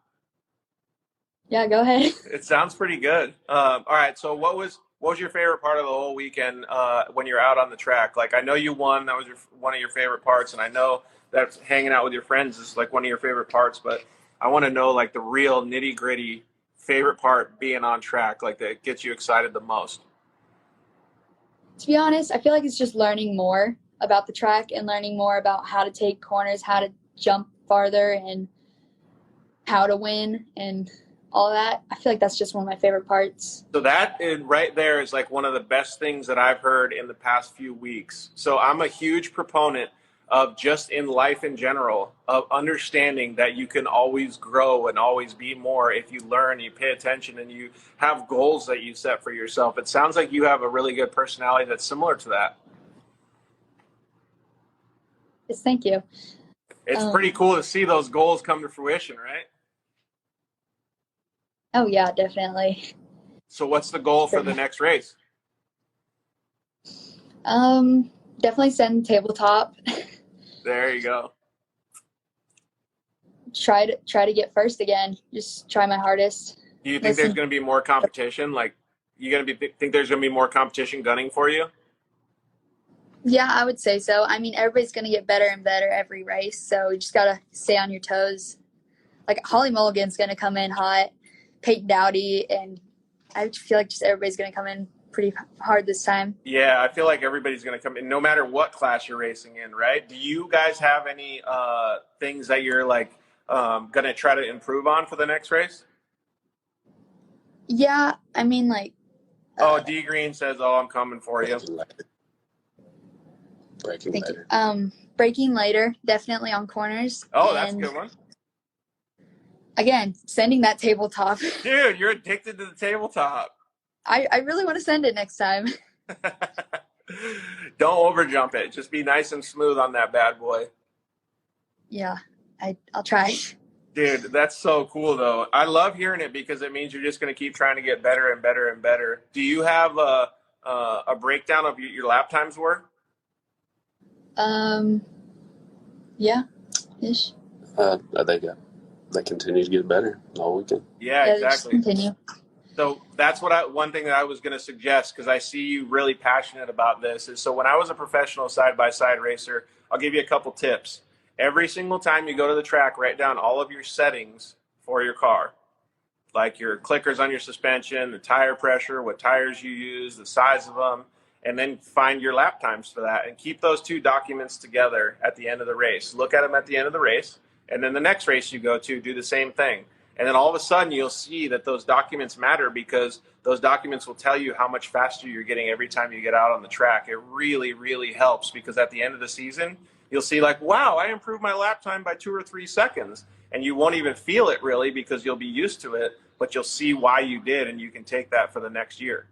[SPEAKER 10] Yeah, go ahead.
[SPEAKER 1] It sounds pretty good. All right, so what was your favorite part of the whole weekend when you're out on the track? Like, I know you won. That was one of your favorite parts, and I know that hanging out with your friends is like one of your favorite parts. But I want to know like the real nitty gritty favorite part being on track, like that gets you excited the most.
[SPEAKER 10] To be honest, I feel like it's just learning more about the track and learning more about how to take corners, how to jump farther, and how to win and all that. I feel like that's just one of my favorite parts.
[SPEAKER 1] So that right there is like one of the best things that I've heard in the past few weeks. So I'm a huge proponent of just in life in general, of understanding that you can always grow and always be more if you learn, you pay attention, and you have goals that you set for yourself. It sounds like you have a really good personality that's similar to that.
[SPEAKER 10] Yes, thank you.
[SPEAKER 1] It's pretty cool to see those goals come to fruition, right?
[SPEAKER 10] Oh, yeah, definitely.
[SPEAKER 1] So what's the goal for the next race?
[SPEAKER 10] Definitely send tabletop.
[SPEAKER 1] There you go.
[SPEAKER 10] Try to get first again. Just try my hardest.
[SPEAKER 1] Do you think there's going to be more competition? Like, think there's going to be more competition gunning for you?
[SPEAKER 10] Yeah, I would say so. I mean, everybody's going to get better and better every race, so you just got to stay on your toes. Like, Holly Mulligan's going to come in hot, Peyton Dowdy, and I feel like just everybody's going to come in pretty hard this time.
[SPEAKER 1] Yeah, I feel like everybody's going to come in, no matter what class you're racing in, right? Do you guys have any things that you're, like, going to try to improve on for the next race?
[SPEAKER 10] Yeah, I mean, like...
[SPEAKER 1] D Green says, I'm coming for you.
[SPEAKER 10] Braking later. Braking later, definitely on corners.
[SPEAKER 1] That's a good one.
[SPEAKER 10] Again, sending that tabletop.
[SPEAKER 1] Dude, you're addicted to the tabletop.
[SPEAKER 10] I really want to send it next time.
[SPEAKER 1] Don't overjump it. Just be nice and smooth on that bad boy.
[SPEAKER 10] Yeah, I'll try.
[SPEAKER 1] Dude, that's so cool, though. I love hearing it because it means you're just going to keep trying to get better and better and better. Do you have a breakdown of your lap times were?
[SPEAKER 10] Yeah, ish.
[SPEAKER 11] They continue to get better all weekend.
[SPEAKER 1] Yeah, exactly.
[SPEAKER 10] Continue.
[SPEAKER 1] So that's one thing that I was going to suggest, because I see you really passionate about this, is so when I was a professional side-by-side racer, I'll give you a couple tips. Every single time you go to the track, write down all of your settings for your car, like your clickers on your suspension, the tire pressure, what tires you use, the size of them, and then find your lap times for that and keep those two documents together at the end of the race. Look at them at the end of the race, and then the next race you go to, do the same thing. And then all of a sudden you'll see that those documents matter, because those documents will tell you how much faster you're getting every time you get out on the track. It really, really helps, because at the end of the season, you'll see like, wow, I improved my lap time by 2 or 3 seconds. And you won't even feel it really, because you'll be used to it, but you'll see why you did, and you can take that for the next year.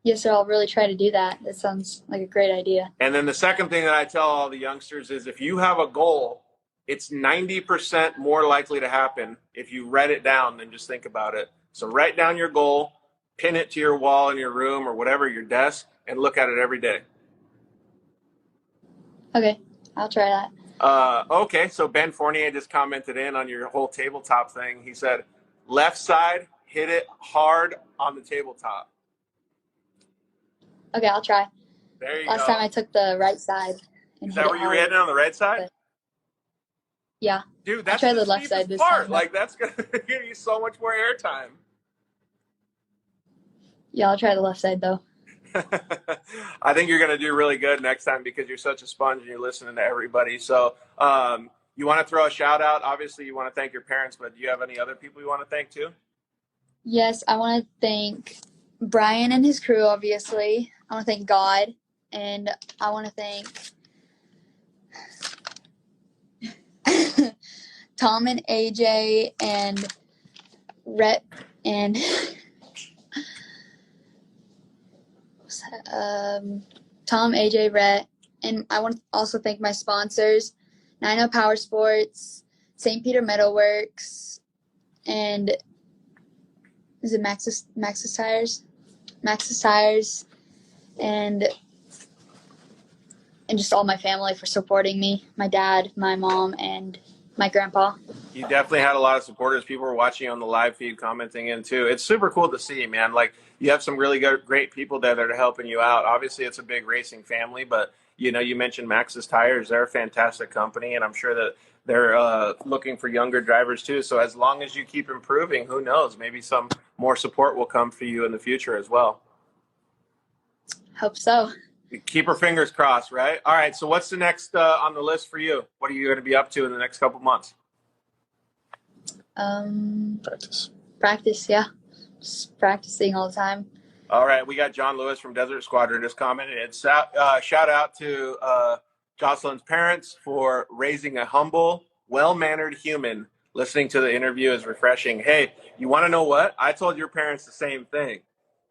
[SPEAKER 10] Yes, sir, I'll really try to do that. That sounds like a great idea.
[SPEAKER 1] And then the second thing that I tell all the youngsters is, if you have a goal, it's 90% more likely to happen if you write it down than just think about it. So write down your goal, pin it to your wall in your room or whatever, your desk, and look at it every day.
[SPEAKER 10] Okay, I'll try that.
[SPEAKER 1] Okay, so Ben Fournier just commented in on your whole tabletop thing. He said, left side, hit it hard on the tabletop.
[SPEAKER 10] Okay, I'll try.
[SPEAKER 1] There you
[SPEAKER 10] Last
[SPEAKER 1] go.
[SPEAKER 10] time I took the right side and
[SPEAKER 1] Is
[SPEAKER 10] hit
[SPEAKER 1] that
[SPEAKER 10] it
[SPEAKER 1] where you were
[SPEAKER 10] hard.
[SPEAKER 1] hitting on the right side?
[SPEAKER 10] But yeah.
[SPEAKER 1] Dude,
[SPEAKER 10] I'll
[SPEAKER 1] that's
[SPEAKER 10] try
[SPEAKER 1] the
[SPEAKER 10] the left side
[SPEAKER 1] steepest
[SPEAKER 10] this
[SPEAKER 1] part.
[SPEAKER 10] time.
[SPEAKER 1] Like, that's going to give you so much more airtime.
[SPEAKER 10] Yeah, I'll try the left side though.
[SPEAKER 1] I think you're going to do really good next time because you're such a sponge and you're listening to everybody. So, you want to throw a shout out? Obviously, you want to thank your parents, but do you have any other people you want to thank too?
[SPEAKER 10] Yes, I want to thank Brian and his crew, obviously. I want to thank God, and I want to thank Tom and AJ and Rhett and Tom, AJ, Rhett, and I want to also thank my sponsors, 90 Power Sports, St. Peter Metalworks, and is it Maxis Tires? Maxis Tires, and just all my family for supporting me, my dad, my mom, and my grandpa.
[SPEAKER 1] You definitely had a lot of supporters. People were watching on the live feed, commenting in too. It's super cool to see, man. Like, you have some really good, great people there that are helping you out. Obviously, it's a big racing family, but you know, you mentioned Max's Tires. They're a fantastic company, and I'm sure that they're looking for younger drivers too. So as long as you keep improving, who knows? Maybe some more support will come for you in the future as well.
[SPEAKER 10] Hope so.
[SPEAKER 1] Keep our fingers crossed, right? All right. So what's the next on the list for you? What are you going to be up to in the next couple months?
[SPEAKER 11] Practice.
[SPEAKER 10] Yeah. Just practicing all the time.
[SPEAKER 1] All right, we got John Lewis from Desert Squadron just commented. And shout out to Jocelyn's parents for raising a humble, well-mannered human. Listening to the interview is refreshing. Hey, you want to know what? I told your parents the same thing.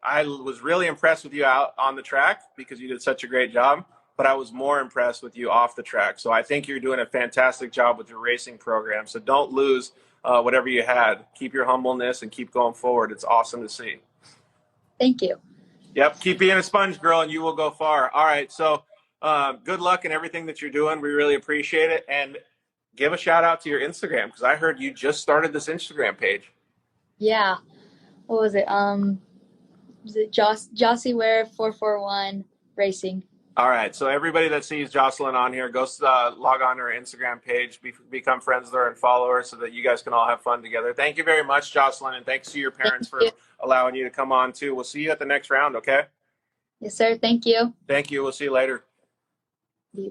[SPEAKER 1] I was really impressed with you out on the track because you did such a great job, but I was more impressed with you off the track. So I think you're doing a fantastic job with your racing program. So don't lose whatever you had. Keep your humbleness and keep going forward. It's awesome to see.
[SPEAKER 10] Thank you.
[SPEAKER 1] Yep, keep being a sponge, girl, and you will go far. All right, so good luck in everything that you're doing. We really appreciate it. And give a shout out to your Instagram because I heard you just started this Instagram page.
[SPEAKER 10] Yeah. What was it? Was it Jossie Ware 441 Racing?
[SPEAKER 1] All right, so everybody that sees Jocelyn on here, go log on to her Instagram page, become friends with her and follow her so that you guys can all have fun together. Thank you very much, Jocelyn, and thanks to your parents for allowing you to come on too. We'll see you at the next round, okay?
[SPEAKER 10] Yes, sir. Thank you.
[SPEAKER 1] Thank you. We'll see you later.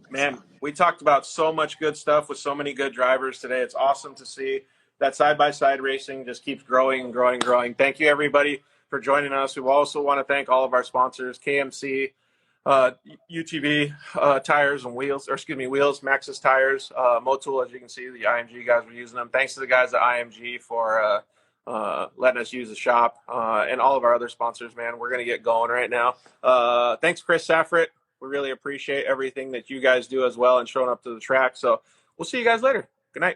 [SPEAKER 1] Man, we talked about so much good stuff with so many good drivers today. It's awesome to see that side-by-side racing just keeps growing and growing and growing. Thank you, everybody, for joining us. We also want to thank all of our sponsors, KMC, UTV tires and wheels, wheels, Maxxis tires, Motul, as you can see, the IMG guys were using them. Thanks to the guys at IMG for letting us use the shop and all of our other sponsors, man. We're going to get going right now. Thanks, Chris Saffrit. We really appreciate everything that you guys do as well and showing up to the track. So we'll see you guys later. Good night.